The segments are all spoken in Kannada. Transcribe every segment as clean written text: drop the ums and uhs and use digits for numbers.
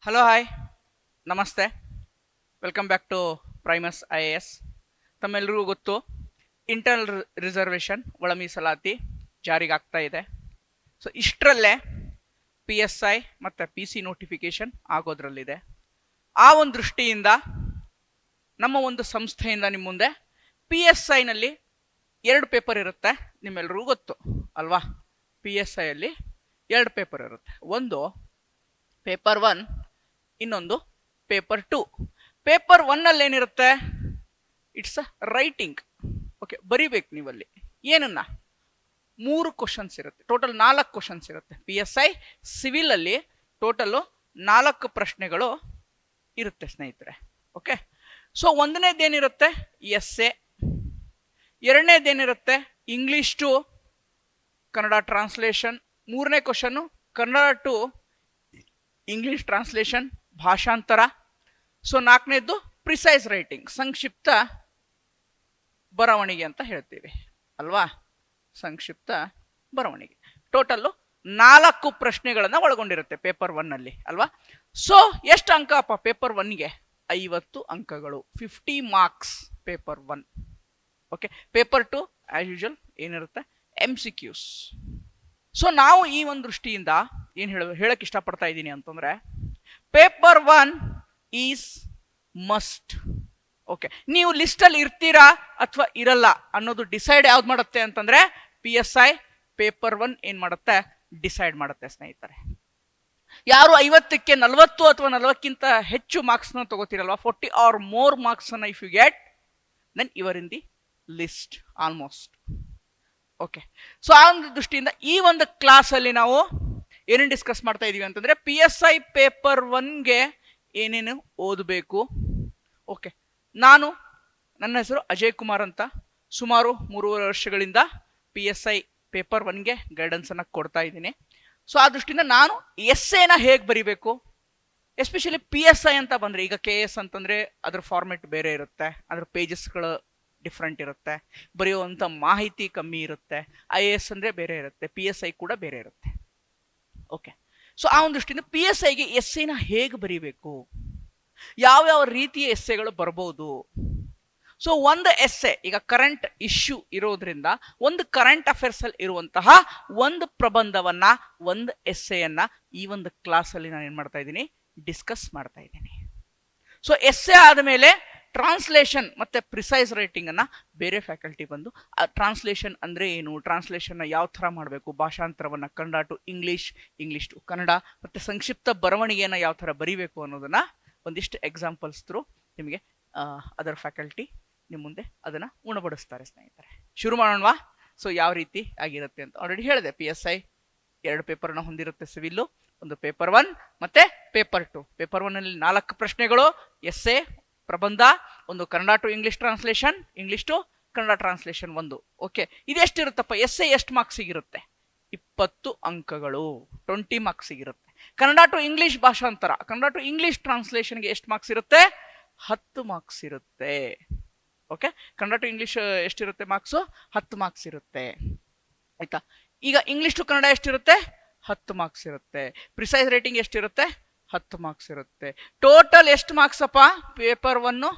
ಹಲೋ ಹಾಯ್ ನಮಸ್ತೆ. Welcome back to Primus IAS. ತಮ್ಮೆಲ್ಲರಿಗೂ ಗೊತ್ತು, ಇಂಟರ್ನಲ್ ರಿಸರ್ವೇಷನ್ ಒಳ ಮೀಸಲಾತಿ ಜಾರಿಗಾಗ್ತಾ ಇದೆ. ಸೊ ಇಷ್ಟರಲ್ಲೇ PSI ಮತ್ತು PC ನೋಟಿಫಿಕೇಶನ್ ಆಗೋದ್ರಲ್ಲಿದೆ. ಆ ಒಂದು ದೃಷ್ಟಿಯಿಂದ ನಮ್ಮ ಒಂದು ಸಂಸ್ಥೆಯಿಂದ ನಿಮ್ಮ ಮುಂದೆ PSIನಲ್ಲಿ 2 ಪೇಪರ್ ಇರುತ್ತೆ. ನಿಮ್ಮೆಲ್ಲರಿಗೂ ಗೊತ್ತು ಅಲ್ವಾ? PSIಯಲ್ಲಿ 2 ಪೇಪರ್ ಇರುತ್ತೆ. ಒಂದು ಪೇಪರ್ 1, ಇನ್ನೊಂದು ಪೇಪರ್ 2. ಪೇಪರ್ 1 ಅಲ್ಲಿ ಏನಿರುತ್ತೆ? It's writing. ಓಕೆ, ಬರಿಬೇಕು ನೀವಲ್ಲಿ ಏನನ್ನ 3 ಕ್ವಶನ್ಸ್ ಇರುತ್ತೆ. ಟೋಟಲ್ 4 ಕ್ವಶನ್ಸ್ ಇರುತ್ತೆ. PSI ಸಿವಿಲ್ ಅಲ್ಲಿ ಟೋಟಲ್ 4 ಪ್ರಶ್ನೆಗಳು ಇರುತ್ತೆ ಸ್ನೇಹಿತರೆ. ಓಕೆ, ಸೊ ಒಂದನೇದೇನಿರುತ್ತೆ ಎಸ್ಸೆ, ಎರಡನೇದೇನಿರುತ್ತೆ ಇಂಗ್ಲಿಷ್ ಟು ಕನ್ನಡ ಟ್ರಾನ್ಸ್ಲೇಷನ್, ಮೂರನೇ question Kannada to English translation ಭಾಷಾಂತರ. ಸೊ ನಾಲ್ಕನೇದು ಪ್ರಿಸೈಸ್ ರೈಟಿಂಗ್, ಸಂಕ್ಷಿಪ್ತ ಬರವಣಿಗೆ ಅಂತ ಹೇಳ್ತೀವಿ ಅಲ್ವಾ? ಸಂಕ್ಷಿಪ್ತ ಬರವಣಿಗೆ. ಟೋಟಲ್ಲು 4 ಪ್ರಶ್ನೆಗಳನ್ನ ಒಳಗೊಂಡಿರುತ್ತೆ ಪೇಪರ್ 1 ಅಲ್ಲಿ ಅಲ್ವಾ? ಸೊ ಎಷ್ಟು ಅಂಕ ಅಪ್ಪ ಪೇಪರ್ 1ಗೆ? 50 ಅಂಕಗಳು, 50 marks paper 1. Okay, paper 2 as usual ಏನಿರುತ್ತೆ MCQs. ಸೊ ನಾವು ಈ ಒಂದು ದೃಷ್ಟಿಯಿಂದ ಏನು ಹೇಳಕ್ ಇಷ್ಟಪಡ್ತಾ ಇದ್ದೀನಿ ಅಂತಂದ್ರೆ, ಪೇಪರ್ 1 ಈಸ್ ಮಸ್ಟ್. ಓಕೆ, ನೀವು ಲಿಸ್ಟಲ್ಲಿ ಇರ್ತೀರಾ ಅಥವಾ ಇರಲ್ಲ ಅನ್ನೋದು ಡಿಸೈಡ್ ಯಾವ್ದು ಮಾಡುತ್ತೆ ಅಂತಂದ್ರೆ PSI ಪೇಪರ್ 1 ಏನ್ ಮಾಡುತ್ತೆ? ಡಿಸೈಡ್ ಮಾಡುತ್ತೆ ಸ್ನೇಹಿತರೆ. ಯಾರು 50ಕ್ಕೆ 40 ಅಥವಾ 40ಕ್ಕಿಂತ ಹೆಚ್ಚು ಮಾರ್ಕ್ಸ್ನ ತಗೋತಿರಲ್ವಾ, 40 ಆರ್ ಮೋರ್ ಮಾರ್ಕ್ಸ್ ಅನ್ನ if you get, then your in the list almost. Okay, so ಆ ಒಂದು ದೃಷ್ಟಿಯಿಂದ ಈ ಒಂದು ಕ್ಲಾಸ್ ಅಲ್ಲಿ ನಾವು ಏನೇನು ಡಿಸ್ಕಸ್ ಮಾಡ್ತಾ ಇದೀವಿ ಅಂತಂದ್ರೆ PSI ಪೇಪರ್ 1ಗೆ ಏನೇನು ಓದಬೇಕು. ಓಕೆ, ನನ್ನ ಹೆಸರು ಅಜಯ್ ಕುಮಾರ್ ಅಂತ. ಸುಮಾರು 3.5 ವರ್ಷಗಳಿಂದ PSI ಪೇಪರ್ 1ಗೆ ಗೈಡೆನ್ಸ್ ಅನ್ನ ಕೊಡ್ತಾ ಇದ್ದೀನಿ. ಸೊ ಆ ದೃಷ್ಟಿಯಿಂದ ನಾನು ಎಸ್ಸೆನ ಹೇಗೆ ಬರಿಬೇಕು, ಎಸ್ಪೆಷಲಿ PSI ಅಂತ ಬಂದ್ರೆ, ಈಗ KS ಅಂತಂದ್ರೆ ಅದ್ರ ಫಾರ್ಮೆಟ್ ಬೇರೆ ಇರುತ್ತೆ, ಅದ್ರ ಪೇಜಸ್ಗಳು ಡಿಫ್ರೆಂಟ್ ಇರುತ್ತೆ, ಬರೆಯುವಂಥ ಮಾಹಿತಿ ಕಮ್ಮಿ ಇರುತ್ತೆ. IAS ಅಂದ್ರೆ ಬೇರೆ ಇರುತ್ತೆ, PSI ಕೂಡ ಬೇರೆ ಇರುತ್ತೆ. ಓಕೆ, ಸೊ ಆ ಒಂದು ದೃಷ್ಟಿಯಿಂದ PSIಗೆ ಎಸ್ಸೆನ ಹೇಗೆ ಬರಿಬೇಕು, ಯಾವ್ಯಾವ ರೀತಿಯ ಎಸ್ಸೆಗಳು ಬರ್ಬೋದು. ಸೊ ಒಂದು ಎಸ್ಸೆ, ಈಗ ಕರೆಂಟ್ ಇಶ್ಯೂ ಇರೋದ್ರಿಂದ ಒಂದು ಕರೆಂಟ್ ಅಫೇರ್ಸ್ ಅಲ್ಲಿ ಇರುವಂತಹ ಒಂದು ಪ್ರಬಂಧವನ್ನ, ಒಂದು ಎಸ್ಸೆಯನ್ನ ಈ ಒಂದು ಕ್ಲಾಸ್ ಅಲ್ಲಿ ನಾನು ಏನ್ ಮಾಡ್ತಾ ಇದ್ದೀನಿ? ಡಿಸ್ಕಸ್ ಮಾಡ್ತಾ ಇದ್ದೀನಿ. ಸೊ ಎಸ್ಸೆ ಆದಮೇಲೆ ಟ್ರಾನ್ಸ್ಲೇಷನ್ ಮತ್ತೆ ಪ್ರಿಸೈಸ್ ರೈಟಿಂಗ್ ಅನ್ನ ಬೇರೆ ಫ್ಯಾಕಲ್ಟಿ ಬಂದು ಟ್ರಾನ್ಸ್ಲೇಷನ್ ಅಂದ್ರೆ ಏನು, ಟ್ರಾನ್ಸ್ಲೇಷನ್ ಯಾವ ತರ ಮಾಡಬೇಕು, ಭಾಷಾಂತರವನ್ನ Kannada to English, English to Kannada, ಮತ್ತೆ ಸಂಕ್ಷಿಪ್ತ ಬರವಣಿಗೆಯನ್ನ ಯಾವ ತರ ಬರಿಬೇಕು ಅನ್ನೋದನ್ನ ಒಂದಿಷ್ಟು ಎಕ್ಸಾಂಪಲ್ಸ್ ಥ್ರೂ ನಿಮಗೆ ಅದರ್ ಫ್ಯಾಕಲ್ಟಿ ನಿಮ್ಮ ಮುಂದೆ ಅದನ್ನ ಉಣಬಡಿಸ್ತಾರೆ ಸ್ನೇಹಿತರೆ. ಶುರು ಮಾಡೋಣವಾ? ಸೊ ಯಾವ ರೀತಿ ಆಗಿರುತ್ತೆ ಅಂತ ಆಲ್ರೆಡಿ ಹೇಳಿದೆ. PSI 2 ಪೇಪರ್ನ ಹೊಂದಿರುತ್ತೆ, ಸಿವಿಲ್ ಒಂದು ಪೇಪರ್ 1 ಮತ್ತೆ ಪೇಪರ್ 2. ಪೇಪರ್ 1 ಅಲ್ಲಿ 4 ಪ್ರಶ್ನೆಗಳು, ಎಸ್ಸೆ ಪ್ರಬಂಧ, ಒಂದು Kannada to English translation, English to Kannada translation ಒಂದು. ಓಕೆ, ಇದೆಷ್ಟಿರುತ್ತಪ್ಪ? ಎಸ್ಸೆ ಎಷ್ಟು ಮಾರ್ಕ್ಸಿಗಿರುತ್ತೆ? 20 ಅಂಕಗಳು, 20 ಮಾರ್ಕ್ಸಿಗಿರುತ್ತೆ. ಕನ್ನಡ ಟು ಇಂಗ್ಲಿಷ್ ಭಾಷಾಂತರ, ಕನ್ನಡ ಟು ಇಂಗ್ಲಿಷ್ ಟ್ರಾನ್ಸ್ಲೇಷನ್ಗೆ ಎಷ್ಟು ಮಾರ್ಕ್ಸ್ ಇರುತ್ತೆ? 10 ಮಾರ್ಕ್ಸ್ ಇರುತ್ತೆ. ಓಕೆ, ಕನ್ನಡ ಟು ಇಂಗ್ಲಿಷ್ ಎಷ್ಟಿರುತ್ತೆ ಮಾರ್ಕ್ಸು? 10 ಮಾರ್ಕ್ಸ್ ಇರುತ್ತೆ. ಆಯ್ತಾ? ಈಗ ಇಂಗ್ಲಿಷ್ ಟು ಕನ್ನಡ ಎಷ್ಟಿರುತ್ತೆ? 10 ಮಾರ್ಕ್ಸ್ ಇರುತ್ತೆ. ಪ್ರಿಸೈಸ್ ರೇಟಿಂಗ್ ಎಷ್ಟಿರುತ್ತೆ? 10 ಮಾರ್ಕ್ಸ್ ಇರುತ್ತೆ. ಟೋಟಲ್ ಎಷ್ಟು ಮಾರ್ಕ್ಸ್ ಅಪ್ಪ ಪೇಪರ್ 1?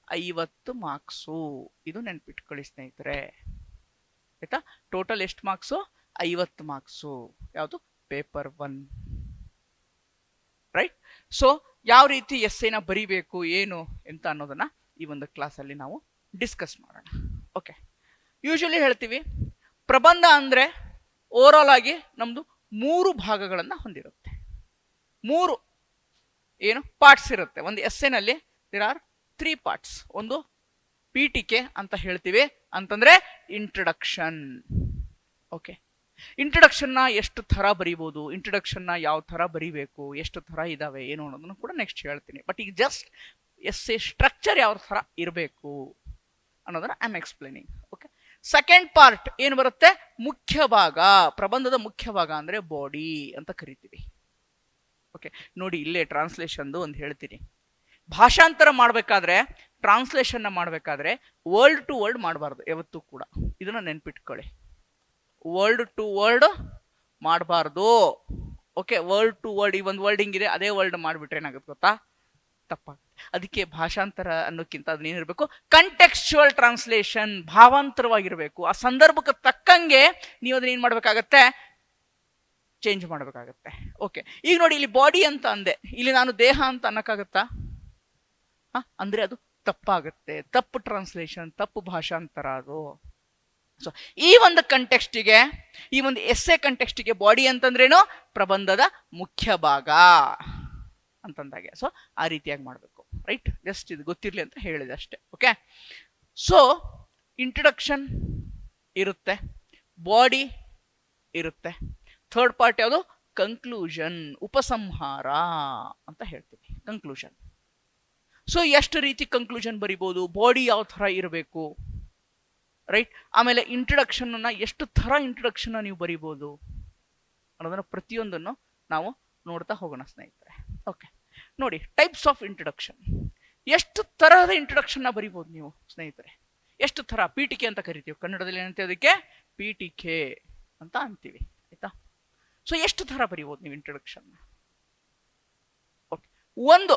50 ಮಾರ್ಕ್ಸು. ಇದು ನೆನ್ಪಿಟ್ಕೊಳ್ಳಿ ಸ್ನೇಹಿತರೆ. ಆಯ್ತಾ? ಟೋಟಲ್ ಎಷ್ಟು ಮಾರ್ಕ್ಸು? 50 ಮಾರ್ಕ್ಸು. ಯಾವುದು? ಪೇಪರ್ 1. ರೈಟ್? ಸೊ ಯಾವ ರೀತಿ ಎಸ್ಸೆನ ಬರಿಬೇಕು ಏನು ಅಂತ ಅನ್ನೋದನ್ನ ಈ ಒಂದು ಕ್ಲಾಸ್ ಅಲ್ಲಿ ನಾವು ಡಿಸ್ಕಸ್ ಮಾಡೋಣ. ಓಕೆ, ಯೂಶಲಿ ಹೇಳ್ತೀವಿ ಪ್ರಬಂಧ ಅಂದ್ರೆ ಓವರ್ ಆಲ್ ಆಗಿ ನಮ್ದು 3 ಭಾಗಗಳನ್ನ ಹೊಂದಿರುತ್ತೆ. 3 ಏನು ಪಾರ್ಟ್ಸ್ ಇರುತ್ತೆ ಒಂದು ಎಸ್ಸೆನಲ್ಲಿ. There are 3 parts. ಒಂದು ಪೀಠಿಕೆ ಅಂತ ಹೇಳ್ತೀವಿ, ಅಂತಂದ್ರೆ ಇಂಟ್ರಡಕ್ಷನ್. ಓಕೆ, ಇಂಟ್ರಡಕ್ಷನ್ ನ ಎಷ್ಟು ತರ ಬರೀಬಹುದು, ಇಂಟ್ರಡಕ್ಷನ್ ನ ಯಾವ ತರ ಬರೀಬೇಕು, ಎಷ್ಟು ತರ ಇದಾವೆ ಏನು ಅನ್ನೋದನ್ನು ಕೂಡ ನೆಕ್ಸ್ಟ್ ಹೇಳ್ತೀನಿ. ಬಟ್ ಈಗ ಜಸ್ಟ್ ಎಸ್ಸೆ ಸ್ಟ್ರಕ್ಚರ್ ಯಾವ ತರ ಇರಬೇಕು ಅನ್ನೋದನ್ನ I am explaining. Okay, second part ಏನು ಬರುತ್ತೆ? ಮುಖ್ಯ ಭಾಗ. ಪ್ರಬಂಧದ ಮುಖ್ಯ ಭಾಗ ಅಂದ್ರೆ ಬಾಡಿ ಅಂತ ಕರಿತೀವಿ. ಓಕೆ, ನೋಡಿ ಇಲ್ಲೇ ಟ್ರಾನ್ಸ್ಲೇಷನ್ ಒಂದು ಹೇಳ್ತೀನಿ. ಭಾಷಾಂತರ ಮಾಡಬೇಕಾದ್ರೆ, ಟ್ರಾನ್ಸ್ಲೇಷನ್ ಮಾಡಬೇಕಾದ್ರೆ ವರ್ಡ್ ಟು ವರ್ಡ್ ಮಾಡಬಾರ್ದು ಯಾವತ್ತೂ ಕೂಡ. ಇದನ್ನ ನೆನ್ಪಿಟ್ಕೊಳ್ಳಿ, ವರ್ಡ್ ಟು ವರ್ಡ್ ಮಾಡಬಾರ್ದು. ಓಕೆ, ವರ್ಡ್ ಟು ವರ್ಡ್, ಈ ಒಂದು ವರ್ಡಿಂಗ್ ಇದೆ ಅದೇ ವರ್ಡ್ ಮಾಡಿಬಿಟ್ರೆ ಏನಾಗುತ್ತೆ ಗೊತ್ತಾ, ತಪ್ಪಾಗುತ್ತೆ. ಅದಕ್ಕೆ ಭಾಷಾಂತರ ಅನ್ನೋಕ್ಕಿಂತ ಅದನ್ನೇನಿರಬೇಕು, ಕಂಟೆಕ್ಸ್ಚುವಲ್ ಟ್ರಾನ್ಸ್ಲೇಷನ್, ಭಾವಾಂತರವಾಗಿರಬೇಕು. ಆ ಸಂದರ್ಭಕ್ಕೆ ತಕ್ಕಂಗೆ ನೀವು ಅದನ್ನ ಏನ್ ಮಾಡ್ಬೇಕಾಗತ್ತೆ, ಚೇಂಜ್ ಮಾಡ್ಬೇಕಾಗತ್ತೆ. ಓಕೆ, ಈಗ ನೋಡಿ ಇಲ್ಲಿ ಬಾಡಿ ಅಂತ ಅಂದೆ, ಇಲ್ಲಿ ನಾನು ದೇಹ ಅಂತ ಅನ್ನಕ್ಕಾಗತ್ತಾ? ಅಂದ್ರೆ ಅದು ತಪ್ಪಾಗುತ್ತೆ, ತಪ್ಪು ಟ್ರಾನ್ಸ್ಲೇಷನ್, ತಪ್ಪು ಭಾಷಾಂತರ ಅದು. ಸೊ ಈ ಒಂದು ಕಂಟೆಕ್ಸ್ಟಿಗೆ, ಈ ಒಂದು ಎಸ್ಸೆ ಕಂಟೆಕ್ಸ್ಟಿಗೆ ಬಾಡಿ ಅಂತಂದ್ರೇನು, ಪ್ರಬಂಧದ ಮುಖ್ಯ ಭಾಗ ಅಂತಂದಾಗೆ. ಸೊ ಆ ರೀತಿಯಾಗಿ ಮಾಡಬೇಕು, ರೈಟ್? ಜಸ್ಟ್ ಇದು ಗೊತ್ತಿರ್ಲಿ ಅಂತ ಹೇಳಿದೆ ಅಷ್ಟೇ. ಓಕೆ, ಸೊ ಇಂಟ್ರೊಡಕ್ಷನ್ ಇರುತ್ತೆ, ಬಾಡಿ ಇರುತ್ತೆ, ಥರ್ಡ್ ಪಾರ್ಟ್ ಯಾವುದು, ಕನ್ಕ್ಲೂಷನ್, ಉಪಸಂಹಾರ ಅಂತ ಹೇಳ್ತೀವಿ, ಕನ್ಕ್ಲೂಷನ್. ಸೊ ಎಷ್ಟು ರೀತಿ ಕನ್ಕ್ಲೂಷನ್ ಬರಿಬೋದು, ಬಾಡಿ ಯಾವ ತರ ಇರಬೇಕು, ರೈಟ್? ಆಮೇಲೆ ಇಂಟ್ರೊಡಕ್ಷನ್ ಅನ್ನ ಎಷ್ಟು ತರ ಇಂಟ್ರೊಡಕ್ಷನ್ ನೀವು ಬರಿಬೋದು ಅನ್ನೋದನ್ನ ಪ್ರತಿಯೊಂದನ್ನು ನಾವು ನೋಡ್ತಾ ಹೋಗೋಣ ಸ್ನೇಹಿತರೆ. ಓಕೆ, ನೋಡಿ ಟೈಪ್ಸ್ ಆಫ್ ಇಂಟ್ರೊಡಕ್ಷನ್. ಎಷ್ಟು ತರಹದ ಇಂಟ್ರೊಡಕ್ಷನ್ ನ ಬರಿಬೋದು ನೀವು ಸ್ನೇಹಿತರೆ, ಎಷ್ಟು ತರ. ಪೀಠಿಕೆ ಅಂತ ಕರಿತೀವಿ ಕನ್ನಡದಲ್ಲಿ, ಏನಂತೀವಿ ಅದಕ್ಕೆ, ಪೀಠಿಕೆ ಅಂತ ಅಂತೀವಿ, ಆಯ್ತಾ? ಸೊ ಎಷ್ಟು ತರ ಬರಿಬೋದು ನೀವು ಇಂಟ್ರೊಡಕ್ಷನ್? ಓಕೆ, ಒಂದು,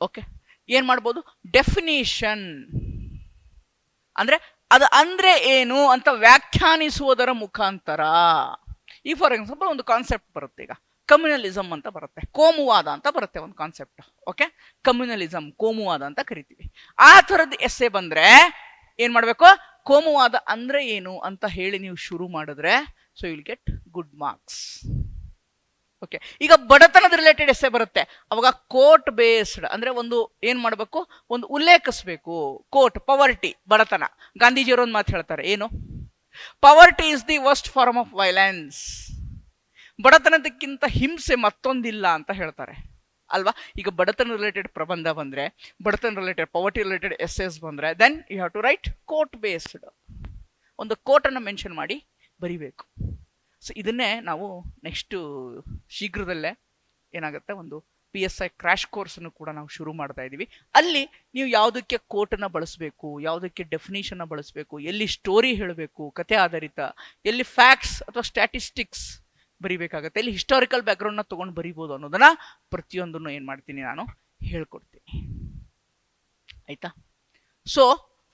ಓಕೆ, ಏನ್ ಮಾಡ್ಬೋದು, ಡೆಫಿನಿಷನ್ ಅಂದ್ರೆ ಅದು ಅಂದ್ರೆ ಏನು ಅಂತ ವ್ಯಾಖ್ಯಾನಿಸುವುದರ ಮುಖಾಂತರ. ಈ ಫಾರ್ ಎಕ್ಸಾಂಪಲ್ ಒಂದು ಕಾನ್ಸೆಪ್ಟ್ ಬರುತ್ತೆ, ಈಗ ಕಮ್ಯುನಲಿಸಮ್ ಅಂತ ಬರುತ್ತೆ, ಕೋಮುವಾದ ಅಂತ ಬರುತ್ತೆ ಒಂದು ಕಾನ್ಸೆಪ್ಟ್. ಓಕೆ, ಕಮ್ಯುನಲಿಸಮ್, ಕೋಮುವಾದ ಅಂತ ಕರಿತೀವಿ. ಆ ತರದ್ ಎಸ್ಸೆ ಬಂದ್ರೆ ಏನ್ ಮಾಡ್ಬೇಕು, ಕೋಮುವಾದ ಅಂದ್ರೆ ಏನು ಅಂತ ಹೇಳಿ ನೀವು ಶುರು ಮಾಡಿದ್ರೆ, so will get good marks. Okay, ಈಗ ಬಡತನದ ರಿಲೇಟೆಡ್ ಎಸ್ಸೆ ಬರುತ್ತೆ, ಅವಾಗ ಕೋಟ್ ಬೇಸ್ಡ್ ಅಂದ್ರೆ ಒಂದು ಏನ್ ಮಾಡ್ಬೇಕು, ಒಂದು ಉಲ್ಲೇಖಿಸಬೇಕು. ಕೋಟ್, ಪವರ್ಟಿ, ಬಡತನ. ಗಾಂಧೀಜಿಯವರು ಒಂದು ಮಾತು ಹೇಳ್ತಾರೆ, ಏನು, poverty is the worst form of violence. ಬಡತನದಕ್ಕಿಂತ ಹಿಂಸೆ ಮತ್ತೊಂದಿಲ್ಲ ಅಂತ ಹೇಳ್ತಾರೆ ಅಲ್ವಾ? ಈಗ ಬಡತನ ರಿಲೇಟೆಡ್ ಪ್ರಬಂಧ ಬಂದ್ರೆ, ಬಡತನ ರಿಲೇಟೆಡ್, ಪವರ್ಟಿ ರಿಲೇಟೆಡ್ ಎಸ್ಸೆಸ್ ಬಂದ್ರೆ, then you have to write quote based. ಒಂದು ಕೋಟ್ ಅನ್ನು ಮೆನ್ಷನ್ ಮಾಡಿ ಬರಿಬೇಕು. ಸೊ ಇದನ್ನೇ ನಾವು ನೆಕ್ಸ್ಟ್ ಶೀಘ್ರದಲ್ಲೇ ಏನಾಗುತ್ತೆ, ಒಂದು PSI ಕ್ರಾಶ್ ಕೋರ್ಸ್ ಅನ್ನು ಕೂಡ ನಾವು ಶುರು ಮಾಡ್ತಾ ಇದೀವಿ. ಅಲ್ಲಿ ನೀವು ಯಾವುದಕ್ಕೆ ಕೋಟನ್ನ ಬಳಸಬೇಕು, ಯಾವುದಕ್ಕೆ ಡೆಫಿನಿಷನ್ ಬಳಸಬೇಕು, ಎಲ್ಲಿ ಸ್ಟೋರಿ ಹೇಳಬೇಕು ಕತೆ ಆಧಾರಿತ, ಎಲ್ಲಿ ಫ್ಯಾಕ್ಟ್ಸ್ ಅಥವಾ ಸ್ಟ್ಯಾಟಿಸ್ಟಿಕ್ಸ್ ಬರಿಬೇಕಾಗತ್ತೆ, ಎಲ್ಲಿ ಹಿಸ್ಟಾರಿಕಲ್ ಬ್ಯಾಕ್ಗ್ರೌಂಡ್ ನ ತಗೊಂಡು ಬರಿಬೋದು ಅನ್ನೋದನ್ನ ಪ್ರತಿಯೊಂದನ್ನು ಏನ್ ಮಾಡ್ತೀನಿ, ನಾನು ಹೇಳ್ಕೊಡ್ತೀನಿ, ಆಯ್ತಾ? ಸೊ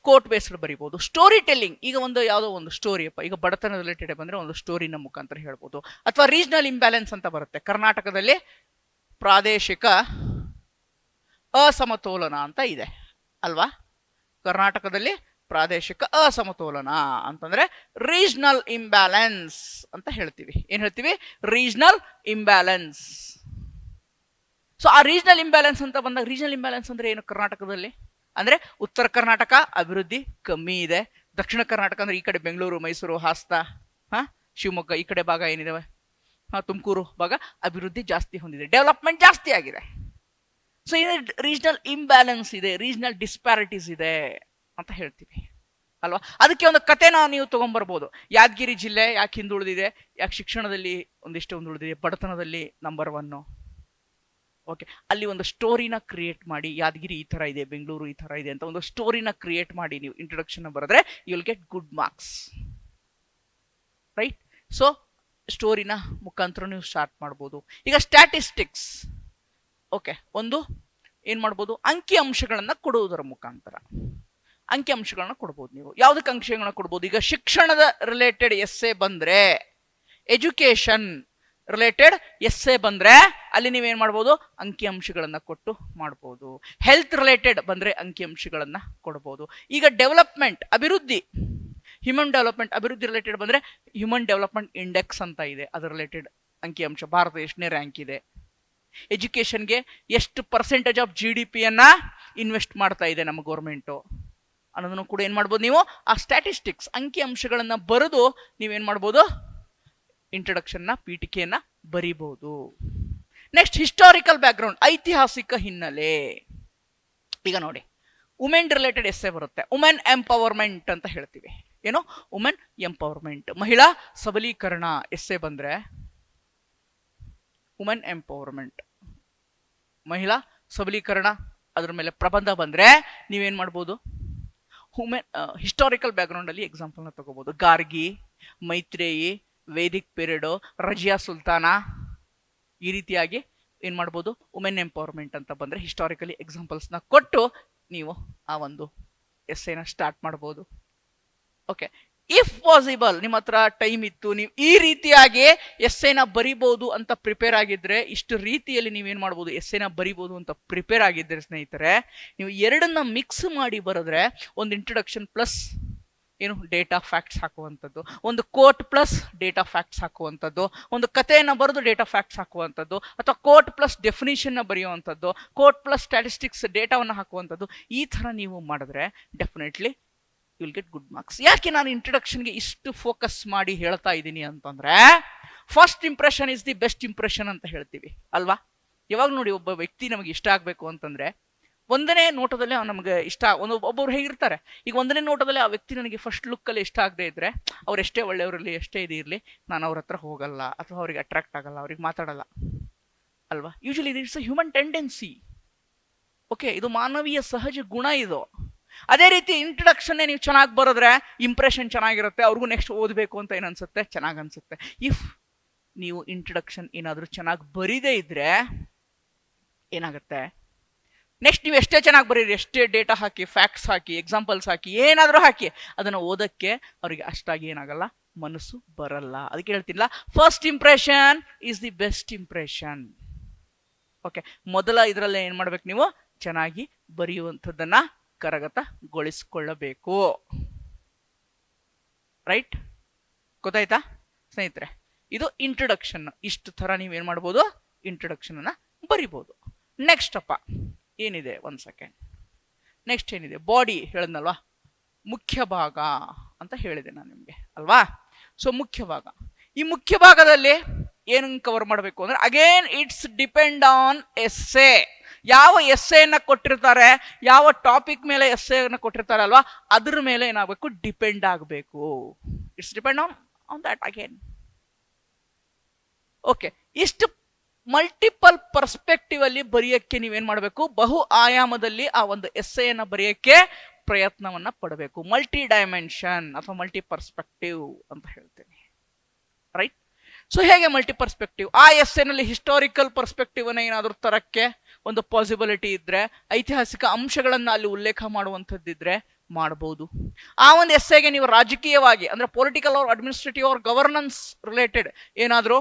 ಕೋಟ್ ಬೇಸ್ಡ್ ಬರಿಬಹುದು. ಸ್ಟೋರಿ ಟೆಲ್ಲಿಂಗ್, ಈಗ ಒಂದು ಯಾವುದೋ ಒಂದು ಸ್ಟೋರಿ ಅಪ್ಪ, ಈಗ ಬಡತನ ರಿಲೇಟೆಡ್ ಬಂದ್ರೆ ಒಂದು ಸ್ಟೋರಿನ ಮುಖಾಂತರ ಹೇಳ್ಬೋದು. ಅಥವಾ ರೀಜನಲ್ ಇಂಬ್ಯಾಲೆನ್ಸ್ ಅಂತ ಬರುತ್ತೆ, ಕರ್ನಾಟಕದಲ್ಲಿ ಪ್ರಾದೇಶಿಕ ಅಸಮತೋಲನ ಅಂತ ಇದೆ ಅಲ್ವಾ? ಕರ್ನಾಟಕದಲ್ಲಿ ಪ್ರಾದೇಶಿಕ ಅಸಮತೋಲನ ಅಂತಂದ್ರೆ ರೀಜನಲ್ ಇಂಬ್ಯಾಲೆನ್ಸ್ ಅಂತ ಹೇಳ್ತೀವಿ. ಏನ್ ಹೇಳ್ತೀವಿ? Regional imbalance. ಸೊ ಆ ರೀಜನಲ್ ಇಂಬ್ಯಾಲೆನ್ಸ್ ಅಂತ ಬಂದಾಗ, ರೀಜನಲ್ ಇಂಬ್ಯಾಲೆನ್ಸ್ ಅಂದ್ರೆ ಏನು ಕರ್ನಾಟಕದಲ್ಲಿ ಅಂದ್ರೆ, ಉತ್ತರ ಕರ್ನಾಟಕ ಅಭಿವೃದ್ಧಿ ಕಮ್ಮಿ ಇದೆ, ದಕ್ಷಿಣ ಕರ್ನಾಟಕ ಅಂದ್ರೆ ಈ ಕಡೆ ಬೆಂಗಳೂರು, ಮೈಸೂರು, ಹಾಸನ, ಶಿವಮೊಗ್ಗ ಈ ಕಡೆ ಭಾಗ ಏನಿದಾವೆ, ತುಮಕೂರು ಭಾಗ ಅಭಿವೃದ್ಧಿ ಜಾಸ್ತಿ ಹೊಂದಿದೆ, ಡೆವಲಪ್ಮೆಂಟ್ ಜಾಸ್ತಿ ಆಗಿದೆ. ಸೊ ಇದು ರೀಜನಲ್ ಇಂಬ್ಯಾಲೆನ್ಸ್ ಇದೆ, ರೀಜನಲ್ ಡಿಸ್ಪ್ಯಾರಿಟೀಸ್ ಇದೆ ಅಂತ ಹೇಳ್ತೀವಿ ಅಲ್ವಾ? ಅದಕ್ಕೆ ಒಂದು ಕಥೆನ ನೀವು ತಗೊಂಡ್ಬರ್ಬೋದು. ಯಾದಗಿರಿ ಜಿಲ್ಲೆ ಯಾಕೆ ಹಿಂದುಳಿದಿದೆ, ಯಾಕೆ ಶಿಕ್ಷಣದಲ್ಲಿ ಒಂದಿಷ್ಟು ಹಿಂದುಳಿದಿದೆ, ಬಡತನದಲ್ಲಿ ನಂಬರ್ 1. ಓಕೆ, ಅಲ್ಲಿ ಒಂದು ಸ್ಟೋರಿನ ಕ್ರಿಯೇಟ್ ಮಾಡಿ, ಯಾದಗಿರಿ ಈ ತರ ಇದೆ, ಬೆಂಗಳೂರು ಈ ತರ ಇದೆ ಅಂತ ಒಂದು ಸ್ಟೋರಿನ ಕ್ರಿಯೇಟ್ ಮಾಡಿ ನೀವು ಇಂಟ್ರೊಡಕ್ಷನ್ ಬರೆದ್ರೆ you will get good marks, right? So ಸ್ಟೋರಿನ ಮುಖಾಂತರ ನೀವು ಸ್ಟಾರ್ಟ್ ಮಾಡ್ಬೋದು. ಈಗ ಸ್ಟ್ಯಾಟಿಸ್ಟಿಕ್ಸ್, ಓಕೆ, ಒಂದು ಏನ್ ಮಾಡ್ಬೋದು, ಅಂಕಿ ಅಂಶಗಳನ್ನ ಕೊಡುವುದರ ಮುಖಾಂತರ ಅಂಕಿ ಅಂಶಗಳನ್ನ ಕೊಡ್ಬೋದು. ನೀವು ಯಾವುದಕ್ಕೆ ಅಂಶಗಳನ್ನ ಕೊಡ್ಬೋದು? ಈಗ ಶಿಕ್ಷಣದ ರಿಲೇಟೆಡ್ ಎಸ್ಸೆ ಬಂದ್ರೆ, ಎಜುಕೇಶನ್ ರಿಲೇಟೆಡ್ ಎಸ್ಸೆ ಬಂದ್ರೆ ಅಲ್ಲಿ ನೀವೇನ್ ಮಾಡ್ಬೋದು, ಅಂಕಿ ಅಂಶಗಳನ್ನ ಕೊಟ್ಟು ಮಾಡ್ಬೋದು. ಹೆಲ್ತ್ ರಿಲೇಟೆಡ್ ಬಂದ್ರೆ ಅಂಕಿ ಅಂಶಗಳನ್ನ ಕೊಡ್ಬೋದು. ಈಗ ಡೆವಲಪ್ಮೆಂಟ್, ಅಭಿವೃದ್ಧಿ, ಹ್ಯೂಮನ್ ಡೆವಲಪ್ಮೆಂಟ್, ಅಭಿವೃದ್ಧಿ ರಿಲೇಟೆಡ್ ಬಂದ್ರೆ ಹ್ಯೂಮನ್ ಡೆವಲಪ್ಮೆಂಟ್ ಇಂಡೆಕ್ಸ್ ಅಂತ ಇದೆ, ಅದರ ರಿಲೇಟೆಡ್ ಅಂಕಿ ಅಂಶ, ಭಾರತ ಎಷ್ಟನೇ ರ್ಯಾಂಕ್ ಇದೆ, ಎಜುಕೇಶನ್ಗೆ ಎಷ್ಟು ಪರ್ಸೆಂಟೇಜ್ ಆಫ್ GDP ಯನ್ನ ಇನ್ವೆಸ್ಟ್ ಮಾಡ್ತಾ ಇದೆ ನಮ್ಮ ಗೌರ್ಮೆಂಟು ಅನ್ನೋದನ್ನು ಕೂಡ ಏನ್ ಮಾಡ್ಬೋದು ನೀವು, ಆ ಸ್ಟ್ಯಾಟಿಸ್ಟಿಕ್ಸ್ ಅಂಕಿ ಅಂಶಗಳನ್ನ ಬರೆದು ನೀವೇನ್ ಮಾಡ್ಬೋದು, ಇಂಟ್ರೊಡಕ್ಷನ್ ನ ಪೀಠಿಕೆಯನ್ನ ಬರಿಬಹುದು. ನೆಕ್ಸ್ಟ್ ಹಿಸ್ಟಾರಿಕಲ್ ಬ್ಯಾಕ್ಗ್ರೌಂಡ್, ಐತಿಹಾಸಿಕ ಹಿನ್ನೆಲೆ. ಈಗ ನೋಡಿ, ವುಮೆನ್ ರಿಲೇಟೆಡ್ ಎಸ್ಸೆ ಬರುತ್ತೆ, ವುಮೆನ್ ಎಂಪವರ್ಮೆಂಟ್ ಅಂತ ಹೇಳ್ತೀವಿ. ಏನು? ವುಮೆನ್ ಎಂಪವರ್ಮೆಂಟ್, ಮಹಿಳಾ ಸಬಲೀಕರಣ ಎಸ್ಸೆ ಬಂದ್ರೆ, ವುಮೆನ್ ಎಂಪವರ್ಮೆಂಟ್, ಮಹಿಳಾ ಸಬಲೀಕರಣ, ಅದ್ರ ಮೇಲೆ ಪ್ರಬಂಧ ಬಂದ್ರೆ ನೀವೇನ್ ಮಾಡ್ಬೋದು, ವುಮೆನ್ ಹಿಸ್ಟಾರಿಕಲ್ ಬ್ಯಾಕ್ಗ್ರೌಂಡ್ ಅಲ್ಲಿ ಎಕ್ಸಾಂಪಲ್ ನ ತಗೋಬಹುದು. ಗಾರ್ಗಿ, ಮೈತ್ರೇಯಿ, ವೇದಿಕ್ ಪೀರಿಯಡು, ರಜಿಯಾ ಸುಲ್ತಾನಾ, ಈ ರೀತಿಯಾಗಿ ಏನ್ ಮಾಡ್ಬೋದು, ವುಮೆನ್ ಎಂಪವರ್ಮೆಂಟ್ ಅಂತ ಬಂದ್ರೆ ಹಿಸ್ಟಾರಿಕಲಿ ಎಕ್ಸಾಂಪಲ್ಸ್ನ ಕೊಟ್ಟು ನೀವು ಆ ಒಂದು ಎಸ್ಸೆನ ಸ್ಟಾರ್ಟ್ ಮಾಡ್ಬೋದು. ಓಕೆ, ಇಫ್ ಪಾಸಿಬಲ್ ನಿಮ್ಮ ಹತ್ರ ಟೈಮ್ ಇತ್ತು, ನೀವು ಈ ರೀತಿಯಾಗಿ ಎಸ್ಸೆನ ಬರಿಬಹುದು ಅಂತ ಪ್ರಿಪೇರ್ ಆಗಿದ್ರೆ, ಇಷ್ಟು ರೀತಿಯಲ್ಲಿ ನೀವೇನ್ ಮಾಡ್ಬೋದು, ಎಸ್ಸೆನ ಬರಿಬಹುದು ಅಂತ ಪ್ರಿಪೇರ್ ಆಗಿದ್ರೆ ಸ್ನೇಹಿತರೆ, ನೀವು ಎರಡನ್ನ ಮಿಕ್ಸ್ ಮಾಡಿ ಬರೆದ್ರೆ ಒಂದು ಇಂಟ್ರೊಡಕ್ಷನ್ ಪ್ಲಸ್ ಏನು ಡೇಟಾ ಫ್ಯಾಕ್ಟ್ಸ್ ಹಾಕುವಂಥದ್ದು, ಒಂದು ಕೋಟ್ ಪ್ಲಸ್ ಡೇಟಾ ಫ್ಯಾಕ್ಟ್ಸ್ ಹಾಕುವಂಥದ್ದು, ಒಂದು ಕಥೆಯನ್ನು ಬರೆದು ಡೇಟಾ ಫ್ಯಾಕ್ಟ್ಸ್ ಹಾಕುವಂಥದ್ದು, ಅಥವಾ ಕೋಟ್ ಪ್ಲಸ್ ಡೆಫಿನಿಷನ್ನ ಬರೆಯುವಂಥದ್ದು, ಕೋಟ್ ಪ್ಲಸ್ ಸ್ಟ್ಯಾಟಿಸ್ಟಿಕ್ಸ್ ಡೇಟಾವನ್ನು ಹಾಕುವಂಥದ್ದು, ಈ ಥರ ನೀವು ಮಾಡಿದ್ರೆ definitely you will get good marks. ಯಾಕೆ ನಾನು ಇಂಟ್ರೊಡಕ್ಷನ್ಗೆ ಇಷ್ಟು ಫೋಕಸ್ ಮಾಡಿ ಹೇಳ್ತಾ ಇದ್ದೀನಿ ಅಂತಂದ್ರೆ, first impression is the best impression ಅಂತ ಹೇಳ್ತೀವಿ ಅಲ್ವಾ. ಯಾವಾಗ ನೋಡಿ, ಒಬ್ಬ ವ್ಯಕ್ತಿ ನಮಗೆ ಇಷ್ಟ ಆಗಬೇಕು ಅಂತಂದ್ರೆ ಒಂದನೇ ನೋಟದಲ್ಲಿ ನಮ್ಗೆ ಇಷ್ಟ, ಒಬ್ಬೊಬ್ರು ಹೇಗಿರ್ತಾರೆ, ಈಗ ಒಂದನೇ ನೋಟದಲ್ಲಿ ಆ ವ್ಯಕ್ತಿ ನನಗೆ ಫಸ್ಟ್ ಲುಕ್ಕಲ್ಲಿ ಇಷ್ಟ ಆಗದೆ ಇದ್ರೆ, ಅವ್ರು ಎಷ್ಟೇ ಒಳ್ಳೆಯವರಲ್ಲಿ ಎಷ್ಟೇ ಇದಿರಲಿ, ನಾನು ಅವ್ರ ಹತ್ರ ಹೋಗಲ್ಲ ಅಥವಾ ಅವ್ರಿಗೆ ಅಟ್ರಾಕ್ಟ್ ಆಗಲ್ಲ, ಅವ್ರಿಗೆ ಮಾತಾಡಲ್ಲ ಅಲ್ವಾ. Usually it's a human tendency. Okay, ಇದು ಮಾನವೀಯ ಸಹಜ ಗುಣ ಇದು. ಅದೇ ರೀತಿ ಇಂಟ್ರೊಡಕ್ಷನ್ನೇ ನೀವು ಚೆನ್ನಾಗಿ ಬರೆದ್ರೆ ಇಂಪ್ರೆಷನ್ ಚೆನ್ನಾಗಿರುತ್ತೆ, ಅವ್ರಿಗೂ ನೆಕ್ಸ್ಟ್ ಓದಬೇಕು ಅಂತ ಏನನ್ಸುತ್ತೆ, ಚೆನ್ನಾಗಿ ಅನ್ಸುತ್ತೆ. ಇಫ್ ನೀವು ಇಂಟ್ರೊಡಕ್ಷನ್ ಏನಾದರೂ ಚೆನ್ನಾಗಿ ಬರೀದೇ ಇದ್ರೆ ಏನಾಗುತ್ತೆ, ನೆಕ್ಸ್ಟ್ ನೀವು ಎಷ್ಟೇ ಚೆನ್ನಾಗಿ ಬರೀರಿ, ಎಷ್ಟೇ ಡೇಟಾ ಹಾಕಿ, ಫ್ಯಾಕ್ಟ್ಸ್ ಹಾಕಿ, ಎಕ್ಸಾಂಪಲ್ಸ್ ಹಾಕಿ, ಏನಾದರೂ ಹಾಕಿ, ಅದನ್ನು ಓದಕ್ಕೆ ಅವರಿಗೆ ಅಷ್ಟಾಗಿ ಏನಾಗಲ್ಲ, ಮನಸ್ಸು ಬರಲ್ಲ. ಅದಕ್ಕೆ ಹೇಳ್ತೀನಿಲ್ಲ, first impression is the best impression. Okay, ಮೊದಲ ಇದರಲ್ಲೇ ಏನು ಮಾಡ್ಬೇಕು, ನೀವು ಚೆನ್ನಾಗಿ ಬರೆಯುವಂಥದ್ದನ್ನ ಕರಗತಗೊಳಿಸಿಕೊಳ್ಳಬೇಕು. ರೈಟ್, ಗೊತ್ತಾಯ್ತಾ ಸ್ನೇಹಿತರೆ? ಇದು ಇಂಟ್ರೊಡಕ್ಷನ್. ಇಷ್ಟು ಥರ ನೀವೇನು ಮಾಡ್ಬೋದು, ಇಂಟ್ರೊಡಕ್ಷನ್ ಅನ್ನ ಬರಿಬೋದು. ನೆಕ್ಸ್ಟ್ ಅಪ್ಪ ಏನಿದೆ, ಒಂದು ಸೆಕೆಂಡ್, ನೆಕ್ಸ್ಟ್ ಏನಿದೆ, ಬಾಡಿ ಹೇಳಿದ್ನಲ್ವಾ, ಮುಖ್ಯ ಭಾಗ ಅಂತ ಹೇಳಿದೆ ನಾನು ನಿಮಗೆ ಅಲ್ವಾ. ಸೊ ಮುಖ್ಯ ಭಾಗ, ಈ ಮುಖ್ಯ ಭಾಗದಲ್ಲಿ ಏನನ್ನು ಕವರ್ ಮಾಡಬೇಕು ಅಂದ್ರೆ, again it's depend on essay. ಯಾವ ಎಸ್ಸೆಯನ್ನ ಕೊಟ್ಟಿರ್ತಾರೆ, ಯಾವ ಟಾಪಿಕ್ ಮೇಲೆ ಎಸ್ಸೆಯನ್ನ ಕೊಟ್ಟಿರ್ತಾರೆ ಅಲ್ವಾ, ಅದ್ರ ಮೇಲೆ ಏನಾಗಬೇಕು, ಡಿಪೆಂಡ್ ಆಗಬೇಕು. It's depend on that again. Okay, ಇಷ್ಟು ಮಲ್ಟಿಪಲ್ ಪರ್ಸ್ಪೆಕ್ಟಿವ್ ಅಲ್ಲಿ ಬರೆಯಕ್ಕೆ ನೀವೇನ್ ಮಾಡಬೇಕು, ಬಹು ಆಯಾಮದಲ್ಲಿ ಆ ಒಂದು ಎಸ್ಸೆಯನ್ನ ಬರೆಯಕ್ಕೆ ಪ್ರಯತ್ನವನ್ನ ಪಡಬೇಕು. ಮಲ್ಟಿ ಡೈಮೆನ್ಷನ್ ಅಥವಾ ಮಲ್ಟಿ ಪರ್ಸ್ಪೆಕ್ಟಿವ್ ಅಂತ ಹೇಳ್ತೇನೆ. ರೈಟ್, ಸೊ ಹೇಗೆ ಮಲ್ಟಿ ಪರ್ಸ್ಪೆಕ್ಟಿವ್, ಆ ಎಸ್ಸೆನಲ್ಲಿ ಹಿಸ್ಟಾರಿಕಲ್ ಪರ್ಸ್ಪೆಕ್ಟಿವ್ ಅನ್ನ ಏನಾದರೂ ತರಕ್ಕೆ ಒಂದು ಪಾಸಿಬಿಲಿಟಿ ಇದ್ರೆ, ಐತಿಹಾಸಿಕ ಅಂಶಗಳನ್ನ ಅಲ್ಲಿ ಉಲ್ಲೇಖ ಮಾಡುವಂಥದ್ದಿದ್ರೆ ಮಾಡಬಹುದು. ಆ ಒಂದು ಎಸ್ಸೆಗೆ ನೀವು ರಾಜಕೀಯವಾಗಿ ಅಂದ್ರೆ political or administrative or governance related ಏನಾದರೂ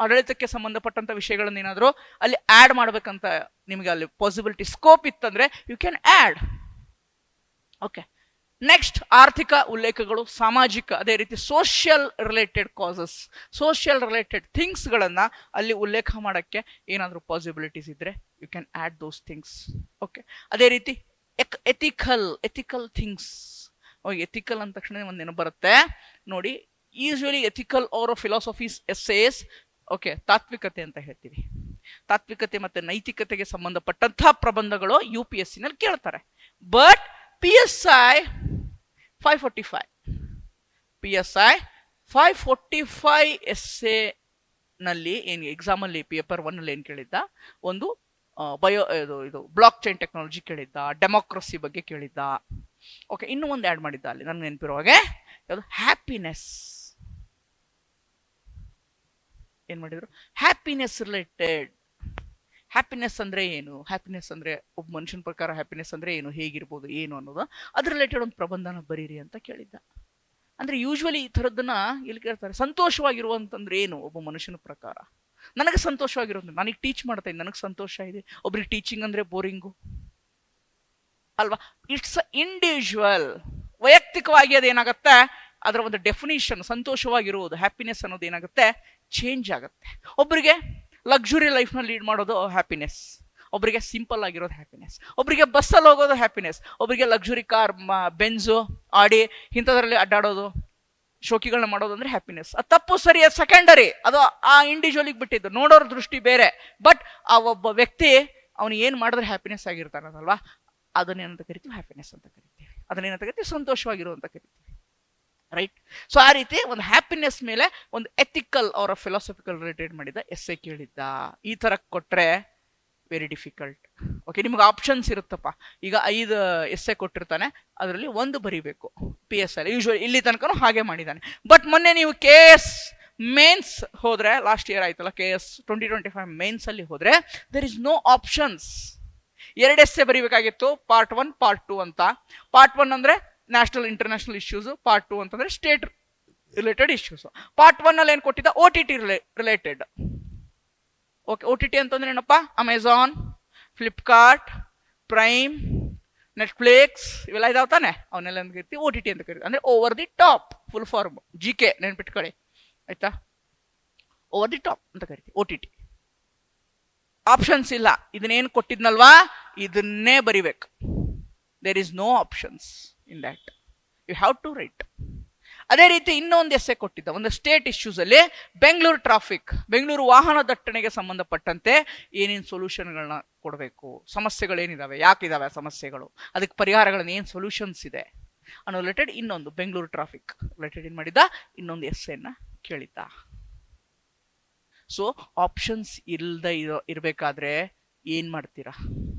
ಆಡಳಿತಕ್ಕೆ ಸಂಬಂಧಪಟ್ಟಂತ ವಿಷಯಗಳನ್ನ ಏನಾದರೂ ಅಲ್ಲಿ ಆಡ್ ಮಾಡ್ಬೇಕಂತ ನಿಮಗೆ ಅಲ್ಲಿ ಪಾಸಿಬಿಲಿಟಿ ಸ್ಕೋಪ್ ಇತ್ತಂದ್ರೆ you can add. Okay, next ಆರ್ಥಿಕ ಉಲ್ಲೇಖಗಳು, ಸಾಮಾಜಿಕ, ಅದೇ ರೀತಿ social related causes, social related ಥಿಂಗ್ಸ್ಗಳನ್ನ ಅಲ್ಲಿ ಉಲ್ಲೇಖ ಮಾಡಕ್ಕೆ ಏನಾದರೂ ಪಾಸಿಬಿಲಿಟೀಸ್ ಇದ್ರೆ you can add those things. Okay, ಅದೇ ರೀತಿ ಎಥಿಕಲ್ ಥಿಂಗ್ಸ್. ಎಥಿಕಲ್ ಅಂದ ತಕ್ಷಣ ಒಂದೇನು ಬರುತ್ತೆ ನೋಡಿ, usually ethical are philosophies essays, okay, ತಾತ್ವಿಕತೆ ಅಂತ ಹೇಳ್ತೀವಿ. ತಾತ್ವಿಕತೆ ಮತ್ತೆ ನೈತಿಕತೆಗೆ ಸಂಬಂಧಪಟ್ಟಂತಹ ಪ್ರಬಂಧಗಳು UPSC ನಲ್ಲಿ ಕೇಳ್ತಾರೆ. ಬಟ್ PSI 545 ಎಸ್ಸೆ ನಲ್ಲಿ ಏನು ಎಕ್ಸಾಮ್ ಅಲ್ಲಿ ಪೇಪರ್ 1 ಅಲ್ಲಿ ಏನು ಕೇಳಿದ್ದ, ಒಂದು ಇದು ಬ್ಲಾಕ್ ಚೈನ್ ಟೆಕ್ನಾಲಜಿ ಕೇಳಿದ್ದ, ಡೆಮೋಕ್ರಸಿ ಬಗ್ಗೆ ಕೇಳಿದ್ದ. ಓಕೆ, ಇನ್ನೂ ಒಂದು ಆ್ಯಡ್ ಮಾಡಿದ್ದ ಅಲ್ಲಿ ನನ್ಗೆ ನೆನಪಿರೋ ಹಾಗೆ, ಯಾವುದು, ಹ್ಯಾಪಿನೆಸ್. ಏನ್ ಮಾಡಿದ್ರು, ಹ್ಯಾಪಿನೆಸ್ ರಿಲೇಟೆಡ್. ಹ್ಯಾಪಿನೆಸ್ ಅಂದ್ರೆ ಏನು, ಹ್ಯಾಪಿನೆಸ್ ಅಂದ್ರೆ ಒಬ್ಬ ಮನುಷ್ಯನ ಪ್ರಕಾರ ಹ್ಯಾಪಿನೆಸ್ ಅಂದ್ರೆ ಏನು, ಹೇಗಿರ್ಬೋದು ಏನು ಅನ್ನೋದು, ಅದ್ರ ರಿಲೇಟೆಡ್ ಒಂದು ಪ್ರಬಂಧನ ಬರೀರಿ ಅಂತ ಕೇಳಿದ್ದ. ಅಂದ್ರೆ ಯೂಶುವಲಿ ಈ ಥರದ್ದನ್ನ ಎಲ್ಲಿ ಕೇಳ್ತಾರೆ, ಸಂತೋಷವಾಗಿರುವಂತಂದ್ರೆ ಏನು ಒಬ್ಬ ಮನುಷ್ಯನ ಪ್ರಕಾರ. ನನಗೆ ಸಂತೋಷವಾಗಿರೋದು, ನನಗೆ ಟೀಚ್ ಮಾಡ್ತಾ ಇದ್ದೀನಿ, ನನಗೆ ಸಂತೋಷ ಇದೆ. ಒಬ್ರಿಗೆ ಟೀಚಿಂಗ್ ಅಂದ್ರೆ ಬೋರಿಂಗು ಅಲ್ವಾ. ಇಟ್ಸ್ ಇಂಡಿವಿಜುವಲ್, ವೈಯಕ್ತಿಕವಾಗಿ ಅದೇನಾಗತ್ತೆ, ಅದರ ಒಂದು ಡೆಫಿನಿಷನ್ ಸಂತೋಷವಾಗಿರುವುದು, ಹ್ಯಾಪಿನೆಸ್ ಅನ್ನೋದು ಏನಾಗುತ್ತೆ, ಚೇಂಜ್ ಆಗುತ್ತೆ. ಒಬ್ಬರಿಗೆ ಲಕ್ಸುರಿ ಲೈಫ್ನ ಲೀಡ್ ಮಾಡೋದು ಹ್ಯಾಪಿನೆಸ್, ಒಬ್ಬರಿಗೆ ಸಿಂಪಲ್ ಆಗಿರೋದು ಹ್ಯಾಪಿನೆಸ್, ಒಬ್ಬರಿಗೆ ಬಸ್ಸಲ್ಲಿ ಹೋಗೋದು ಹ್ಯಾಪಿನೆಸ್, ಒಬ್ಬರಿಗೆ ಲಕ್ಸುರಿ ಕಾರ್, ಬೆಂಜು, ಆಡಿ ಇಂಥದ್ರಲ್ಲಿ ಅಡ್ಡಾಡೋದು, ಶೋಕಿಗಳನ್ನ ಮಾಡೋದು ಅಂದ್ರೆ ಹ್ಯಾಪಿನೆಸ್. ಅದು ತಪ್ಪು ಸರಿ, ಅದು ಸೆಕೆಂಡರಿ, ಅದು ಆ ಇಂಡಿವಿಜುವಲಿಗೆ ಬಿಟ್ಟಿದ್ದು, ನೋಡೋರ ದೃಷ್ಟಿ ಬೇರೆ. ಬಟ್ ಆ ಒಬ್ಬ ವ್ಯಕ್ತಿ ಅವನು ಏನು ಮಾಡಿದ್ರೆ ಹ್ಯಾಪಿನೆಸ್ ಆಗಿರ್ತಾನಲ್ವಾ, ಅದನ್ನೇನಂತ ಕರಿತೀವಿ, ಹ್ಯಾಪಿನೆಸ್ ಅಂತ ಕರಿತೀವಿ. ಅದನ್ನೇನಂತ ಕರಿತೀವಿ, ಸಂತೋಷವಾಗಿರೋ ಅಂತ ಕರಿತೀವಿ. ರೈಟ್, ಸೊ ಆ ರೀತಿ ಒಂದು ಹ್ಯಾಪಿನೆಸ್ ಮೇಲೆ ಒಂದು ಎಥಿಕಲ್ ಅವರ ಫಿಲಾಸಫಿಕಲ್ ರಿಲೇಟೆಡ್ ಮಾಡಿದ ಎಸ್ಸೆ ಕೇಳಿದ್ದ. ಈ ತರ ಕೊಟ್ರೆ ವೆರಿ ಡಿಫಿಕಲ್ಟ್. ಓಕೆ, ನಿಮ್ಗೆ ಆಪ್ಷನ್ಸ್ ಇರುತ್ತಪ್ಪ. ಈಗ 5 ಎಸ್ಸೆ ಕೊಟ್ಟಿರ್ತಾನೆ, ಅದರಲ್ಲಿ ಒಂದು ಬರಿಬೇಕು. PSI ಯೂಶುವಲಿ ಇಲ್ಲಿ ತನಕ ಹಾಗೆ ಮಾಡಿದ್ದಾನೆ. ಬಟ್ ಮೊನ್ನೆ ನೀವು KS ಮೇನ್ಸ್ ಹೋದ್ರೆ ಲಾಸ್ಟ್ ಇಯರ್ ಆಯ್ತಲ್ಲ KS 2025 ಮೇನ್ಸ್ ಅಲ್ಲಿ ಹೋದ್ರೆ there is no options. 2 essay ಬರೀಬೇಕಾಗಿತ್ತು, ಪಾರ್ಟ್ 1 ಪಾರ್ಟ್ 2 ಅಂತ. ಪಾರ್ಟ್ 1 ಅಂದ್ರೆ ನ್ಯಾಷನಲ್ ಇಂಟರ್ನ್ಯಾಷನಲ್ ಇಶ್ಯೂಸ್, ಪಾರ್ಟ್ 2 ಅಂತಂದ್ರೆ ಸ್ಟೇಟ್ ರಿಲೇಟೆಡ್ ಇಶ್ಯೂಸ್. ಪಾರ್ಟ್ 1 ಅಲ್ಲಿ ಏನ್ ಕೊಟ್ಟಿದ್ದ, OTT ರಿಲೇಟೆಡ್. ಓಕೆ, OTT ಅಂತಂದ್ರೆ ಏನಪ್ಪ, ಅಮೆಝಾನ್, ಫ್ಲಿಪ್ಕಾರ್ಟ್, ಪ್ರೈಮ್, ನೆಟ್ಫ್ಲಿಕ್ಸ್ ಇವೆಲ್ಲ ಇದಾವ ತಾನೆ, ಅವನ್ನೆಲ್ಲ ಅಂತ ಕರಿತೀವಿ OTT ಅಂತ ಕರಿತೀವಿ. ಅಂದ್ರೆ over the top, full form GK ನೆನ್ಪಿಟ್ಕೊಳ್ಳಿ ಆಯ್ತಾ. ಓವರ್ ದಿ ಟಾಪ್ ಅಂತ ಕರಿತೀವಿ OTT. ಆಪ್ಷನ್ಸ್ ಇಲ್ಲ, ಇದನ್ನೇನು ಕೊಟ್ಟಿದ್ನಲ್ವಾ ಇದನ್ನೇ ಬರಿಬೇಕು. There is no options in that, you have to write. ಅದೇ ರೀತಿ ಇನ್ನೊಂದು ಎಸ್ಸೆ ಕೊಟ್ಟಿದ್ದ, ಒಂದು ಸ್ಟೇಟ್ ಇಶ್ಯೂಸ್ ಅಲ್ಲಿ ಬೆಂಗಳೂರು ಟ್ರಾಫಿಕ್, ಬೆಂಗಳೂರು ವಾಹನ ದಟ್ಟಣೆಗೆ ಸಂಬಂಧಪಟ್ಟಂತೆ ಏನೇನು ಸೊಲ್ಯೂಷನ್ಗಳನ್ನ ಕೊಡಬೇಕು, ಸಮಸ್ಯೆಗಳೇನಿದಾವೆ, ಯಾಕಿದಾವೆ ಸಮಸ್ಯೆಗಳು, ಅದಕ್ಕೆ ಪರಿಹಾರಗಳನ್ನ ಏನು ಸೊಲ್ಯೂಷನ್ಸ್ ಇದೆ ಅನ್ನೋ ರಿಲೇಟೆಡ್ ಇನ್ನೊಂದು ಬೆಂಗಳೂರು ಟ್ರಾಫಿಕ್ ರಿಲೇಟೆಡ್ ಏನ್ ಮಾಡಿದ್ದ, ಇನ್ನೊಂದು ಎಸ್ಸೆನ ಕೇಳಿದ್ದ. ಸೊ ಆಪ್ಷನ್ಸ್ ಇಲ್ಲದೆ ಇರಬೇಕಾದ್ರೆ ಏನ್ ಮಾಡ್ತೀರಾ?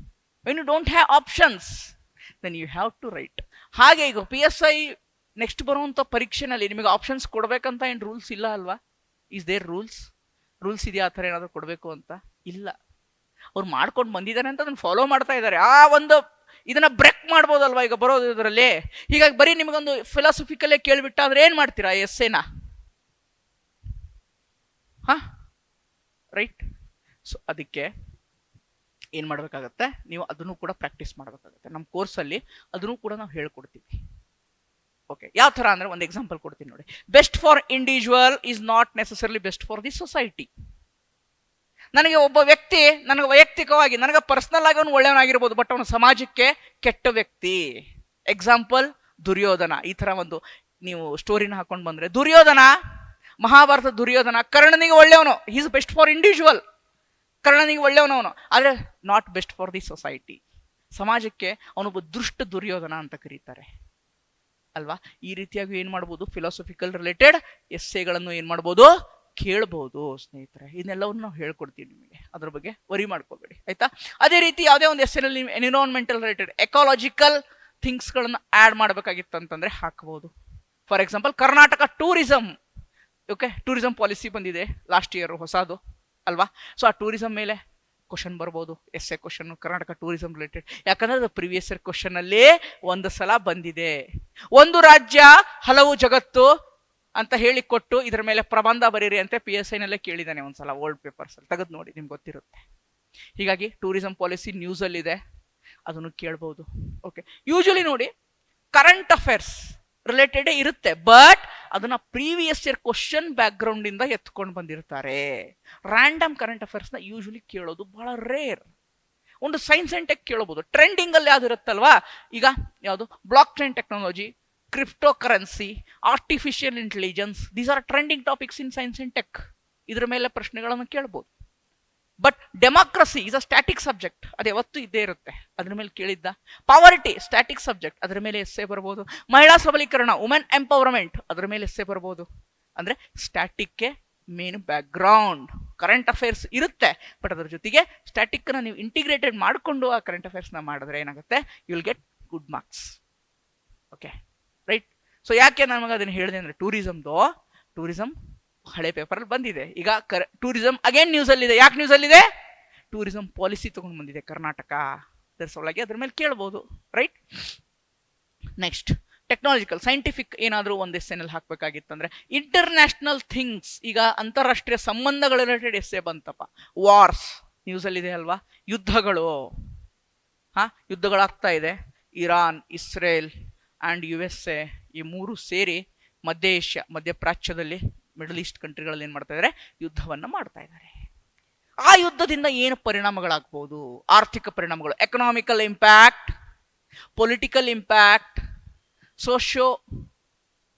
When you don't have options then you have to write. ಹಾಗೆ ಈಗ PSI ನೆಕ್ಸ್ಟ್ ಬರುವಂತ ಪರೀಕ್ಷೆನಲ್ಲಿ ನಿಮಗೆ ಆಪ್ಷನ್ಸ್ ಕೊಡ್ಬೇಕಂತ ಏನು ರೂಲ್ಸ್ ಇಲ್ಲ ಅಲ್ವಾ? ಈಸ್ ದೇರ್ ರೂಲ್ಸ್ ಇದೆಯಾ ಆ ಥರ ಏನಾದ್ರು ಕೊಡಬೇಕು ಅಂತ? ಇಲ್ಲ. ಅವ್ರು ಮಾಡ್ಕೊಂಡು ಬಂದಿದ್ದಾರೆ ಅಂತ ಅದನ್ನ ಫಾಲೋ ಮಾಡ್ತಾ ಇದ್ದಾರೆ. ಆ ಒಂದು ಇದನ್ನ ಬ್ರೇಕ್ ಮಾಡ್ಬೋದಲ್ವಾ ಈಗ ಬರೋದು ಇದರಲ್ಲಿ. ಹೀಗಾಗಿ ಬರೀ ನಿಮಗೊಂದು ಫಿಲಾಸಫಿಕಲ್ಲೇ ಕೇಳ್ಬಿಟ್ಟ ಅಂದ್ರೆ ಏನ್ ಮಾಡ್ತೀರಾ ಎಸ್ಸೆನ? ರೈಟ್. ಸೊ ಅದಕ್ಕೆ ಏನ್ ಮಾಡ್ಬೇಕಾಗತ್ತೆ, ನೀವು ಅದನ್ನು ಕೂಡ ಪ್ರಾಕ್ಟೀಸ್ ಮಾಡ್ಬೇಕಾಗತ್ತೆ. ನಮ್ಮ ಕೋರ್ಸಲ್ಲಿ ಅದನ್ನು ಕೂಡ ನಾವು ಹೇಳ್ಕೊಡ್ತೀವಿ. ಓಕೆ, ಯಾವ ತರ ಅಂದ್ರೆ ಒಂದು ಎಕ್ಸಾಂಪಲ್ ಕೊಡ್ತೀನಿ ನೋಡಿ. Best for individual is not necessarily best for the society. ನನಗೆ ಒಬ್ಬ ವ್ಯಕ್ತಿ ನನಗೆ ವೈಯಕ್ತಿಕವಾಗಿ ನನಗೆ ಪರ್ಸನಲ್ ಆಗಿ ಅವನು ಒಳ್ಳೆಯವನಾಗಿರ್ಬೋದು, ಬಟ್ ಅವನು ಸಮಾಜಕ್ಕೆ ಕೆಟ್ಟ ವ್ಯಕ್ತಿ. ಎಕ್ಸಾಂಪಲ್ ದುರ್ಯೋಧನ. ಈ ತರ ಒಂದು ನೀವು ಸ್ಟೋರಿನ ಹಾಕೊಂಡು ಬಂದ್ರೆ, ದುರ್ಯೋಧನ, ಮಹಾಭಾರತ ದುರ್ಯೋಧನ ಕರ್ಣನಿಗೆ ಒಳ್ಳೆಯವನು, ಈಸ್ ಬೆಸ್ಟ್ ಫಾರ್ ಇಂಡಿವಿಜುವಲ್, ಕರ್ಣನಿಗೆ ಒಳ್ಳೆಯವನವನು, ಆದ್ರೆ not best for the society. ಸಮಾಜಕ್ಕೆ ಅವನೊಬ್ಬ ದುಷ್ಟ ದುರ್ಯೋಧನ ಅಂತ ಕರೀತಾರೆ ಅಲ್ವಾ. ಈ ರೀತಿಯಾಗಿ ಏನ್ ಮಾಡ್ಬೋದು, ಫಿಲಾಸಫಿಕಲ್ ರಿಲೇಟೆಡ್ ಎಸ್ಸೆಗಳನ್ನು ಏನ್ ಮಾಡ್ಬೋದು, ಕೇಳ್ಬೋದು ಸ್ನೇಹಿತರೆ. ಇದನ್ನೆಲ್ಲವನ್ನು ನಾವು ಹೇಳ್ಕೊಡ್ತೀವಿ ನಿಮಗೆ, ಅದ್ರ ಬಗ್ಗೆ ವರಿ ಮಾಡ್ಕೋಬೇಡಿ ಆಯ್ತಾ. ಅದೇ ರೀತಿ ಯಾವುದೇ ಒಂದು ಎಸ್ಸೆನಲ್ಲಿ ಎನ್ವಿರಾನ್ಮೆಂಟಲ್ ರಿಲೇಟೆಡ್ ಎಕಾಲಜಿಕಲ್ ಥಿಂಗ್ಸ್ ಗಳನ್ನ ಆಡ್ ಮಾಡ್ಬೇಕಾಗಿತ್ತು ಅಂತಂದ್ರೆ ಹಾಕಬಹುದು. For example Karnataka tourism. Okay, tourism policy ಬಂದಿದೆ ಲಾಸ್ಟ್ ಇಯರ್ ಹೊಸದು ಅಲ್ವಾ. ಸೊ ಆ ಟೂರಿಸಂ ಮೇಲೆ ಕ್ವಶನ್ ಬರ್ಬೋದು, essay question Karnataka tourism related. ಯಾಕಂದ್ರೆ ಅದು ಪ್ರಿವಿಯಸ್ ಇಯರ್ ಕ್ವಶನ್ ಅಲ್ಲೇ ಒಂದು ಸಲ ಬಂದಿದೆ. ಒಂದು ರಾಜ್ಯ ಹಲವು ಜಗತ್ತು ಅಂತ ಹೇಳಿ ಕೊಟ್ಟು ಇದರ ಮೇಲೆ ಪ್ರಬಂಧ ಬರೀರಿ ಅಂತ PSI ನಲ್ಲೇ ಕೇಳಿದ್ದಾನೆ ಒಂದ್ಸಲ, ಓಲ್ಡ್ ಪೇಪರ್ಸ್ ಅಲ್ಲಿ ತೆಗೆದು ನೋಡಿ, ನಿಮ್ಗೆ ಗೊತ್ತಿರುತ್ತೆ. ಹೀಗಾಗಿ ಟೂರಿಸಂ ಪಾಲಿಸಿ ನ್ಯೂಸ್ ಅಲ್ಲಿ ಇದೆ, ಅದನ್ನು ಕೇಳ್ಬಹುದು. ಓಕೆ, ಯೂಶಲಿ ನೋಡಿ ಕರೆಂಟ್ ಅಫೇರ್ಸ್ ರಿಲೇಟೆಡ್ ಇರುತ್ತೆ, ಬಟ್ ಅದನ್ನ previous year question background ಇಂದ ಎತ್ಕೊಂಡು ಬಂದಿರ್ತಾರೆ. ರ್ಯಾಂಡಮ್ ಕರೆಂಟ್ ಅಫೇರ್ಸ್ ನ ಯೂಶಲಿ ಕೇಳೋದು ಬಹಳ ರೇರ್. ಒಂದು ಸೈನ್ಸ್ ಅಂಡ್ ಟೆಕ್ ಕೇಳಬಹುದು. ಟ್ರೆಂಡಿಂಗ್ ಅಲ್ಲಿ ಯಾವ್ದು ಇರುತ್ತಲ್ವಾ, ಈಗ ಯಾವುದು blockchain technology, cryptocurrency, artificial intelligence, these are trending topics in science and tech. ಇದ್ರ ಮೇಲೆ ಪ್ರಶ್ನೆಗಳನ್ನು ಕೇಳಬಹುದು. But democracy is a static subject, ಅದು ಯಾವತ್ತೂ ಇದ್ದೇ ಇರುತ್ತೆ, ಅದ್ರ ಮೇಲೆ ಕೇಳಿದ್ದ. ಪಾವರ್ಟಿ ಸ್ಟ್ಯಾಟಿಕ್ ಸಬ್ಜೆಕ್ಟ್, ಅದ್ರ ಮೇಲೆ ಎಸ್ಸೆ ಬರ್ಬೋದು. ಮಹಿಳಾ ಸಬಲೀಕರಣ, ವುಮೆನ್ ಎಂಪವರ್ಮೆಂಟ್, ಅದ್ರ ಮೇಲೆ ಎಸ್ಸೆ ಬರ್ಬೋದು. ಅಂದ್ರೆ static main back ground. Current affairs ಇರುತ್ತೆ, ಬಟ್ ಅದ್ರ ಜೊತೆಗೆ ಸ್ಟ್ಯಾಟಿಕ್ ನ ನೀವು ಇಂಟಿಗ್ರೇಟೆಡ್ ಮಾಡಿಕೊಂಡು ಆ ಕರೆಂಟ್ ಅಫೇರ್ಸ್ ನ ಮಾಡಿದ್ರೆ ಏನಾಗುತ್ತೆ, you will get good marks. Okay right. So ಯಾಕೆ ನಮಗೆ ಅದನ್ನ ಹೇಳಿದೆ ಅಂದ್ರೆ, ಟೂರಿಸಂ ಹಳೆ ಪೇಪರ್ ಅಲ್ಲಿ ಬಂದಿದೆ. ಈಗ ಟೂರಿಸಂ ಅಗೇನ್ ನ್ಯೂಸ್ ಅಲ್ಲಿ ಇದೆ. ಯಾಕೆ ನ್ಯೂಸ್ ಅಲ್ಲಿ ಇದೆ? ಟೂರಿಸಂ ಪಾಲಿಸಿ ತಗೊಂಡು ಬಂದಿದೆ ಕರ್ನಾಟಕ, ಒಳಗೆ ಅದ್ರ ಮೇಲೆ ಕೇಳಬಹುದು. ರೈಟ್. ನೆಕ್ಸ್ಟ್ ಟೆಕ್ನಾಲಜಿಕಲ್ ಸೈಂಟಿಫಿಕ್ ಏನಾದರೂ ಒಂದು ಎಸ್ಸೆನಲ್ಲಿ ಹಾಕ್ಬೇಕಾಗಿತ್ತಂದ್ರೆ ಇಂಟರ್ನ್ಯಾಷನಲ್ ಥಿಂಗ್ಸ್. ಈಗ ಅಂತಾರಾಷ್ಟ್ರೀಯ ಸಂಬಂಧಗಳ ರಿಲೇಟೆಡ್ ಎಸ್ಸೆ ಬಂತಪ್ಪ. ವಾರ್ಸ್ ನ್ಯೂಸ್ ಅಲ್ಲಿ ಇದೆ ಅಲ್ವಾ, ಯುದ್ಧಗಳು ಯುದ್ಧಗಳಾಗ್ತಾ ಇದೆ. ಇರಾನ್, ಇಸ್ರೇಲ್ ಅಂಡ್ USA ಈ ಮೂರು ಸೇರಿ ಮಧ್ಯಪ್ರಾಚ್ಯದಲ್ಲಿ ಮಿಡಲ್ ಈಸ್ಟ್ ಕಂಟ್ರಿಗಳಲ್ಲಿ ಏನ್ ಮಾಡ್ತಾ ಇದ್ದಾರೆ, ಯುದ್ಧವನ್ನ ಮಾಡ್ತಾ ಇದ್ದಾರೆ. ಆ ಯುದ್ಧದಿಂದ ಏನು ಪರಿಣಾಮಗಳಾಗಬಹುದು? ಆರ್ಥಿಕ ಪರಿಣಾಮಗಳು, economical impact, political impact, socio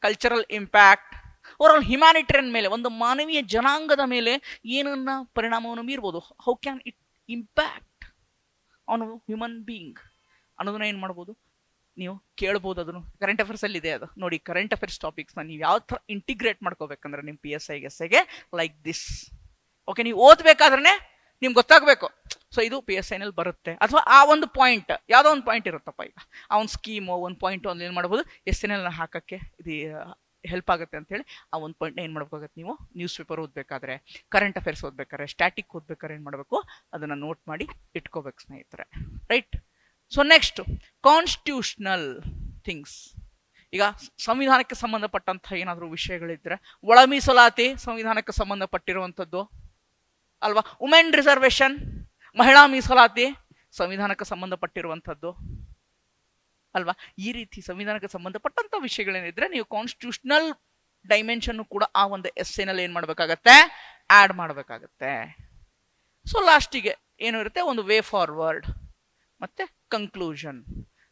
cultural impact, over humanitarian ಮೇಲೆ, ಒಂದು ಮಾನವೀಯ ಜನಾಂಗದ ಮೇಲೆ ಏನನ್ನ ಪರಿಣಾಮವನ್ನು ಬೀರ್ಬೋದು. How can it impact on human being ಅನ್ನೋದನ್ನ ಏನ್ ಮಾಡ್ಬೋದು, ನೀವು ಕೇಳ್ಬೋದು. ಅದನ್ನು ಕರೆಂಟ್ ಅಫೇರ್ಸ್ ಅಲ್ಲಿ ಇದೆ. ಅದು ನೋಡಿ, ಕರೆಂಟ್ ಅಫೇರ್ಸ್ ಟಾಪಿಕ್ಸ್ ನೀವು ಯಾವ ತರ ಇಂಟಿಗ್ರೇಟ್ ಮಾಡ್ಕೋಬೇಕಂದ್ರೆ ನಿಮ್ಮ PSI ಎಸ್ಸೆಗೆ ಲೈಕ್ ದಿಸ್. ಓಕೆ, ನೀವು ಓದ್ಬೇಕಾದ್ರೆ ನಿಮ್ಗೆ ಗೊತ್ತಾಗಬೇಕು, ಸೊ ಇದು PSI ನಲ್ಲಿ ಬರುತ್ತೆ. ಅಥವಾ ಆ ಒಂದು ಪಾಯಿಂಟ್, ಯಾವುದೋ ಒಂದು ಪಾಯಿಂಟ್ ಇರುತ್ತಪ್ಪ, ಈಗ ಆ ಒಂದು ಸ್ಕೀಮು ಒಂದು ಪಾಯಿಂಟ್ ಒಂದು ಏನು ಮಾಡ್ಬೋದು ಎಸ್ಸೆನಲ್ಲಿ ಹಾಕಕ್ಕೆ ಇದು ಹೆಲ್ಪ್ ಆಗುತ್ತೆ ಅಂತ ಹೇಳಿ ಆ ಒಂದು ಪಾಯಿಂಟ್ ಏನು ಮಾಡಬೇಕಾಗುತ್ತೆ, ನೀವು ನ್ಯೂಸ್ ಪೇಪರ್ ಓದಬೇಕಾದ್ರೆ, ಕರೆಂಟ್ ಅಫೇರ್ಸ್ ಓದಬೇಕಾದ್ರೆ, ಸ್ಟ್ಯಾಟಿಕ್ ಓದಬೇಕಾದ್ರೆ ಏನು ಮಾಡಬೇಕು, ಅದನ್ನು ನೋಟ್ ಮಾಡಿ ಇಟ್ಕೋಬೇಕು ಸ್ನೇಹಿತರೆ. Right. So next constitutional things. ಈಗ ಸಂವಿಧಾನಕ್ಕೆ ಸಂಬಂಧಪಟ್ಟಂತಹ ಏನಾದರೂ ವಿಷಯಗಳಿದ್ರೆ, ಒಳ ಮೀಸಲಾತಿ ಸಂವಿಧಾನಕ್ಕೆ ಸಂಬಂಧಪಟ್ಟಿರುವಂಥದ್ದು ಅಲ್ವಾ, ವುಮೆನ್ ರಿಸರ್ವೇಶನ್ ಮಹಿಳಾ ಮೀಸಲಾತಿ ಸಂವಿಧಾನಕ್ಕೆ ಸಂಬಂಧಪಟ್ಟಿರುವಂಥದ್ದು ಅಲ್ವಾ. ಈ ರೀತಿ ಸಂವಿಧಾನಕ್ಕೆ ಸಂಬಂಧಪಟ್ಟಂತ ವಿಷಯಗಳೇನಿದ್ರೆ ನೀವು ಕಾನ್ಸ್ಟಿಟ್ಯೂಷನಲ್ ಡೈಮೆನ್ಷನ್ ಕೂಡ ಆ ಒಂದು ಎಸ್ಸೆನಲ್ಲಿ ಏನ್ ಮಾಡ್ಬೇಕಾಗತ್ತೆ, ಆಡ್ ಮಾಡ್ಬೇಕಾಗತ್ತೆ. ಸೊ ಲಾಸ್ಟಿಗೆ ಏನು ಇರುತ್ತೆ, ಒಂದು ವೇ ಫಾರ್ವರ್ಡ್ ಮತ್ತೆ ಕನ್ಕ್ಲೂಷನ್.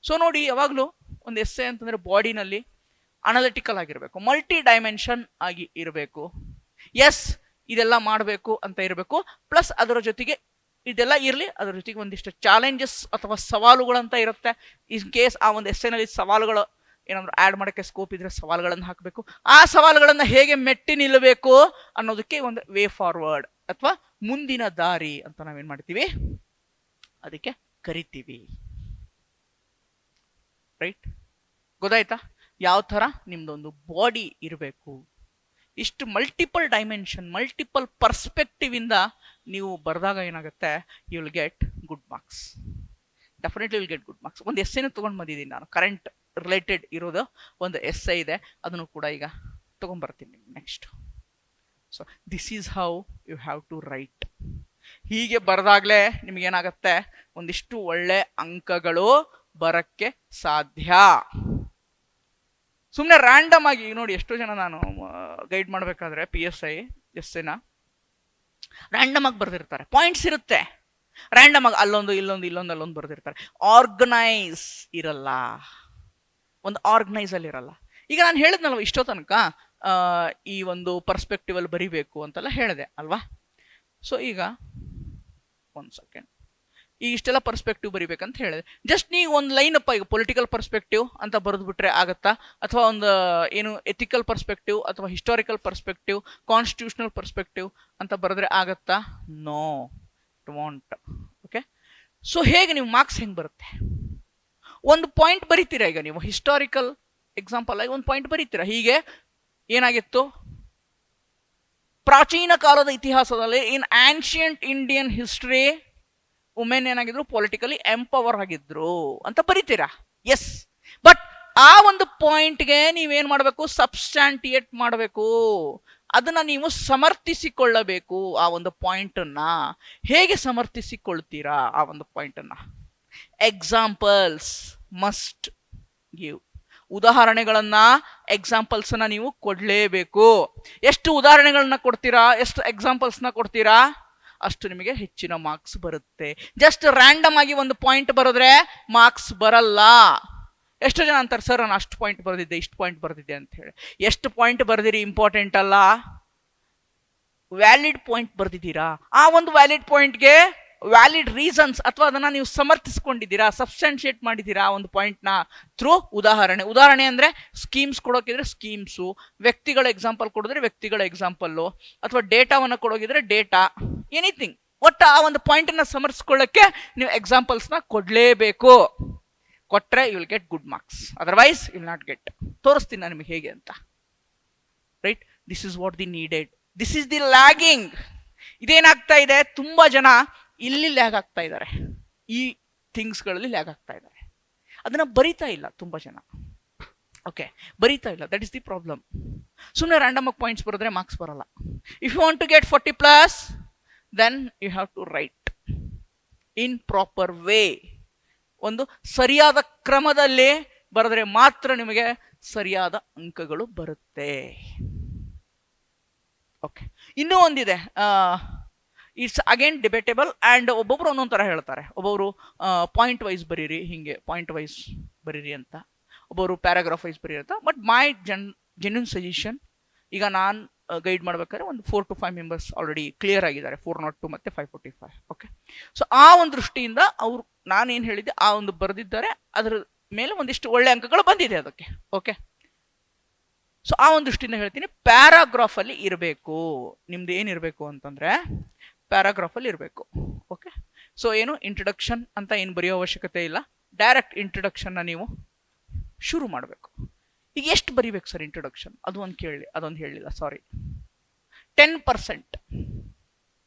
ಸೊ ನೋಡಿ, ಯಾವಾಗಲೂ ಒಂದು ಎಸ್ಸೆ ಅಂತಂದ್ರೆ ಬಾಡಿನಲ್ಲಿ ಅನಾಲಿಟಿಕಲ್ ಆಗಿರಬೇಕು, ಮಲ್ಟಿ ಡೈಮೆನ್ಷನ್ ಆಗಿ ಇರಬೇಕು. ಎಸ್ ಇದೆಲ್ಲ ಮಾಡಬೇಕು ಅಂತ ಇರಬೇಕು, ಪ್ಲಸ್ ಅದರ ಜೊತೆಗೆ ಇದೆಲ್ಲ ಇರಲಿ, ಅದರ ಜೊತೆಗೆ ಒಂದಿಷ್ಟು ಚಾಲೆಂಜಸ್ ಅಥವಾ ಸವಾಲುಗಳಂತ ಇರುತ್ತೆ. ಇನ್ ಕೇಸ್ ಆ ಒಂದು ಎಸ್ಸೆನಲ್ಲಿ ಸವಾಲುಗಳು ಏನಾದ್ರು ಆಡ್ ಮಾಡೋಕ್ಕೆ ಸ್ಕೋಪ್ ಇದ್ರೆ ಸವಾಲುಗಳನ್ನು ಹಾಕಬೇಕು. ಆ ಸವಾಲುಗಳನ್ನು ಹೇಗೆ ಮೆಟ್ಟಿ ನಿಲ್ಲಬೇಕು ಅನ್ನೋದಕ್ಕೆ ಒಂದು ವೇ ಫಾರ್ವರ್ಡ್ ಅಥವಾ ಮುಂದಿನ ದಾರಿ ಅಂತ ನಾವೇನ್ ಮಾಡ್ತೀವಿ, ಅದಕ್ಕೆ ಕರಿತೀವಿ. ರೈಟ್. ಗೊತ್ತಾಯ್ತಾ ಯಾವ ತರ ನಿಮ್ದೊಂದು ಬಾಡಿ ಇರಬೇಕು. ಇಷ್ಟು ಮಲ್ಟಿಪಲ್ ಡೈಮೆನ್ಷನ್, ಮಲ್ಟಿಪಲ್ ಪರ್ಸ್ಪೆಕ್ಟಿವ್ ಇಂದ ನೀವು ಬರೆದಾಗ ಏನಾಗುತ್ತೆ, you will get good marks. Definitely will get good marks. ಒಂದು ಎಸ್ಸೆನ ತೊಗೊಂಡು ಬಂದಿದ್ದೀನಿ ನಾನು, ಕರೆಂಟ್ ರಿಲೇಟೆಡ್ ಇರೋದು ಒಂದು ಎಸ್ಸೆ ಇದೆ, ಅದನ್ನು ಕೂಡ ಈಗ ತೊಗೊಂಡ್ಬರ್ತೀನಿ next. So this is how you have to write. ಹೀಗೆ ಬರೆದಾಗ್ಲೇ ನಿಮ್ಗೇನಾಗತ್ತೆ, ಒಂದಿಷ್ಟು ಒಳ್ಳೆ ಅಂಕಗಳು ಬರಕ್ಕೆ ಸಾಧ್ಯ. ಸುಮ್ಮನೆ ರ್ಯಾಂಡಮ್ ಆಗಿ ನೋಡಿ, ಎಷ್ಟೋ ಜನ ನಾನು ಗೈಡ್ ಮಾಡಬೇಕಾದ್ರೆ PSI ಎಸ್ಸೆನ ರ್ಯಾಂಡಮ್ ಆಗಿ ಬರ್ದಿರ್ತಾರೆ, ಪಾಯಿಂಟ್ಸ್ ಇರುತ್ತೆ ರ್ಯಾಂಡಮ್ ಆಗಿ, ಅಲ್ಲೊಂದು ಇಲ್ಲೊಂದು ಇಲ್ಲೊಂದು ಅಲ್ಲೊಂದು ಬರ್ದಿರ್ತಾರೆ, ಆರ್ಗನೈಸ್ ಇರಲ್ಲ, ಒಂದು ಆರ್ಗನೈಸ್ ಅಲ್ಲಿ ಇರಲ್ಲ. ಈಗ ನಾನು ಹೇಳಿದ್ನಲ್ವ ಇಷ್ಟೋ ತನಕ ಈ ಒಂದು ಪರ್ಸ್ಪೆಕ್ಟಿವ್ ಅಲ್ಲಿ ಬರಿಬೇಕು ಅಂತೆಲ್ಲ ಹೇಳಿದೆ ಅಲ್ವಾ. ಸೊ ಈಗ ಒಂದು ಸೆಕೆಂಡ್, ಈ ಇಷ್ಟೆಲ್ಲ ಪರ್ಸ್ಪೆಕ್ಟಿವ್ ಬರಿಬೇಕಂತ ಹೇಳಿದೆ. ಜಸ್ಟ್ ನೀವು ಒಂದು ಲೈನ್ ಅಪ್ಪ, ಈಗ ಪೊಲಿಟಿಕಲ್ ಪರ್ಸ್ಪೆಕ್ಟಿವ್ ಅಂತ ಬರೆದ್ಬಿಟ್ರೆ ಆಗತ್ತಾ, ಅಥವಾ ಒಂದು ಏನು ಎಥಿಕಲ್ ಪರ್ಸ್ಪೆಕ್ಟಿವ್ ಅಥವಾ ಹಿಸ್ಟಾರಿಕಲ್ ಪರ್ಸ್ಪೆಕ್ಟಿವ್, ಕಾನ್ಸ್ಟಿಟ್ಯೂಷನಲ್ ಪರ್ಸ್ಪೆಕ್ಟಿವ್ ಅಂತ ಬರೆದ್ರೆ ಆಗತ್ತಾ? No, it want. Okay. So ಹೇಗೆ ನೀವು ಮಾರ್ಕ್ಸ್ ಹೆಂಗೆ ಬರುತ್ತೆ, ಒಂದು ಪಾಯಿಂಟ್ ಬರೀತೀರಾ. ಈಗ ನೀವು ಹಿಸ್ಟಾರಿಕಲ್ ಎಕ್ಸಾಂಪಲ್ ಆಗಿ ಒಂದು ಪಾಯಿಂಟ್ ಬರೀತೀರಾ, ಹೀಗೆ ಏನಾಗಿತ್ತು ಪ್ರಾಚೀನ ಕಾಲದ ಇತಿಹಾಸದಲ್ಲಿ, in ancient Indian history women ಏನಾಗಿದ್ರು, ಪೊಲಿಟಿಕಲಿ ಎಂಪವರ್ ಆಗಿದ್ರು ಅಂತ ಬರೀತೀರಾ. ಎಸ್, ಬಟ್ ಆ ಒಂದು ಪಾಯಿಂಟ್ಗೆ ನೀವೇನ್ ಮಾಡಬೇಕು, ಸಬ್ಸ್ಟ್ಯಾಂಟಿಯೇಟ್ ಮಾಡಬೇಕು, ಅದನ್ನ ನೀವು ಸಮರ್ಥಿಸಿಕೊಳ್ಳಬೇಕು. ಆ ಒಂದು ಪಾಯಿಂಟ್ ಅನ್ನ ಹೇಗೆ ಸಮರ್ಥಿಸಿಕೊಳ್ತೀರಾ, ಆ ಒಂದು ಪಾಯಿಂಟ್ ಅನ್ನ ಎಕ್ಸಾಂಪಲ್ಸ್ ಮಸ್ಟ್ ಗಿವ್. ಉದಾಹರಣೆಗಳನ್ನ, ಎಕ್ಸಾಂಪಲ್ಸ್ ನ ನೀವು ಕೊಡ್ಲೇಬೇಕು. ಎಷ್ಟು ಉದಾಹರಣೆಗಳನ್ನ ಕೊಡ್ತೀರಾ, ಎಷ್ಟು ಎಕ್ಸಾಂಪಲ್ಸ್ ನ ಕೊಡ್ತೀರಾ, ಅಷ್ಟು ನಿಮಗೆ ಹೆಚ್ಚಿನ ಮಾರ್ಕ್ಸ್ ಬರುತ್ತೆ. ಜಸ್ಟ್ ರ್ಯಾಂಡಮ್ ಆಗಿ ಒಂದು ಪಾಯಿಂಟ್ ಬರೆದ್ರೆ ಮಾರ್ಕ್ಸ್ ಬರಲ್ಲ. ಎಷ್ಟು ಜನ ಅಂತಾರೆ, ಸರ್ ನಾನು ಅಷ್ಟು ಪಾಯಿಂಟ್ ಬರೆದಿದ್ದೆ, ಇಷ್ಟು ಪಾಯಿಂಟ್ ಬರೆದಿದ್ದೆ ಅಂತ ಹೇಳಿ. ಎಷ್ಟು ಪಾಯಿಂಟ್ ಬರೆದಿರಿ ಇಂಪಾರ್ಟೆಂಟ್ ಅಲ್ಲ, ವ್ಯಾಲಿಡ್ ಪಾಯಿಂಟ್ ಬರೆದಿದ್ದೀರಾ, ಆ ಒಂದು ವ್ಯಾಲಿಡ್ ಪಾಯಿಂಟ್ಗೆ ವ್ಯಾಲಿಡ್ ರೀಸನ್ಸ್ ಅಥವಾ ಅದನ್ನ ನೀವು ಸಮರ್ಥಿಸ್ಕೊಂಡಿದ್ದೀರಾ, ಸಬ್ಸ್ಟಾನ್ಶಿಯೇಟ್ ಮಾಡಿದ್ದೀರಾ ಒಂದು ಪಾಯಿಂಟ್ ನ ಥ್ರೂ ಉದಾಹರಣೆ. ಉದಾಹರಣೆ ಅಂದ್ರೆ ಸ್ಕೀಮ್ಸ್ ಕೊಡೋಕಿದ್ರೆ ಸ್ಕೀಮ್ಸು, ವ್ಯಕ್ತಿಗಳ ಎಕ್ಸಾಂಪಲ್ ಕೊಡಿದ್ರೆ ವ್ಯಕ್ತಿಗಳ ಎಕ್ಸಾಂಪಲ್ಲು, ಅಥವಾ ಡೇಟಾವನ್ನು ಕೊಡೋಗಿದ್ರೆ ಡೇಟಾ, ಎನಿಥಿಂಗ್. ಒಟ್ಟು ಆ ಒಂದು ಪಾಯಿಂಟ್ ನ ಸಮರ್ಥಿಸ್ಕೊಳ್ಳಕ್ಕೆ ನೀವು ಎಕ್ಸಾಂಪಲ್ಸ್ ನ ಕೊಡ್ಲೇಬೇಕು. ಕೊಟ್ರೆ you will get good marks, otherwise you will not get. ತೋರಿಸ್ತೀನಿ ನಾನು ನಿಮಗೆ ಹೇಗೆ ಅಂತ. Right. This is what the needed, this is the lagging. ಇದೇನಾಗ್ತಾ ಇದೆ, ತುಂಬಾ ಜನ ಇಲ್ಲಿ ಲ್ಯಾಗ್ ಆಗ್ತಾ ಇದ್ದಾರೆ, ಈ ಥಿಂಗ್ಸ್ಗಳಲ್ಲಿ ಲ್ಯಾಗ್ ಆಗ್ತಾ ಇದ್ದಾರೆ, ಅದನ್ನ ಬರಿತಾ ಇಲ್ಲ ತುಂಬಾ ಜನ. ಓಕೆ, ಬರಿತಾ ಇಲ್ಲ, ದಟ್ ಇಸ್ ದಿ ಪ್ರಾಬ್ಲಮ್. ಸುಮ್ಮನೆ ರ್ಯಾಂಡಮ್ ಆಗಿ ಪಾಯಿಂಟ್ಸ್ ಬರೆದ್ರೆ ಮಾರ್ಕ್ಸ್ ಬರಲ್ಲ. If you want to get 40+, then you have to write in proper way. ಒಂದು ಸರಿಯಾದ ಕ್ರಮದಲ್ಲಿ ಬರೆದ್ರೆ ಮಾತ್ರ ನಿಮಗೆ ಸರಿಯಾದ ಅಂಕಗಳು ಬರುತ್ತೆ. ಓಕೆ. ಇನ್ನೂ ಒಂದಿದೆ, ಇಟ್ಸ್ ಅಗೇನ್ ಡಿಬೇಟೇಬಲ್ ಆ್ಯಂಡ್ ಒಬ್ಬೊಬ್ರು ಒಂದೊಂದು ಥರ ಹೇಳ್ತಾರೆ. ಒಬ್ಬೊಬ್ರು ಪಾಯಿಂಟ್ ವೈಸ್ ಬರೀರಿ, ಹಿಂಗೆ ಪಾಯಿಂಟ್ ವೈಸ್ ಬರೀರಿ ಅಂತ, ಒಬ್ಬೊಬ್ರು ಪ್ಯಾರಾಗ್ರಾಫ್ ವೈಸ್ ಬರೀರಿ ಅಂತ. ಬಟ್ ಮೈ ಜೆನ್ಯೂನ್ ಸಜೆಷನ್, ಈಗ ನಾನು ಗೈಡ್ ಮಾಡ್ಬೇಕಾದ್ರೆ ಒಂದು 4 to 5 ಮೆಂಬರ್ಸ್ ಆಲ್ರೆಡಿ ಕ್ಲಿಯರ್ ಆಗಿದ್ದಾರೆ, 402 ಮತ್ತು 545. ಓಕೆ. ಸೊ ಆ ಒಂದು ದೃಷ್ಟಿಯಿಂದ ಅವರು ನಾನೇನು ಹೇಳಿದ್ದೆ ಆ ಒಂದು ಬರೆದಿದ್ದಾರೆ, ಅದರ ಮೇಲೆ ಒಂದಿಷ್ಟು ಒಳ್ಳೆ ಅಂಕಗಳು ಬಂದಿದೆ ಅದಕ್ಕೆ. ಓಕೆ. ಸೊ ಆ ಒಂದು ದೃಷ್ಟಿಯಿಂದ ಹೇಳ್ತೀನಿ, ಪ್ಯಾರಾಗ್ರಾಫ್ ಅಲ್ಲಿ ಇರಬೇಕು. ನಿಮ್ದು ಏನಿರಬೇಕು ಅಂತಂದ್ರೆ ಪ್ಯಾರಾಗ್ರಾಫ್ ಅಲ್ಲಿ ಇರಬೇಕು. ಓಕೆ. ಸೊ ಏನು ಇಂಟ್ರೊಡಕ್ಷನ್ ಅಂತ ಏನು ಬರೆಯೋ ಅವಶ್ಯಕತೆ ಇಲ್ಲ, ಡೈರೆಕ್ಟ್ ಇಂಟ್ರೊಡಕ್ಷನ್ ನ ನೀವು ಶುರು ಮಾಡಬೇಕು. ಈಗ ಎಷ್ಟು ಬರಿಬೇಕು ಸರ್ ಇಂಟ್ರೊಡಕ್ಷನ್, ಅದೊಂದು ಹೇಳಿಲ್ಲ ಸಾರಿ. 10%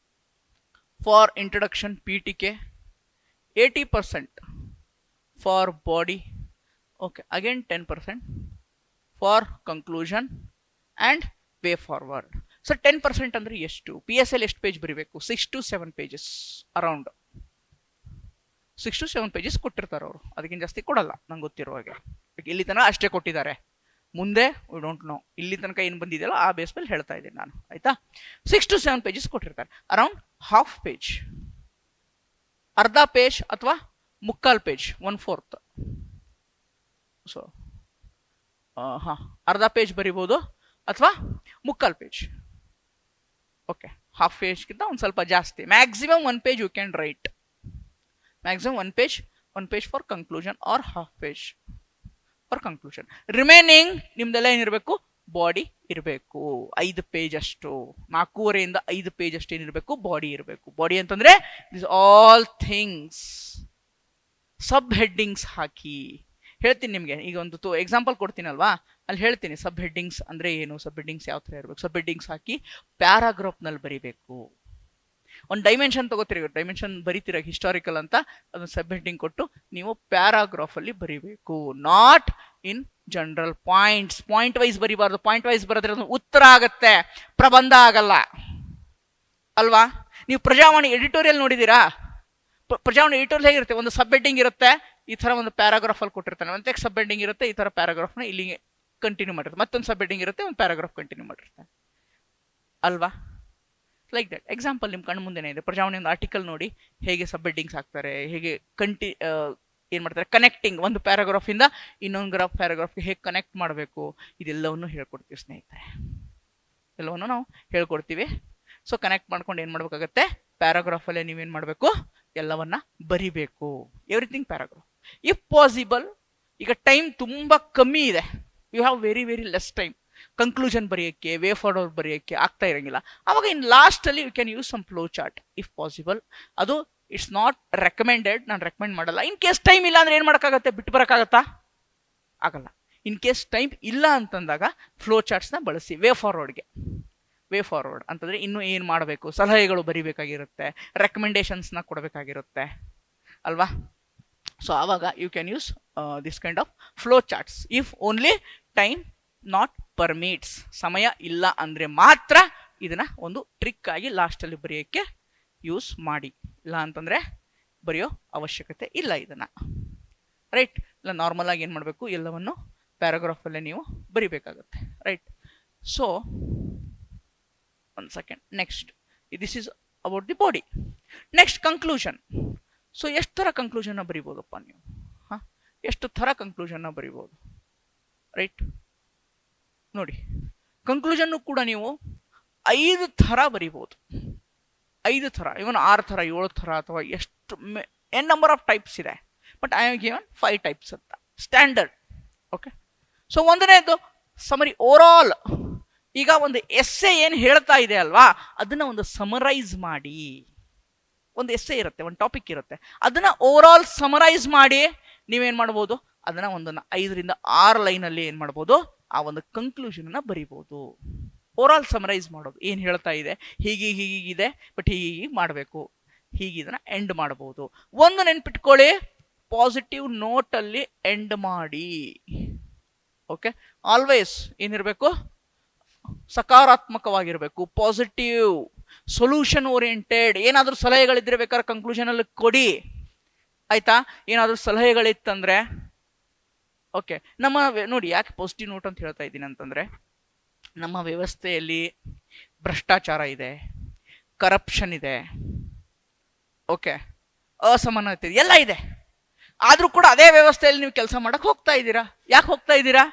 for introduction PTK, 80% for body, okay again 10% for conclusion and way forward. Sir 10% ಅಂದರೆ ಎಷ್ಟು? PSL ಎಷ್ಟು ಪೇಜ್ ಬರೀಬೇಕು? 6 to 7 pages around 6 to 7 pages ಕೊಟ್ಟಿರ್ತಾರೆ ಅವರು, ಅದಕ್ಕಿಂತ ಜಾಸ್ತಿ ಕೊಡಲ್ಲ ನಂಗೆ ಗೊತ್ತಿರೋ ಹಾಗೆ. ಇಲ್ಲಿ ತನಕ ಅಷ್ಟೇ ಕೊಟ್ಟಿದ್ದಾರೆ, ಮುಂದೆ ವಿ ಡೋಂಟ್ ನೋ. ಇಲ್ಲಿ ತನಕ ಏನು ಬಂದಿದೆಯಲ್ಲ ಆ ಬೇಸ್ ಮೇಲೆ ಹೇಳ್ತಾ ಇದ್ದೀನಿ ನಾನು, ಆಯ್ತಾ? 6 to 7 pages ಕೊಟ್ಟಿರ್ತಾರೆ, ಅರೌಂಡ್ ಹಾಫ್ ಪೇಜ್, ಅರ್ಧ ಪೇಜ್ ಅಥವಾ ಮುಕ್ಕಾಲ್ ಪೇಜ್, 1/4. ಸೊ ಅರ್ಧ ಪೇಜ್ ಬರಿಬೋದು ಅಥವಾ ಮುಕ್ಕಾಲ್ ಪೇಜ್. ಓಕೆ, ಹಾಫ್ ಪೇಜ್ಗಿಂತ ಒಂದು ಸ್ವಲ್ಪ ಜಾಸ್ತಿ, maximum 1 page you can write. Maximum 1 page for conclusion or half page for conclusion. Remaining ನಿಮ್ದೆಲ್ಲ ಏನಿರಬೇಕು? ಬಾಡಿ ಇರಬೇಕು. 5 ಪೇಜ್ ಅಷ್ಟು, 4.5 to 5 ಪೇಜ್ ಅಷ್ಟು ಏನಿರಬೇಕು? ಬಾಡಿ ಇರಬೇಕು. ಬಾಡಿ ಅಂತಂದ್ರೆ this all things. Sub headings ಹಾಕಿ ಹೇಳ್ತೀನಿ ನಿಮಗೆ. ಈಗ ಒಂದು ಎಕ್ಸಾಂಪಲ್ ಕೊಡ್ತೀನಲ್ವಾ, ಅಲ್ಲಿ ಹೇಳ್ತೀನಿ ಸಬ್ ಹೆಡ್ಡಿಂಗ್ಸ್ ಅಂದ್ರೆ ಏನು, ಸಬ್ ಹೆಡ್ಡಿಂಗ್ಸ್ ಯಾವ ಥರ ಇರಬೇಕು. ಸಬ್ ಹೆಡ್ಡಿಂಗ್ಸ್ ಹಾಕಿ ಪ್ಯಾರಾಗ್ರಾಫ್ನಲ್ಲಿ ಬರಿಬೇಕು. ಒಂದು ಡೈಮೆನ್ಷನ್ ತಗೋತೀರಿ, ಡೈಮೆನ್ಷನ್ ಬರಿತೀರ ಹಿಸ್ಟಾರಿಕಲ್ ಅಂತ, ಅದನ್ನ ಸಬ್ ಹೆಡ್ಡಿಂಗ್ ಕೊಟ್ಟು ನೀವು ಪ್ಯಾರಾಗ್ರಾಫ್ ಅಲ್ಲಿ ಬರಿಬೇಕು. Not in general points. Point wise ಬರಿಬಾರ್ದು. ಪಾಯಿಂಟ್ ವೈಸ್ ಬರೆದ್ರೆ ಅದು ಉತ್ತರ ಆಗತ್ತೆ, ಪ್ರಬಂಧ ಆಗಲ್ಲ ಅಲ್ವಾ? ನೀವು ಪ್ರಜಾವಾಣಿ ಎಡಿಟೋರಿಯಲ್ ನೋಡಿದೀರಾ? ಪ್ರಜಾವಾಣಿ ಎಡಿಟೋರಿಯಲ್ ಹೇಗಿರುತ್ತೆ? ಒಂದು ಸಬ್ ಹೆಡ್ಡಿಂಗ್ ಇರುತ್ತೆ, ಈ ತರ ಒಂದು ಪ್ಯಾರಾಗ್ರಾಫ್ ಅಲ್ಲಿ ಕೊಟ್ಟಿರ್ತಾನೆ, ಮತ್ತೆ ಸಬ್ ಹೆಡ್ಡಿಂಗ್ ಇರುತ್ತೆ, ಈ ತರ ಪ್ಯಾರಾಗ್ರಾಫ್ ನ ಇಲ್ಲಿ ಕಂಟಿನ್ಯೂ ಮಾಡಿರ್ತಾರೆ, ಮತ್ತೊಂದು ಸಬ್ ಹೆಡ್ಡಿಂಗ್ ಇರುತ್ತೆ, ಒಂದು ಪ್ಯಾರಾಗ್ರಾಫ್ ಕಂಟಿನ್ಯೂ ಮಾಡಿರ್ತಾನೆ ಅಲ್ವಾ? Like that. ಎಕ್ಸಾಂಪಲ್ ನಿಮ್ಮ ಕಣ್ಣು ಮುಂದೆನೇ ಇದೆ. ಪ್ರಜಾವಾಣಿ ಒಂದು ಆರ್ಟಿಕಲ್ ನೋಡಿ, ಹೇಗೆ ಸಬ್ ಹೆಡ್ಡಿಂಗ್ಸ್ ಹಾಕ್ತಾರೆ, ಹೇಗೆ ಏನ್ ಮಾಡ್ತಾರೆ, ಕನೆಕ್ಟಿಂಗ್ ಒಂದು ಪ್ಯಾರಾಗ್ರಾಫ್ ಇಂದ ಇನ್ನೊಂದು ಪ್ಯಾರಾಗ್ರಾಫ್ಗೆ ಹೇಗೆ ಕನೆಕ್ಟ್ ಮಾಡಬೇಕು, ಇದೆಲ್ಲವನ್ನು ಹೇಳ್ಕೊಡ್ತೀವಿ ಸ್ನೇಹಿತರೆ. ಎಲ್ಲವನ್ನು ನಾವು ಹೇಳ್ಕೊಡ್ತೀವಿ. ಸೊ ಕನೆಕ್ಟ್ ಮಾಡ್ಕೊಂಡು ಏನ್ ಮಾಡ್ಬೇಕಾಗತ್ತೆ? ಪ್ಯಾರಾಗ್ರಾಫ್ ಅಲ್ಲೇ ನೀವೇನ್ ಮಾಡಬೇಕು? ಎಲ್ಲವನ್ನ ಬರಿಬೇಕು. Everything paragraph if possible. ಈಗ ಟೈಮ್ ತುಂಬಾ ಕಮ್ಮಿ ಇದೆ, you have very less time. Conclusion ಬರೆಯೋಕ್ಕೆ, ವೇ ಫಾರ್ವರ್ಡ್ ಬರೆಯೋಕ್ಕೆ ಆಗ್ತಾ ಇರಂಗಿಲ್ಲ, ಅವಾಗ ಇನ್ ಲಾಸ್ಟ್ ಅಲ್ಲಿ you can use some flow chart if possible. ಅದು ಇಟ್ಸ್ ನಾಟ್ ರೆಕಮೆಂಡೆಡ್, ನಾನು ರೆಕಮೆಂಡ್ ಮಾಡಲ್ಲ. ಇನ್ ಕೇಸ್ ಟೈಮ್ ಇಲ್ಲ ಅಂದ್ರೆ ಏನ್ ಮಾಡೋಕ್ಕಾಗತ್ತೆ? ಬಿಟ್ಟು ಬರೋಕ್ಕಾಗತ್ತಾ? ಆಗಲ್ಲ. ಇನ್ ಕೇಸ್ ಟೈಮ್ ಇಲ್ಲ ಅಂತಂದಾಗ ಫ್ಲೋ ಚಾರ್ಟ್ಸ್ನ ಬಳಸಿ. ವೇ ಫಾರ್ವರ್ಡ್ ಅಂತಂದ್ರೆ ಇನ್ನು ಏನು ಮಾಡಬೇಕು, ಸಲಹೆಗಳು ಬರಿಬೇಕಾಗಿರುತ್ತೆ, ರೆಕಮೆಂಡೇಶನ್ಸ್ನ ಕೊಡಬೇಕಾಗಿರುತ್ತೆ ಅಲ್ವಾ? ಸೊ ಆವಾಗ you can use this kind of flow charts if only time not permits. ಸಮಯ ಇಲ್ಲ ಅಂದ್ರೆ ಮಾತ್ರ ಇದನ್ನ ಒಂದು ಟ್ರಿಕ್ ಆಗಿ ಲಾಸ್ಟ್ ಅಲ್ಲಿ ಬರೆಯೋಕ್ಕೆ ಯೂಸ್ ಮಾಡಿ. ಇಲ್ಲ ಅಂತಂದ್ರೆ ಬರೆಯೋ ಅವಶ್ಯಕತೆ ಇಲ್ಲ ಇದನ್ನ, ರೈಟ್? ಇಲ್ಲ ನಾರ್ಮಲ್ ಆಗಿ ಏನ್ ಮಾಡಬೇಕು? ಎಲ್ಲವನ್ನು ಪ್ಯಾರಾಗ್ರಾಫ್ ಅಲ್ಲೇ ನೀವು ಬರಿಬೇಕಾಗುತ್ತೆ, right? So one second. Next, this is about the body. Next, conclusion. So ಎಷ್ಟು ತರ ಕನ್ಕ್ಲೂಷನ್ ಬರಿಬೋದಪ್ಪ ನೀವು? ಎಷ್ಟು ತರ ಕನ್ಕ್ಲೂಷನ್ ಬರಿಬೋದು, ರೈಟ್? ನೋಡಿ, ಕನ್ಕ್ಲೂಷನ್ ಕೂಡ ನೀವು 5 ತರ ಬರಿಬೋದು. 5 ತರ, ಇವನ್ 6 ತರ, 7 ತರ, ಅಥವಾ ಎಷ್ಟು n ನಂಬರ್ ಆಫ್ ಟೈಪ್ಸ್ ಇದೆ. But I have given 5 types ಅಂತ ಸ್ಟ್ಯಾಂಡರ್ಡ್. ಓಕೆ, ಸೊ ಒಂದನೇದು ಸಮರಿ ಓವರಾಲ್. ಈಗ ಒಂದು ಎಸ್ಸೆ ಏನು ಹೇಳ್ತಾ ಇದೆ ಅಲ್ವಾ, ಅದನ್ನ ಒಂದು ಸಮರೈಸ್ ಮಾಡಿ. ಒಂದು ಎಸ್ಸೆ ಇರುತ್ತೆ, ಒಂದು ಟಾಪಿಕ್ ಇರುತ್ತೆ, ಅದನ್ನ ಓವರ್ ಆಲ್ ಸಮರೈಸ್ ಮಾಡಿ ನೀವೇನ್ ಮಾಡ್ಬೋದು? ಅದನ್ನ ಒಂದು 5 ರಿಂದ 6 ಲೈನಲ್ಲಿ ಏನ್ ಮಾಡ್ಬೋದು? ಆ ಒಂದು ಕನ್ಕ್ಲೂಷನ್ ಅನ್ನ ಬರಿಬಹುದು. ಓವರ್ ಆಲ್ ಸಮರೈಸ್ ಮಾಡೋದು, ಏನ್ ಹೇಳ್ತಾ ಇದೆ, ಹೀಗಿದೆ, ಬಟ್ ಹೀಗೆ ಮಾಡಬೇಕು, ಹೀಗೆ ಇದನ್ನ ಎಂಡ್ ಮಾಡಬಹುದು. ಒಂದು ನೆನ್ಪಿಟ್ಕೊಳ್ಳಿ, ಪಾಸಿಟಿವ್ ನೋಟ್ ಅಲ್ಲಿ ಎಂಡ್ ಮಾಡಿ. ಓಕೆ, ಆಲ್ವೇಸ್ ಏನಿರಬೇಕು? ಸಕಾರಾತ್ಮಕವಾಗಿರ್ಬೇಕು, ಪಾಸಿಟಿವ್, ಸೊಲ್ಯೂಷನ್ ಓರಿಯೆಂಟೆಡ್. ಏನಾದ್ರೂ ಸಲಹೆಗಳಿದ್ರೆ ಬೇಕಾದ್ರೆ ಕನ್ಕ್ಲೂಷನ್ ಅಲ್ಲಿ ಕೊಡಿ, ಆಯ್ತಾ? ಏನಾದ್ರೂ ಸಲಹೆಗಳಿತ್ತಂದ್ರೆ ಓಕೆ. ನಮ್ಮ ನೋಡಿ, ಯಾಕೆ ಪಾಸಿಟಿವ್ ನೋಟ್ ಅಂತ ಹೇಳ್ತಾ ಇದ್ದೀನಿ ಅಂತಂದ್ರೆ, ನಮ್ಮ ವ್ಯವಸ್ಥೆಯಲ್ಲಿ ಭ್ರಷ್ಟಾಚಾರ ಇದೆ, ಕರಪ್ಷನ್ ಇದೆ, ಓಕೆ, ಅಸಮಾನತೆ ಎಲ್ಲ ಇದೆ. ಆದ್ರೂ ಕೂಡ ಅದೇ ವ್ಯವಸ್ಥೆಯಲ್ಲಿ ನೀವು ಕೆಲಸ ಮಾಡಕ್ ಹೋಗ್ತಾ ಇದ್ದೀರಾ. ಯಾಕೆ ಹೋಗ್ತಾ ಇದ್ದೀರಾ?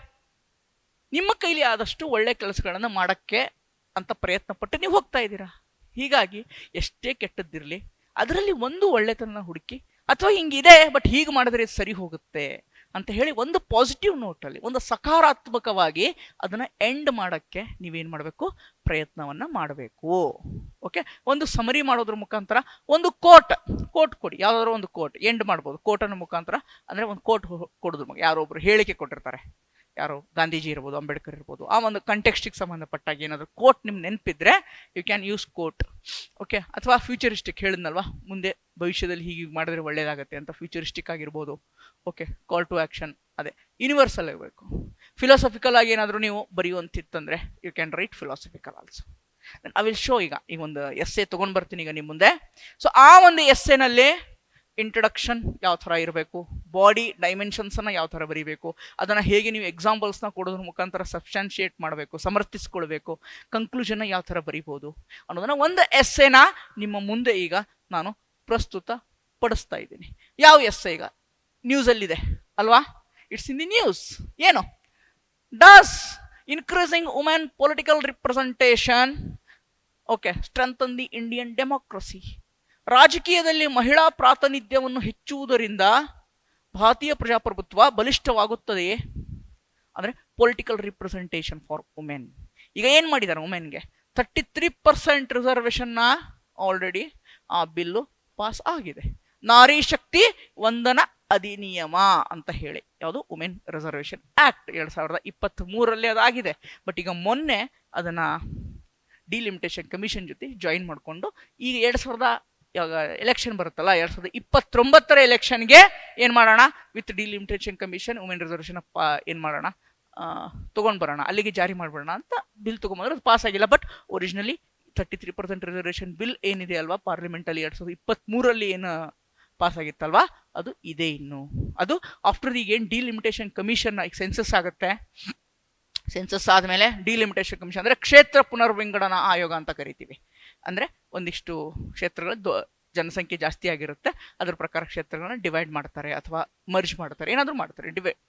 ನಿಮ್ಮ ಕೈಲಿ ಆದಷ್ಟು ಒಳ್ಳೆ ಕೆಲಸಗಳನ್ನ ಮಾಡಕ್ಕೆ ಅಂತ ಪ್ರಯತ್ನ ಪಟ್ಟು ನೀವು ಹೋಗ್ತಾ ಇದ್ದೀರಾ. ಹೀಗಾಗಿ ಎಷ್ಟೇ ಕೆಟ್ಟದ್ದಿರ್ಲಿ ಅದರಲ್ಲಿ ಒಂದು ಒಳ್ಳೆತನ ಹುಡುಕಿ, ಅಥವಾ ಹಿಂಗಿದೆ ಬಟ್ ಹೀಗೆ ಮಾಡಿದ್ರೆ ಸರಿ ಹೋಗುತ್ತೆ ಅಂತ ಹೇಳಿ ಒಂದು ಪಾಸಿಟಿವ್ ನೋಟ್ ಅಲ್ಲಿ, ಒಂದು ಸಕಾರಾತ್ಮಕವಾಗಿ ಅದನ್ನ ಎಂಡ್ ಮಾಡಕ್ಕೆ ನೀವೇನ್ ಮಾಡಬೇಕು? ಪ್ರಯತ್ನವನ್ನ ಮಾಡಬೇಕು. ಓಕೆ, ಒಂದು ಸಮರಿ ಮಾಡೋದ್ರ ಮುಖಾಂತರ ಒಂದು ಕೋಟ್ ಕೊಡಿ, ಯಾವ್ದಾದ್ರು ಒಂದು ಕೋಟ್ ಎಂಡ್ ಮಾಡ್ಬೋದು. ಕೋಟನ ಮುಖಾಂತರ ಅಂದ್ರೆ ಒಂದು ಕೋಟ್ ಕೊಡೋದ್ರ ಯಾರೊಬ್ರು ಹೇಳಿಕೆ ಕೊಟ್ಟಿರ್ತಾರೆ, ಯಾರು ಗಾಂಧೀಜಿ ಇರ್ಬೋದು, ಅಂಬೇಡ್ಕರ್ ಇರ್ಬೋದು, ಆ ಒಂದು ಕಂಟೆಕ್ಸ್ಟಿಗೆ ಸಂಬಂಧಪಟ್ಟಾಗ ಏನಾದರೂ ಕೋಟ್ ನಿಮ್ಗೆ ನೆನಪಿದ್ರೆ you can use quote. Okay, ಅಥವಾ ಫ್ಯೂಚರಿಸ್ಟಿಕ್ ಹೇಳಿದ್ನಲ್ವಾ, ಮುಂದೆ ಭವಿಷ್ಯದಲ್ಲಿ ಹೀಗೆ ಮಾಡಿದ್ರೆ ಒಳ್ಳೇದಾಗತ್ತೆ ಅಂತ ಫ್ಯೂಚರಿಸ್ಟಿಕ್ ಆಗಿರ್ಬೋದು. ಓಕೆ, ಕಾಲ್ ಟು ಆಕ್ಷನ್ ಅದೇ ಯೂನಿವರ್ಸಲ್ ಇರಬೇಕು. ಫಿಲಾಸಫಿಕಲ್ ಆಗಿ ಏನಾದರೂ ನೀವು ಬರೆಯುವಂತಿತ್ತಂದ್ರೆ you can write philosophical also. I will show. ಈಗ ಒಂದು ಎಸ್ಸೆ ತೊಗೊಂಡು ಬರ್ತೀನಿ ಈಗ ನಿಮ್ಮ ಮುಂದೆ. ಸೊ ಆ ಒಂದು ಎಸ್ಸೆನಲ್ಲಿ ಇಂಟ್ರಡಕ್ಷನ್ ಯಾವ ಥರ ಇರಬೇಕು, ಬಾಡಿ ಡೈಮೆನ್ಷನ್ಸನ್ನು ಯಾವ ಥರ ಬರೀಬೇಕು, ಅದನ್ನು ಹೇಗೆ ನೀವು ಎಕ್ಸಾಂಪಲ್ಸ್ನ ಕೊಡೋದ್ರ ಮುಖಾಂತರ ಸಬ್ಸ್ಟಾನ್ಶಿಯೇಟ್ ಮಾಡಬೇಕು, ಸಮರ್ಥಿಸ್ಕೊಳ್ಬೇಕು, ಕನ್ಕ್ಲೂಷನ್ನ ಯಾವ ಥರ ಬರೀಬೋದು ಅನ್ನೋದನ್ನ ಒಂದು ಎಸ್ಸೆನ ನಿಮ್ಮ ಮುಂದೆ ಈಗ ನಾನು ಪ್ರಸ್ತುತ ಪಡಿಸ್ತಾ ಇದ್ದೀನಿ. ಯಾವ ಎಸ್ಸೆ ಈಗ ನ್ಯೂಸಲ್ಲಿದೆ ಅಲ್ವಾ? It's in the news. ಏನು? Does increasing women political representation okay strengthen the Indian democracy. ರಾಜಕೀಯದಲ್ಲಿ ಮಹಿಳಾ ಪ್ರಾತಿನಿಧ್ಯವನ್ನು ಹೆಚ್ಚುವುದರಿಂದ ಭಾರತೀಯ ಪ್ರಜಾಪ್ರಭುತ್ವ ಬಲಿಷ್ಠವಾಗುತ್ತದೆಯೇ? ಅಂದರೆ ಪೊಲಿಟಿಕಲ್ ರಿಪ್ರೆಸೆಂಟೇಷನ್ ಫಾರ್ ವುಮೆನ್. ಈಗ ಏನು ಮಾಡಿದ್ದಾರೆ ವುಮೆನ್ಗೆ? 33% ರಿಸರ್ವೇಷನ್ನ ಆಲ್ರೆಡಿ ಆ ಬಿಲ್ಲು ಪಾಸ್ ಆಗಿದೆ. ನಾರಿ ಶಕ್ತಿ ವಂದನ ಅಧಿನಿಯಮ ಅಂತ ಹೇಳಿ, ಯಾವುದು ವುಮೆನ್ ರಿಸರ್ವೇಷನ್ ಆಕ್ಟ್ 2023ರಲ್ಲಿ ಅದಾಗಿದೆ. ಬಟ್ ಈಗ ಮೊನ್ನೆ ಅದನ್ನ ಡಿಲಿಮಿಟೇಷನ್ ಕಮಿಷನ್ ಜೊತೆ ಜಾಯಿನ್ ಮಾಡಿಕೊಂಡು ಈಗ 2000 ಎಲೆಕ್ಷನ್ ಬರುತ್ತಲ್ಲ 2029 ಎಲೆಕ್ಷನ್ಗೆ ಏನು ಮಾಡೋಣ, with delimitation commission women reservation ಏನು ಮಾಡೋಣ, ತೊಗೊಂಡು ಬರೋಣ, ಅಲ್ಲಿಗೆ ಜಾರಿ ಮಾಡ್ಬಿಡೋಣ ಅಂತ ಬಿಲ್ ತೊಗೊಂಬಂದ್ರೆ ಅದು ಪಾಸ್ ಆಗಿಲ್ಲ. ಬಟ್ ಒರಿಜಿನಲಿ 33% ರಿಸರ್ವೇಷನ್ ಬಿಲ್ ಏನಿದೆ ಅಲ್ವಾ ಪಾರ್ಲಿಮೆಂಟಲ್ಲಿ 2023ರಲ್ಲಿ ಏನು ಪಾಸ್ ಆಗಿತ್ತಲ್ವಾ, ಅದು ಇದೆ ಇನ್ನು. ಅದು ಆಫ್ಟರ್ ಈಗ ಏನು ಡಿಲಿಮಿಟೇಷನ್ ಕಮಿಷನ್ ಈಗ ಸೆನ್ಸಸ್ ಆಗುತ್ತೆ, ಸೆನ್ಸಸ್ ಆದಮೇಲೆ ಡಿಲಿಮಿಟೇಷನ್ ಕಮಿಷನ್ ಅಂದರೆ ಕ್ಷೇತ್ರ ಪುನರ್ವಿಂಗಡನಾ ಆಯೋಗ ಅಂತ ಕರಿತೀವಿ. ಅಂದರೆ ಒಂದಿಷ್ಟು ಕ್ಷೇತ್ರಗಳ ಜನಸಂಖ್ಯೆ ಜಾಸ್ತಿ ಆಗಿರುತ್ತೆ, ಅದ್ರ ಪ್ರಕಾರ ಕ್ಷೇತ್ರಗಳನ್ನ ಡಿವೈಡ್ ಮಾಡ್ತಾರೆ ಅಥವಾ ಮರ್ಜ್ ಮಾಡ್ತಾರೆ, ಏನಾದರೂ ಮಾಡ್ತಾರೆ,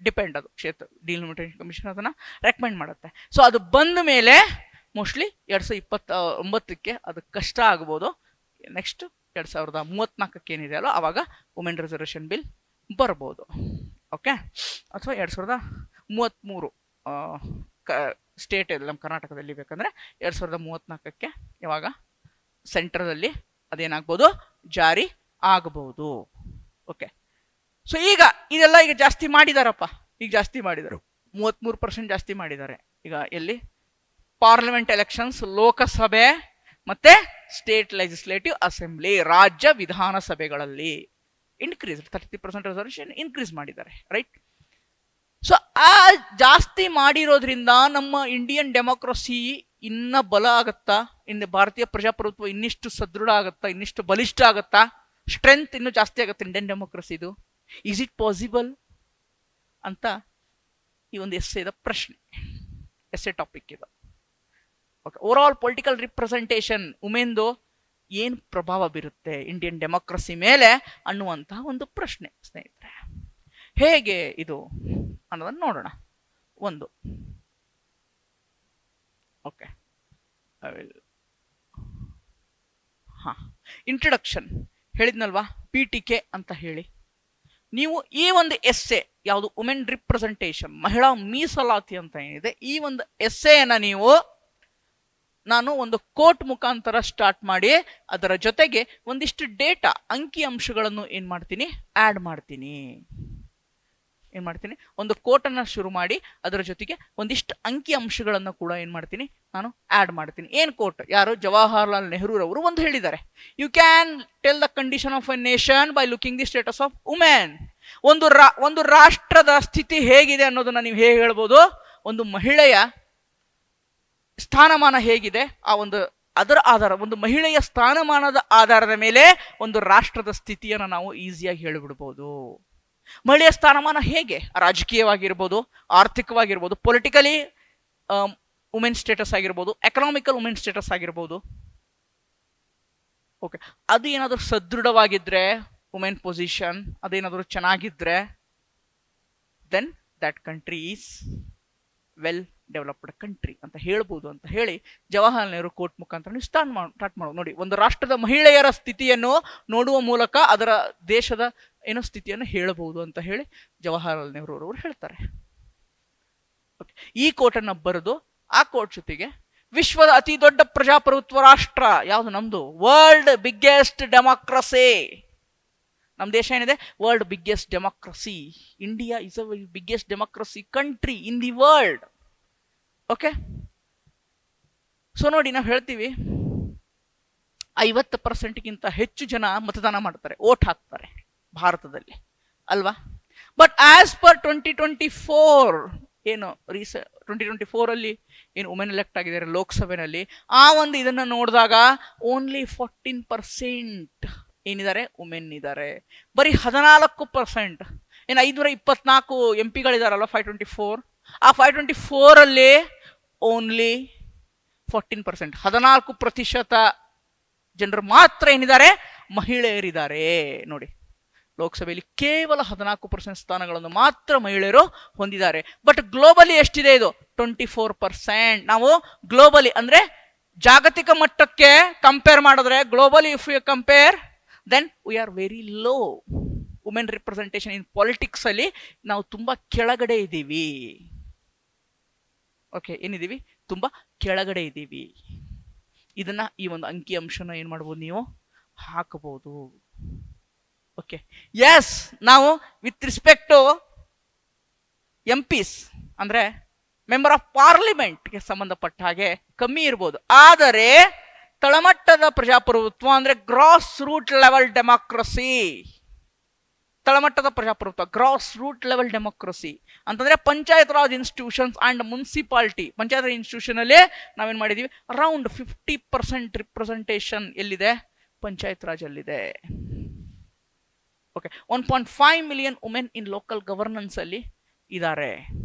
ಡಿಪೆಂಡ್ ಅದು ಕ್ಷೇತ್ರ. ಡಿಲಿಮಿಟೇಷನ್ ಕಮಿಷನ್ ಅದನ್ನು ರೆಕಮೆಂಡ್ ಮಾಡುತ್ತೆ. ಸೊ ಅದು ಬಂದ ಮೇಲೆ ಮೋಸ್ಟ್ಲಿ 2029ಕ್ಕೆ ಅದು ಕಷ್ಟ ಆಗ್ಬೋದು. ನೆಕ್ಸ್ಟ್ 2034ಕ್ಕೆ ಏನಿದೆ ಅಲ್ಲ ಆವಾಗ ವುಮೆನ್ ರಿಸರ್ವೇಷನ್ ಬಿಲ್ ಬರ್ಬೋದು. ಓಕೆ, ಅಥವಾ 2033 ಸ್ಟೇಟ್ ಇದೆ ನಮ್ಮ ಕರ್ನಾಟಕದಲ್ಲಿ ಬೇಕಂದ್ರೆ 2034ಕ್ಕೆ ಯಾವಾಗ ಸೆಂಟ್ರದಲ್ಲಿ ಅದೇನಾಗ್ಬೋದು, ಜಾರಿ ಆಗಬಹುದು. ಓಕೆ, ಸೊ ಈಗ ಇದೆಲ್ಲ ಈಗ ಜಾಸ್ತಿ ಮಾಡಿದಾರಪ್ಪ, ಈಗ ಜಾಸ್ತಿ ಮಾಡಿದರು, 33% ಜಾಸ್ತಿ ಮಾಡಿದ್ದಾರೆ. ಈಗ ಎಲ್ಲಿ ಪಾರ್ಲಿಮೆಂಟ್ ಎಲೆಕ್ಷನ್ಸ್, ಲೋಕಸಭೆ ಮತ್ತೆ ಸ್ಟೇಟ್ ಲೆಜಿಸ್ಲೇಟಿವ್ ಅಸೆಂಬ್ಲಿ, ರಾಜ್ಯ ವಿಧಾನಸಭೆಗಳಲ್ಲಿ ಇನ್ಕ್ರೀಸ್ 30% ರಿಸರ್ವೇಷನ್ ಇನ್ಕ್ರೀಸ್ ಮಾಡಿದ್ದಾರೆ, ರೈಟ್? ಸೊ ಆ ಜಾಸ್ತಿ ಮಾಡಿರೋದ್ರಿಂದ ನಮ್ಮ ಇಂಡಿಯನ್ ಡೆಮೋಕ್ರಸಿ ಇನ್ನ ಬಲ ಆಗತ್ತಾ, ಇನ್ನು ಭಾರತೀಯ ಪ್ರಜಾಪ್ರಭುತ್ವ ಇನ್ನಿಷ್ಟು ಸದೃಢ ಆಗತ್ತಾ, ಇನ್ನಿಷ್ಟು ಬಲಿಷ್ಠ ಆಗತ್ತಾ, ಸ್ಟ್ರೆಂತ್ ಇನ್ನೂ ಜಾಸ್ತಿ ಆಗುತ್ತೆ ಇಂಡಿಯನ್ ಡೆಮೋಕ್ರಸಿದು. ಈಸ್ ಇಟ್ ಪಾಸಿಬಲ್ ಅಂತ ಈ ಒಂದು ಎಸ್ಸೆದ ಪ್ರಶ್ನೆ, ಎಸ್ಸೆ ಟಾಪಿಕ್ ಇದು. Okay, overall political representation ವುಮೆನ್ದು ಏನು ಪ್ರಭಾವ ಬೀರುತ್ತೆ ಇಂಡಿಯನ್ ಡೆಮೋಕ್ರಸಿ ಮೇಲೆ ಅನ್ನುವಂತಹ ಒಂದು ಪ್ರಶ್ನೆ ಸ್ನೇಹಿತರೆ. ಹೇಗೆ ಇದು ಅನ್ನೋದನ್ನು ನೋಡೋಣ. ಒಂದು ಓಕೆ, ಇಂಟ್ರಡಕ್ಷನ್ ಹೇಳಿದ್ನಲ್ವಾ, ಪೀಠಿಕೆ ಅಂತ ಹೇಳಿ. ನೀವು ಈ ಒಂದು ಎಸ್ಸೆ ಯಾವುದು ವುಮೆನ್ ರಿಪ್ರೆಸೆಂಟೇಷನ್, ಮಹಿಳಾ ಮೀಸಲಾತಿ ಅಂತ ಏನಿದೆ, ಈ ಒಂದು ಎಸ್ಸೆಯನ್ನು ನೀವು ನಾನು ಒಂದು ಕೋಟ್ ಮುಖಾಂತರ ಸ್ಟಾರ್ಟ್ ಮಾಡಿ ಅದರ ಜೊತೆಗೆ ಒಂದಿಷ್ಟು ಡೇಟಾ ಅಂಕಿ ಅಂಶಗಳನ್ನು ಏನು ಮಾಡ್ತೀನಿ, ಆ್ಯಡ್ ಮಾಡ್ತೀನಿ. ಏನು ಮಾಡ್ತೀನಿ, ಒಂದು ಕೋಟನ್ನು ಶುರು ಮಾಡಿ ಅದರ ಜೊತೆಗೆ ಒಂದಿಷ್ಟು ಅಂಕಿ ಅಂಶಗಳನ್ನು ಕೂಡ ಏನು ಮಾಡ್ತೀನಿ, ನಾನು ಆ್ಯಡ್ ಮಾಡ್ತೀನಿ. ಏನು ಕೋಟ್, ಯಾರು ಜವಾಹರ್ಲಾಲ್ ನೆಹರೂರವರು ಒಂದು ಹೇಳಿದ್ದಾರೆ, you can tell the condition of a nation by looking the status of women. ಒಂದು ರಾಷ್ಟ್ರದ ಸ್ಥಿತಿ ಹೇಗಿದೆ ಅನ್ನೋದನ್ನ ನೀವು ಹೇಗೆ ಹೇಳ್ಬೋದು, ಒಂದು ಮಹಿಳೆಯ ಸ್ಥಾನಮಾನ ಹೇಗಿದೆ, ಆ ಒಂದು ಅದರ ಆಧಾರ, ಒಂದು ಮಹಿಳೆಯ ಸ್ಥಾನಮಾನದ ಆಧಾರದ ಮೇಲೆ ಒಂದು ರಾಷ್ಟ್ರದ ಸ್ಥಿತಿಯನ್ನು ನಾವು ಈಸಿಯಾಗಿ ಹೇಳಿಬಿಡ್ಬೋದು. ಮಹಿಳೆಯ ಸ್ಥಾನಮಾನ ಹೇಗೆ, ರಾಜಕೀಯವಾಗಿರ್ಬೋದು, ಆರ್ಥಿಕವಾಗಿರ್ಬೋದು, ಪೊಲಿಟಿಕಲಿ ವುಮೆನ್ ಸ್ಟೇಟಸ್ ಆಗಿರ್ಬೋದು, ಎಕನಾಮಿಕಲ್ ವುಮೆನ್ ಸ್ಟೇಟಸ್ ಆಗಿರ್ಬೋದು. ಓಕೆ, ಅದು ಏನಾದರೂ ಸದೃಢವಾಗಿದ್ರೆ ವುಮೆನ್ ಪೊಸಿಷನ್ ಅದೇನಾದರೂ ಚೆನ್ನಾಗಿದ್ರೆ then that country is well developed country ಅಂತ ಹೇಳ್ಬೋದು ಅಂತ ಹೇಳಿ ಜವಾಹರ್ಲಾಲ್ ನೆಹರು ಕೋಟ್ ಮುಖಾಂತರ ನೀವು ಸ್ಟಾರ್ಟ್ ಮಾಡೋದು. ನೋಡಿ, ಒಂದು ರಾಷ್ಟ್ರದ ಮಹಿಳೆಯರ ಸ್ಥಿತಿಯನ್ನು ನೋಡುವ ಮೂಲಕ ಅದರ ದೇಶದ ಏನೋ ಸ್ಥಿತಿಯನ್ನು ಹೇಳಬಹುದು ಅಂತ ಹೇಳಿ ಜವಾಹರ್ಲಾಲ್ ನೆಹರು ಅವರು ಹೇಳ್ತಾರೆ. ಈ ಕೋಟನ್ನು ಬರೆದು ಆ ಕೋಟ್ ಜೊತೆಗೆ ವಿಶ್ವದ ಅತಿ ದೊಡ್ಡ ಪ್ರಜಾಪ್ರಭುತ್ವ ರಾಷ್ಟ್ರ ಯಾವುದು, ನಮ್ದು ವರ್ಲ್ಡ್ ಬಿಗ್ಗೆಸ್ಟ್ ಡೆಮಾಕ್ರಸಿ ನಮ್ಮ ದೇಶ ಏನಿದೆ, world biggest democracy. India is a biggest democracy country in the world. Okay, so ನೋಡಿ, ನಾವು ಹೇಳ್ತೀವಿ 50%ಗಿಂತ ಹೆಚ್ಚು ಜನ ಮತದಾನ ಮಾಡ್ತಾರೆ, ವೋಟ್ ಹಾಕ್ತಾರೆ ಭಾರತದಲ್ಲಿ, ಅಲ್ವಾ? ಬಟ್ ಆಸ್ ಪರ್ 2024 ಏನು 2024 ಏನು ವುಮೆನ್ ಎಲೆಕ್ಟ್ ಆಗಿದ್ದಾರೆ ಲೋಕಸಭೆಯಲ್ಲಿ, ಆ ಒಂದು ಇದನ್ನ ನೋಡಿದಾಗ ಓನ್ಲಿ 14% ಏನಿದ್ದಾರೆ ವುಮೆನ್ ಇದ್ದಾರೆ. ಬರೀ 14%. ಏನು 524 MP-ಗಳಿದಾರಲ್ವ 524, ಆ 524 ಓನ್ಲಿ 14%, 14% ಜನರು ಮಾತ್ರ ಏನಿದ್ದಾರೆ ಮಹಿಳೆಯರಿದ್ದಾರೆ. ನೋಡಿ, ಲೋಕಸಭೆಯಲ್ಲಿ ಕೇವಲ 14% ಸ್ಥಾನಗಳನ್ನು ಮಾತ್ರ ಮಹಿಳೆಯರು ಹೊಂದಿದ್ದಾರೆ. ಬಟ್ ಗ್ಲೋಬಲಿ ಎಷ್ಟಿದೆ ಇದು? 24%. ನಾವು ಗ್ಲೋಬಲಿ ಅಂದ್ರೆ ಜಾಗತಿಕ ಮಟ್ಟಕ್ಕೆ ಕಂಪೇರ್ ಮಾಡಿದ್ರೆ, globally if you compare, then we are very low. Women representation in politics ಅಲ್ಲಿ ನಾವು ತುಂಬಾ ಕೆಳಗಡೆ ಇದ್ದೀವಿ. ಓಕೆ, ಏನಿದ್ದೀವಿ? ತುಂಬಾ ಕೆಳಗಡೆ ಇದ್ದೀವಿ. ಇದನ್ನ ಈ ಒಂದು ಅಂಕಿ ಅಂಶನ ಏನ್ ಮಾಡ್ಬೋದು, ನೀವು ಹಾಕಬಹುದು. ಓಕೆ, ಎಸ್, ನಾವು ವಿತ್ ರಿಸ್ಪೆಕ್ಟ್ ಟು ಎಂಪಿಸ್ ಅಂದ್ರೆ ಮೆಂಬರ್ ಆಫ್ ಪಾರ್ಲಿಮೆಂಟ್ಗೆ ಸಂಬಂಧಪಟ್ಟ ಹಾಗೆ ಕಮ್ಮಿ ಇರ್ಬೋದು. ಆದರೆ ತಳಮಟ್ಟದ ಪ್ರಜಾಪ್ರಭುತ್ವ ಅಂದ್ರೆ ಗ್ರಾಸ್ ರೂಟ್ ಲೆವೆಲ್ ಡೆಮಾಕ್ರಸಿ, ತಳಮಟ್ಟದ ಪ್ರಜಾಪ್ರಭುತ್ವ, ಗ್ರಾಸ್ ರೂಟ್ ಲೆವೆಲ್ ಡೆಮೋಕ್ರಸಿ ಅಂತಂದ್ರೆ panchayat Raj institutions and municipality. Panchayat Raj institution ಅಲ್ಲಿ ನಾವೇನ್ ಮಾಡಿದೀವಿ, ಅರೌಂಡ್ 50% ರಿಪ್ರೆಸೆಂಟೇಷನ್ ಎಲ್ಲಿದೆ? ಪಂಚಾಯತ್ ರಾಜ್ ಅಲ್ಲಿದೆ. Okay, 1.5 million women in local governance ಅಲ್ಲಿ ಇದ್ದಾರೆ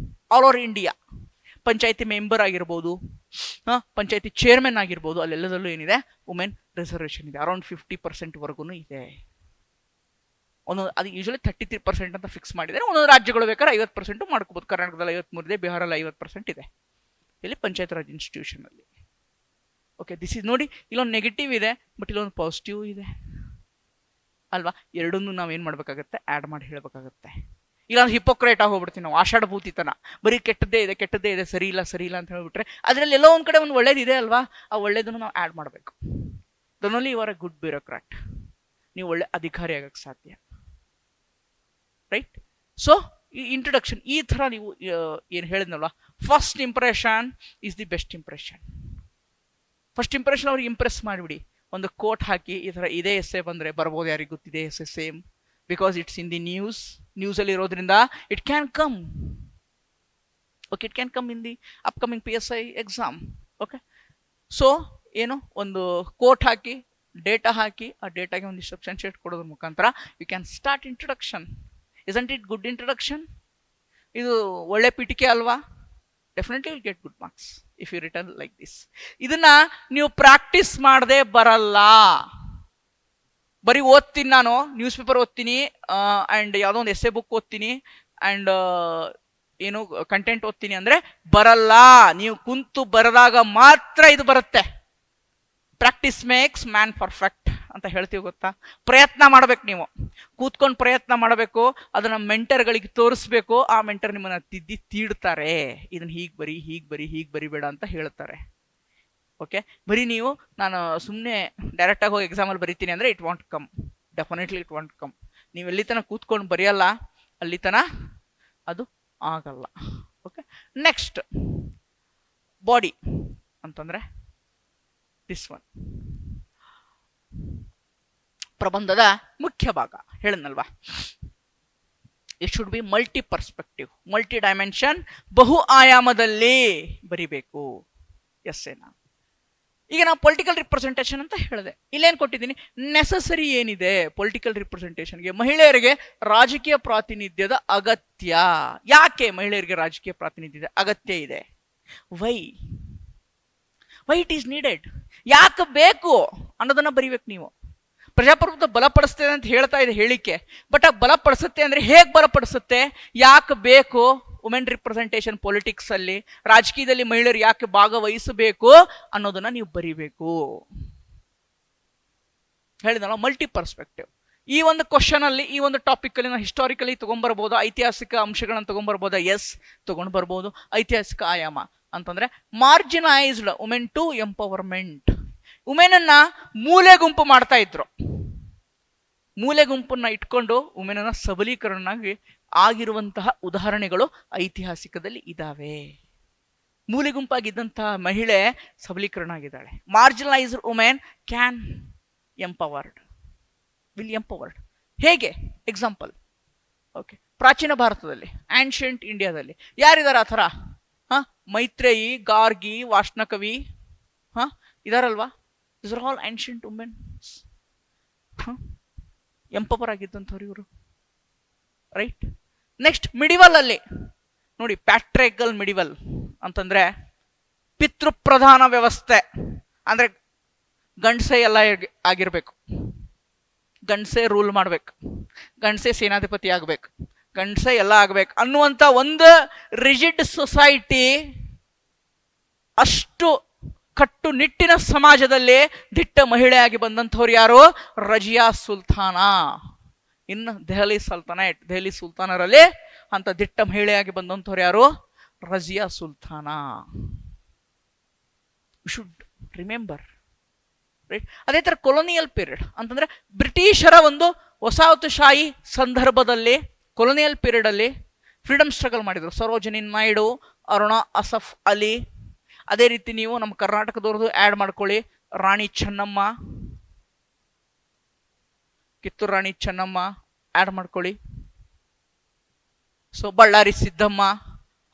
ಆಲ್ ಓವರ್ ಇಂಡಿಯಾ. ಪಂಚಾಯತಿ ಮೆಂಬರ್ ಆಗಿರ್ಬೋದು, ಪಂಚಾಯತಿ ಚೇರ್ಮನ್ ಆಗಿರ್ಬೋದು, ಅಲ್ಲೆಲ್ಲದಲ್ಲೂ ಏನಿದೆ ವುಮೆನ್ ರಿಸರ್ವೇಶನ್ ಇದೆ. ಅರೌಂಡ್ 50% ವರ್ಗು ಇದೆ. ಒಂದೊಂದು ಅದು ಯೂಶಲಿ 33% ಅಂತ ಫಿಕ್ಸ್ ಮಾಡಿದರೆ, ಒಂದೊಂದು ರಾಜ್ಯಗಳು ಬೇಕಾದ್ರೆ 50% ಮಾಡ್ಕೋಬಹುದು. ಕರ್ನಾಟಕದಲ್ಲಿ 53 ಇದೆ, ಬಿಹಾರಲ್ಲಿ 50% ಇದೆ ಇಲ್ಲಿ ಪಂಚಾಯತ್ ರಾಜ್ ಇನ್ಸ್ಟಿಟ್ಯೂಷನ್ ಅಲ್ಲಿ. ಓಕೆ, ದಿಸ್ ಇಸ್ ನೋಡಿ, ಇಲ್ಲೊಂದು ನೆಗೆಟಿವ್ ಇದೆ, ಬಟ್ ಇಲ್ಲೊಂದು ಪಾಸಿಟಿವ್ ಇದೆ, ಅಲ್ವಾ? ಎರಡನ್ನೂ ನಾವೇನ್ ಮಾಡ್ಬೇಕಾಗತ್ತೆ, ಆಡ್ ಮಾಡಿ ಹೇಳ್ಬೇಕಾಗತ್ತೆ. ಇಲ್ಲ ಹಿಪೋಕ್ರೇಟ್ ಆಗಿ ಹೋಗ್ಬಿಡ್ತೀವಿ ನಾವು, ಆಷಾಢಭೂತಿತನ, ಬರೀ ಕೆಟ್ಟದ್ದೇ ಇದೆ ಕೆಟ್ಟದ್ದೇ ಇದೆ, ಸರಿ ಇಲ್ಲ ಸರಿ ಇಲ್ಲ ಅಂತ ಹೇಳ್ಬಿಟ್ರೆ, ಅದ್ರಲ್ಲಿ ಎಲ್ಲೋ ಒಂದ್ ಕಡೆ ಒಂದು ಒಳ್ಳೇದಿದೆ ಅಲ್ವಾ? ಆ ಒಳ್ಳೇದನ್ನು ನಾವು ಆಡ್ ಮಾಡಬೇಕು. Then only you are a good bureaucrat. ನೀವು ಒಳ್ಳೆ ಅಧಿಕಾರಿ ಆಗಕ್ಕೆ ಸಾಧ್ಯ. ರೈಟ್? ಸೊ ಈ ಇಂಟ್ರೊಡಕ್ಷನ್ ಈ ತರ ನೀವು ಏನು ಹೇಳಿದ್ನಲ್ವಾ, first impression is the best impression. First impression ಅವ್ರಿಗೆ ಇಂಪ್ರೆಸ್ ಮಾಡಿಬಿಡಿ. ಒಂದು ಕೋಟ್ ಹಾಕಿ ಈ ತರ ಇದೇ ಎಸ್ಸೆ ಬಂದ್ರೆ ಬರ್ಬೋದು, ಯಾರಿಗೆ ಗೊತ್ತಿದೆ essay same, because it's in the news ಅಲ್ಲಿ ಇರೋದ್ರಿಂದ it can come. Okay, it can come in the upcoming PSI exam. Okay, so ಏನು ಒಂದು ಕೋಟ್ ಹಾಕಿ, ಡೇಟಾ ಹಾಕಿ, ಆ ಡೇಟಾಗೆ ಒಂದಿಷ್ಟು ಸಬ್ಸ್ಟೆನ್ಷಿಯೇಟ್ ಕೊಡೋದ್ರ ಮುಖಾಂತರ you can start introduction. Isn't it good introduction? ಇದು ಒಳ್ಳೆ ಪೀಠಿಕೆ ಅಲ್ವಾ? Definitely will get good marks if you return like this. ಇದನ್ನ ನೀವು ಪ್ರಾಕ್ಟೀಸ್ ಮಾಡದೆ ಬರಲ್ಲ. ಬರೀ ಓದ್ತೀನಿ ನಾನು, ನ್ಯೂಸ್ ಪೇಪರ್ ಓದ್ತೀನಿ ಅಂಡ್ ಯಾವುದೋ ಒಂದು ಎಸ್ಸೆ ಬುಕ್ ಓದ್ತೀನಿ ಅಂಡ್ ಏನು ಕಂಟೆಂಟ್ ಓದ್ತೀನಿ ಅಂದ್ರೆ ಬರಲ್ಲ. ನೀವು ಕುಂತು ಬರೆದಾಗ ಮಾತ್ರ ಇದು ಬರುತ್ತೆ. ಪ್ರಾಕ್ಟೀಸ್ ಮೇಕ್ಸ್ ಮ್ಯಾನ್ ಪರ್ಫೆಕ್ಟ್ ಅಂತ ಹೇಳ್ತೀವಿ, ಗೊತ್ತಾ? ಪ್ರಯತ್ನ ಮಾಡ್ಬೇಕು, ನೀವು ಕೂತ್ಕೊಂಡು ಪ್ರಯತ್ನ ಮಾಡಬೇಕು, ಅದನ್ನ ಮೆಂಟರ್ಗಳಿಗೆ ತೋರಿಸ್ಬೇಕು. ಆ ಮೆಂಟರ್ ನಿಮ್ಮನ್ನ ತೀಡ್ತಾರೆ, ಇದನ್ನ ಹೀಗ್ ಬರಿ ಹೀಗ್ ಬರಿ ಹೀಗ್ ಬರಿಬೇಡ ಅಂತ ಹೇಳ್ತಾರೆ. ಓಕೆ, ಬರೀ ನೀವು ನಾನು ಸುಮ್ಮನೆ ಡೈರೆಕ್ಟ್ ಆಗಿ ಹೋಗಿ ಎಕ್ಸಾಮಲ್ಲಿ ಬರಿತೀನಿ ಅಂದ್ರೆ it want come, definitely it want come. ನೀವು ಎಲ್ಲಿ ತನಕ ಕೂತ್ಕೊಂಡು ಬರೆಯಲ್ಲ ಅಲ್ಲಿ ತನಕ ಅದು ಆಗಲ್ಲ. ಓಕೆ, ನೆಕ್ಸ್ಟ್ ಬಾಡಿ ಅಂತಂದ್ರೆ ದಿಸ್ ಒನ್, ಪ್ರಬಂಧದ ಮುಖ್ಯ ಭಾಗ ಹೇಳಿದ್ನಲ್ವಾ, it should be multi perspective, multi dimension, ಬಹು ಆಯಾಮದಲ್ಲಿ ಬರಿಬೇಕು ಎಸ್ಸೆನ. ಈಗ ನಾವು ಪೊಲಿಟಿಕಲ್ ರಿಪ್ರೆಸೆಂಟೇಷನ್ ಅಂತ ಹೇಳಿದೆ, ಇಲ್ಲೇನು ಕೊಟ್ಟಿದ್ದೀನಿ, ನೆಸಸರಿ ಏನಿದೆ ಪೊಲಿಟಿಕಲ್ ರಿಪ್ರೆಸೆಂಟೇಷನ್ಗೆ, ಮಹಿಳೆಯರಿಗೆ ರಾಜಕೀಯ ಪ್ರಾತಿನಿಧ್ಯದ ಅಗತ್ಯ. ಯಾಕೆ ಮಹಿಳೆಯರಿಗೆ ರಾಜಕೀಯ ಪ್ರಾತಿನಿಧ್ಯದ ಅಗತ್ಯ ಇದೆ? ವೈ ಇಟ್ ಈಸ್ ನೀಡೆಡ್, ಯಾಕೆ ಬೇಕು ಅನ್ನೋದನ್ನ ಬರಿಬೇಕು ನೀವು. ಪ್ರಜಾಪ್ರಭುತ್ವ ಬಲಪಡಿಸ್ತದೆ ಅಂತ ಹೇಳ್ತಾ ಇದೆ ಹೇಳಿಕೆ, ಬಟ್ ಆ ಬಲಪಡಿಸುತ್ತೆ ಅಂದ್ರೆ ಹೇಗೆ ಬಲಪಡಿಸುತ್ತೆ, ಯಾಕೆ ಬೇಕು ವುಮೆನ್ ರಿಪ್ರೆಸೆಂಟೇಷನ್ ಪೊಲಿಟಿಕ್ಸ್ ಅಲ್ಲಿ, ರಾಜಕೀಯದಲ್ಲಿ ಮಹಿಳೆಯರು ಯಾಕೆ ಭಾಗವಹಿಸಬೇಕು ಅನ್ನೋದನ್ನ ನೀವು ಬರಿಬೇಕು. ಹೇಳಿದಲ್ಲ, ಮಲ್ಟಿ ಪರ್ಸ್ಪೆಕ್ಟಿವ್. ಈ ಒಂದು ಕ್ವಶನ್ ಅಲ್ಲಿ, ಈ ಒಂದು ಟಾಪಿಕ್ ಅಲ್ಲಿ ನಾವು ಹಿಸ್ಟಾರಿಕಲಿ ತಗೊಂಡ್ಬರ್ಬೋದು, ಐತಿಹಾಸಿಕ ಅಂಶಗಳನ್ನ ತಗೊಂಡ್ಬರ್ಬೋದಾ? ಎಸ್, ತಗೊಂಡ್ ಬರ್ಬೋದು. ಐತಿಹಾಸಿಕ ಆಯಾಮ ಅಂತಂದ್ರೆ ಮಾರ್ಜಿನೈಸ್ಡ್ ವುಮೆನ್ ಟು ಎಂಪವರ್ಮೆಂಟ್. ವುಮೆನ್ ಅನ್ನ ಮೂಲೆ ಗುಂಪು ಮಾಡ್ತಾ ಇದ್ರು, ಮೂಲೆ ಗುಂಪನ್ನ ಇಟ್ಕೊಂಡು ವುಮೆನ್ನ ಸಬಲೀಕರಣನಾಗಿ ಆಗಿರುವಂತಹ ಉದಾಹರಣೆಗಳು ಐತಿಹಾಸಿಕದಲ್ಲಿ ಇದಾವೆ. ಮೂಲೆ ಗುಂಪಾಗಿದ್ದಂತಹ ಮಹಿಳೆ ಸಬಲೀಕರಣ ಆಗಿದ್ದಾಳೆ. Marginalized women can empowered, will empowered. ಹೇಗೆ? ಎಕ್ಸಾಂಪಲ್, ಓಕೆ, ಪ್ರಾಚೀನ ಭಾರತದಲ್ಲಿ, ಆನ್ಷಿಯಂಟ್ ಇಂಡಿಯಾದಲ್ಲಿ ಯಾರಿದ್ದಾರೆ ಆ ಥರ? ಮೈತ್ರೇಯಿ, ಗಾರ್ಗಿ, ವಾಷ್ಣಕವಿ ಇದಾರಲ್ವಾ? This are all ancient women. Empower ಆಗಿದ್ದಂಥವ್ರು ಇವರು, ರೈಟ್? ನೆಕ್ಸ್ಟ್ ಮಿಡಿವಲ್ ಅಲ್ಲಿ ನೋಡಿ, ಪ್ಯಾಟ್ರಿಕಲ್ ಮಿಡಿವಲ್ ಅಂತಂದ್ರೆ ಪಿತೃಪ್ರಧಾನ ವ್ಯವಸ್ಥೆ. ಅಂದ್ರೆ ಗಂಡಸೆ ಎಲ್ಲ ಆಗಿರ್ಬೇಕು, ಗಂಡಸೆ ರೂಲ್ ಮಾಡ್ಬೇಕು, ಗಂಡಸೆ ಸೇನಾಧಿಪತಿ ಆಗ್ಬೇಕು, ಗಂಡಸೆ ಎಲ್ಲ ಆಗ್ಬೇಕು ಅನ್ನುವಂತ ಒಂದು ರಿಜಿಡ್ ಸೊಸೈಟಿ. ಅಷ್ಟು ಕಟ್ಟುನಿಟ್ಟಿನ ಸಮಾಜದಲ್ಲಿ ದಿಟ್ಟ ಮಹಿಳೆಯಾಗಿ ಬಂದಂಥವ್ರು ಯಾರು? ರಜಿಯಾ ಸುಲ್ತಾನ. ಇನ್ನು ದೆಹಲಿ ಸಲ್ತನೇಟ್, ದೆಹಲಿ ಸುಲ್ತಾನರಲ್ಲಿ ಅಂತ ದಿಟ್ಟ ಮಹಿಳೆಯಾಗಿ ಬಂದಂಥವ್ರು ಯಾರು? Razia Sultana. Should remember, right? ಅದೇ ತರ ಕೊಲೋನಿಯಲ್ ಪೀರಿಯಡ್ ಅಂತಂದ್ರೆ ಬ್ರಿಟಿಷರ ಒಂದು ವಸಾಹತುಶಾಹಿ ಸಂದರ್ಭದಲ್ಲಿ, ಕೊಲೋನಿಯಲ್ ಪೀರಿಯಡ್ ಅಲ್ಲಿ ಫ್ರೀಡಮ್ ಸ್ಟ್ರಗಲ್ ಮಾಡಿದ್ರು. ಸರೋಜಿನಿ ನಾಯ್ಡು, ಅರುಣಾ ಅಸಫ್ ಅಲಿ. ಅದೇ ರೀತಿ ನೀವು ನಮ್ಮ ಕರ್ನಾಟಕದವ್ರದ್ದು ಆ್ಯಡ್ ಮಾಡ್ಕೊಳ್ಳಿ, ರಾಣಿ ಚೆನ್ನಮ್ಮ, ಕಿತ್ತೂರು ರಾಣಿ ಚೆನ್ನಮ್ಮ ಆ್ಯಡ್ ಮಾಡ್ಕೊಳ್ಳಿ. ಸೊ ಬಳ್ಳಾರಿ ಸಿದ್ದಮ್ಮ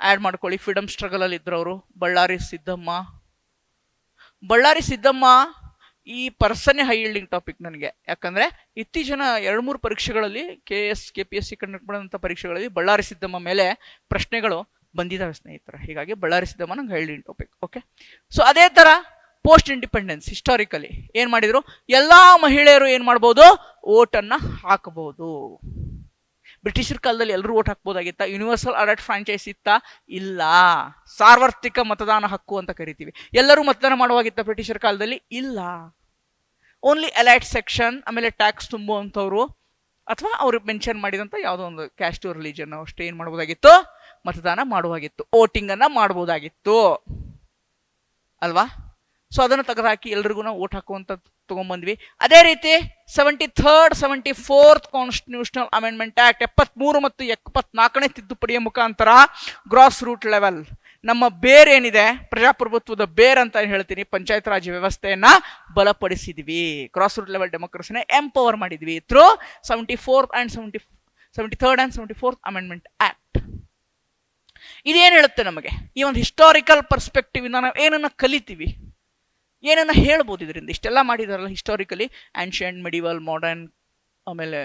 ಆ್ಯಡ್ ಮಾಡ್ಕೊಳ್ಳಿ. ಫ್ರೀಡಮ್ ಸ್ಟ್ರಗಲ್ ಅಲ್ಲಿ ಇದ್ರವರು ಬಳ್ಳಾರಿ ಸಿದ್ದಮ್ಮ. ಬಳ್ಳಾರಿ ಸಿದ್ದಮ್ಮ ಈ ಪರ್ಸನ್ನೇ ಹೈ ಯೀಲ್ಡಿಂಗ್ ಟಾಪಿಕ್ ನನಗೆ. ಯಾಕಂದ್ರೆ ಇತ್ತೀಚಿನ 2-3 ಪರೀಕ್ಷೆಗಳಲ್ಲಿ KS KPSC ಕಂಡಕ್ಟ್ ಮಾಡಿದಂಥ ಪರೀಕ್ಷೆಗಳಲ್ಲಿ ಬಳ್ಳಾರಿ ಸಿದ್ದಮ್ಮ ಮೇಲೆ ಪ್ರಶ್ನೆಗಳು ಬಂದಿದ್ದಾವೆ ಸ್ನೇಹಿತರೆ. ಹೀಗಾಗಿ ಬಳ್ಳಾರಿ ಸಿದ್ದಮ್ಮ ನಂಗೆ ಹೈ ಯೀಲ್ಡಿಂಗ್ ಟಾಪಿಕ್. ಓಕೆ, ಸೊ ಅದೇ ತರ ಪೋಸ್ಟ್ ಇಂಡಿಪೆಂಡೆನ್ಸ್ ಹಿಸ್ಟಾರಿಕಲಿ ಏನ್ ಮಾಡಿದ್ರು? ಎಲ್ಲಾ ಮಹಿಳೆಯರು ಏನ್ ಮಾಡ್ಬೋದು? ಓಟನ್ನ ಹಾಕಬಹುದು. ಬ್ರಿಟಿಷರ ಕಾಲದಲ್ಲಿ ಎಲ್ಲರೂ ಓಟ್ ಹಾಕ್ಬೋದಾಗಿತ್ತ? ಯೂನಿವರ್ಸಲ್ ಅಡಲ್ಟ್ ಫ್ರಾಂಚೈಸ್ ಇತ್ತ? ಇಲ್ಲ. ಸಾರ್ವತ್ರಿಕ ಮತದಾನ ಹಕ್ಕು ಅಂತ ಕರಿತೀವಿ. ಎಲ್ಲರೂ ಮತದಾನ ಮಾಡುವಾಗಿತ್ತ ಬ್ರಿಟಿಷರ ಕಾಲದಲ್ಲಿ? ಇಲ್ಲ. ಓನ್ಲಿ ಎಲೈಟ್ ಸೆಕ್ಷನ್, ಆಮೇಲೆ ಟ್ಯಾಕ್ಸ್ ತುಂಬುವಂಥವ್ರು ಅಥವಾ ಅವ್ರು ಮೆನ್ಷನ್ ಮಾಡಿದಂಥ ಯಾವುದೋ ಒಂದು ಕ್ಯಾಸ್ಟ್ ರಿಲಿಜನ್ ಅಷ್ಟೇ ಏನ್ ಮಾಡ್ಬೋದಾಗಿತ್ತು? ಮತದಾನ ಮಾಡುವಾಗಿತ್ತು, ವೋಟಿಂಗ್ ಅನ್ನ ಮಾಡಬಹುದಾಗಿತ್ತು ಅಲ್ವಾ? ಸೊ ಅದನ್ನು ತೆಗೆದುಹಾಕಿ ಎಲ್ರಿಗೂ ನಾವು ಓಟ್ ಹಾಕುವಂತ ತಗೊಂಡ್ಬಂದ್ವಿ. ಅದೇ ರೀತಿ 73rd 74th constitutional amendment act 73 ಮತ್ತು 74ನೇ ತಿದ್ದುಪಡಿಯ ಮುಖಾಂತರ ಗ್ರಾಸ್ ರೂಟ್ ಲೆವೆಲ್ ನಮ್ಮ ಬೇರ್ ಏನಿದೆ, ಪ್ರಜಾಪ್ರಭುತ್ವದ ಬೇರ್ ಅಂತ ಹೇಳ್ತೀನಿ, ಪಂಚಾಯತ್ ರಾಜ್ ವ್ಯವಸ್ಥೆಯನ್ನ ಬಲಪಡಿಸಿದ್ವಿ. ಗ್ರಾಸ್ ರೂಟ್ ಲೆವೆಲ್ ಡೆಮೋಕ್ರಸಿನ ಎಂಪವರ್ ಮಾಡಿದ್ವಿ through 73rd and 74th amendment act. ಇದೇನು ಹೇಳುತ್ತೆ ನಮಗೆ? ಈ ಒಂದು ಹಿಸ್ಟಾರಿಕಲ್ ಪರ್ಸ್ಪೆಕ್ಟಿವ್ ಇಂದ ನಾವು ಏನನ್ನ ಕಲಿತೀವಿ, ಏನನ್ನ ಹೇಳ್ಬೋದು ಇದರಿಂದ? ಇಷ್ಟೆಲ್ಲ ಮಾಡಿದಾರಲ್ಲ ಹಿಸ್ಟಾರಿಕಲಿ, ಆನ್ಷಿಯಂಟ್, ಮಿಡಿವಲ್, ಮಾಡರ್ನ್, ಆಮೇಲೆ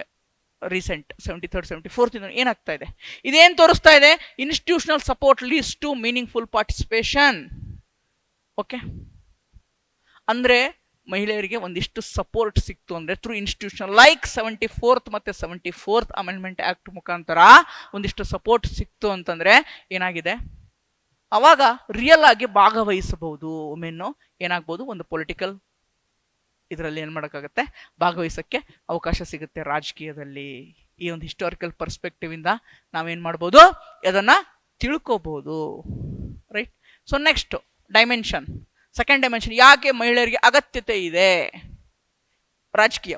ರೀಸೆಂಟ್ 73rd 74th ಏನಾಗ್ತಾ ಇದೆ? ಇದೇನ್ ತೋರಿಸ್ತಾ ಇದೆ? Institutional support leads to meaningful participation. Okay, ಅಂದ್ರೆ ಮಹಿಳೆಯರಿಗೆ ಒಂದಿಷ್ಟು ಸಪೋರ್ಟ್ ಸಿಕ್ತು ಅಂದ್ರೆ ಥ್ರೂ ಇನ್ಸ್ಟಿಟ್ಯೂಷನ್ ಲೈಕ್ 74th ಮತ್ತೆ 74th ಅಮೆಂಡ್ಮೆಂಟ್ ಆಕ್ಟ್ ಮುಖಾಂತರ ಒಂದಿಷ್ಟು ಸಪೋರ್ಟ್ ಸಿಕ್ತು ಅಂತಂದ್ರೆ ಏನಾಗಿದೆ? ಅವಾಗ ರಿಯಲ್ ಆಗಿ ಭಾಗವಹಿಸಬಹುದು. ವುಮೆನ್ನು ಏನಾಗ್ಬೋದು? ಒಂದು ಪೊಲಿಟಿಕಲ್ ಇದರಲ್ಲಿ ಏನ್ ಮಾಡೋಕ್ಕಾಗತ್ತೆ? ಭಾಗವಹಿಸಕ್ಕೆ ಅವಕಾಶ ಸಿಗುತ್ತೆ ರಾಜಕೀಯದಲ್ಲಿ. ಈ ಒಂದು ಹಿಸ್ಟಾರಿಕಲ್ ಪರ್ಸ್ಪೆಕ್ಟಿವ್ ಇಂದ ನಾವೇನ್ ಮಾಡ್ಬೋದು? ಅದನ್ನ ತಿಳ್ಕೋಬಹುದು, right? So next dimension, second dimension, ಯಾಕೆ ಮಹಿಳೆಯರಿಗೆ ಅಗತ್ಯತೆ ಇದೆ? ರಾಜಕೀಯ,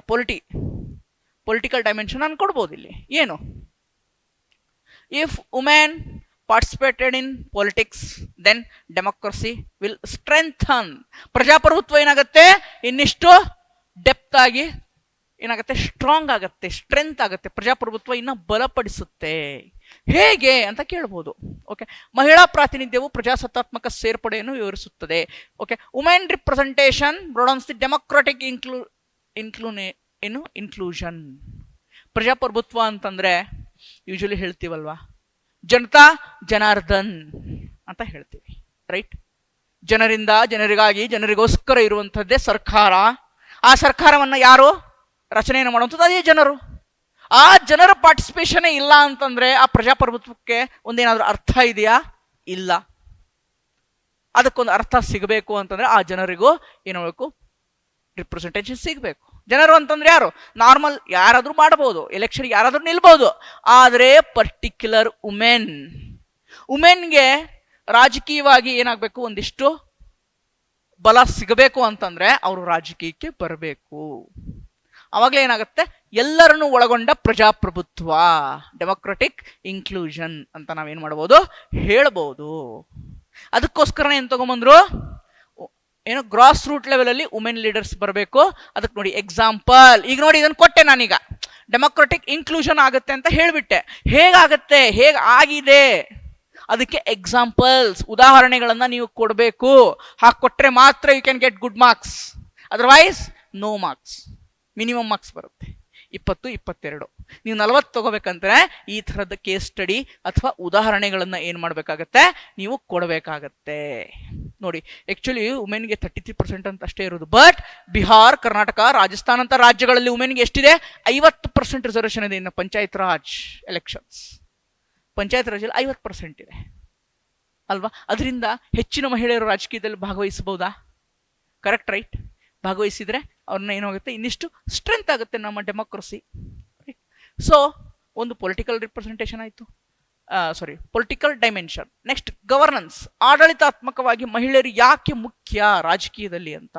ಪೊಲಿಟಿಕಲ್ ಡೈಮೆನ್ಷನ್ ಅನ್ಕೊಡ್ಬೋದು ಇಲ್ಲಿ. ಏನು? If women participated in politics, then democracy will strengthen. ಪ್ರಜಾಪ್ರಭುತ್ವ ಏನಾಗುತ್ತೆ? ಇನ್ನಿಷ್ಟು ಡೆಪ್ತ್ ಆಗಿ ಏನಾಗುತ್ತೆ? ಸ್ಟ್ರಾಂಗ್ ಆಗುತ್ತೆ, ಸ್ಟ್ರೆಂತ್ ಆಗುತ್ತೆ. ಪ್ರಜಾಪ್ರಭುತ್ವ ಇನ್ನ ಬಲಪಡಿಸುತ್ತೆ. ಹೇಗೆ ಅಂತ ಕೇಳಬಹುದು. ಓಕೆ, ಮಹಿಳಾ ಪ್ರಾತಿನಿಧ್ಯವು ಪ್ರಜಾಸತ್ತಾತ್ಮಕ ಸೇರ್ಪಡೆಯನ್ನು ವಿವರಿಸುತ್ತದೆ. Okay, women representation broadens the democratic inclusion. ಪ್ರಜಾಪ್ರಭುತ್ವ ಅಂತಂದ್ರೆ ಯೂಶಲಿ ಹೇಳ್ತೀವಲ್ವಾ, ಜನತಾ ಜನಾರ್ದನ್ ಅಂತ ಹೇಳ್ತೀವಿ, ರೈಟ್? ಜನರಿಂದ, ಜನರಿಗಾಗಿ, ಜನರಿಗೋಸ್ಕರ ಇರುವಂತದ್ದೇ ಸರ್ಕಾರ. ಆ ಸರ್ಕಾರವನ್ನ ಯಾರು ರಚನೆಯನ್ನು ಮಾಡುವಂಥದ್ದು? ಅದೇ ಜನರು. ಆ ಜನರ ಪಾರ್ಟಿಸಿಪೇಷನ್ ಇಲ್ಲ ಅಂತಂದ್ರೆ ಆ ಪ್ರಜಾಪ್ರಭುತ್ವಕ್ಕೆ ಒಂದೇನಾದ್ರೂ ಅರ್ಥ ಇದೆಯಾ? ಇಲ್ಲ. ಅದಕ್ಕೊಂದು ಅರ್ಥ ಸಿಗಬೇಕು ಅಂತಂದ್ರೆ ಆ ಜನರಿಗೂ ಏನಾಗಬೇಕು? ರಿಪ್ರೆಸೆಂಟೇಷನ್ ಸಿಗಬೇಕು. ಜನರು ಅಂತಂದ್ರೆ ಯಾರು? ನಾರ್ಮಲ್ ಯಾರಾದ್ರೂ ಮಾಡಬಹುದು, ಎಲೆಕ್ಷನ್ ಯಾರಾದ್ರೂ ನಿಲ್ಬಹುದು. ಆದ್ರೆ ಪರ್ಟಿಕ್ಯುಲರ್ ವುಮೆನ್ಗೆ ರಾಜಕೀಯವಾಗಿ ಏನಾಗಬೇಕು? ಒಂದಿಷ್ಟು ಬಲ ಸಿಗಬೇಕು ಅಂತಂದ್ರೆ ಅವರು ರಾಜಕೀಯಕ್ಕೆ ಬರಬೇಕು. ಅವಾಗಲೇ ಏನಾಗುತ್ತೆ? ಎಲ್ಲರನ್ನು ಒಳಗೊಂಡ ಪ್ರಜಾಪ್ರಭುತ್ವ, ಡೆಮೊಕ್ರೆಟಿಕ್ ಇನ್ಕ್ಲೂಷನ್ ಅಂತ ನಾವೇನ್ ಮಾಡಬಹುದು, ಹೇಳ್ಬಹುದು. ಅದಕ್ಕೋಸ್ಕರ ಏನ್ ತಗೊಂಬಂದ್ರು, ಏನೋ ಗ್ರಾಸ್ ರೂಟ್ ಲೆವೆಲ್ ಅಲ್ಲಿ ವುಮೆನ್ ಲೀಡರ್ಸ್ ಬರಬೇಕು. ಅದಕ್ಕೆ ನೋಡಿ ಎಕ್ಸಾಂಪಲ್, ಈಗ ನೋಡಿ ಇದನ್ನು ಕೊಟ್ಟೆ ನಾನೀಗ, ಡೆಮೊಕ್ರೆಟಿಕ್ ಇನ್ಕ್ಲೂಷನ್ ಆಗುತ್ತೆ ಅಂತ ಹೇಳ್ಬಿಟ್ಟೆ. ಹೇಗಾಗತ್ತೆ, ಹೇಗ್ ಆಗಿದೆ, ಅದಕ್ಕೆ ಎಕ್ಸಾಂಪಲ್ಸ್, ಉದಾಹರಣೆಗಳನ್ನ ನೀವು ಕೊಡಬೇಕು. ಹಾಕೊಟ್ರೆ ಮಾತ್ರ you can get good marks, otherwise no marks. Minimum marks ಬರುತ್ತೆ 20, 22. ನೀವು 40 ತಗೋಬೇಕಂದ್ರೆ ಈ ಥರದ ಕೇಸ್ ಸ್ಟಡಿ ಅಥವಾ ಉದಾಹರಣೆಗಳನ್ನ ಏನ್ ಮಾಡ್ಬೇಕಾಗತ್ತೆ, ನೀವು ಕೊಡಬೇಕಾಗತ್ತೆ. ನೋಡಿ ಆಕ್ಚುಲಿ ವುಮೆನ್ಗೆ 33% ಅಂತ ಅಷ್ಟೇ ಇರೋದು. ಬಟ್ ಬಿಹಾರ್, ಕರ್ನಾಟಕ, ರಾಜಸ್ಥಾನ್ ಅಂತ ರಾಜ್ಯಗಳಲ್ಲಿ ವುಮೆನ್ಗೆ ಎಷ್ಟಿದೆ, 50% ರಿಸರ್ವೇಷನ್ ಇದೆ. ಇನ್ನು ಪಂಚಾಯತ್ ರಾಜ್ ಎಲೆಕ್ಷನ್ಸ್, ಪಂಚಾಯತ್ ರಾಜಲ್ಲಿ 50% ಇದೆ ಅಲ್ವಾ. ಅದರಿಂದ ಹೆಚ್ಚಿನ ಮಹಿಳೆಯರು ರಾಜಕೀಯದಲ್ಲಿ ಭಾಗವಹಿಸಬಹುದಾ? Correct, right? ಭಾಗವಹಿಸಿದ್ರೆ ಅವ್ರನ್ನ ಏನಾಗುತ್ತೆ, ಇನ್ನಿಷ್ಟು ಸ್ಟ್ರೆಂತ್ ಆಗುತ್ತೆ ನಮ್ಮ ಡೆಮೋಕ್ರಸಿ. ಸೊ ಒಂದು ಪೊಲಿಟಿಕಲ್ ರಿಪ್ರೆಸೆಂಟೇಷನ್ ಆಯಿತು, ಪೊಲಿಟಿಕಲ್ ಡೈಮೆನ್ಷನ್. ನೆಕ್ಸ್ಟ್ ಗವರ್ನೆನ್ಸ್, ಆಡಳಿತಾತ್ಮಕವಾಗಿ ಮಹಿಳೆಯರು ಯಾಕೆ ಮುಖ್ಯ ರಾಜಕೀಯದಲ್ಲಿ ಅಂತ.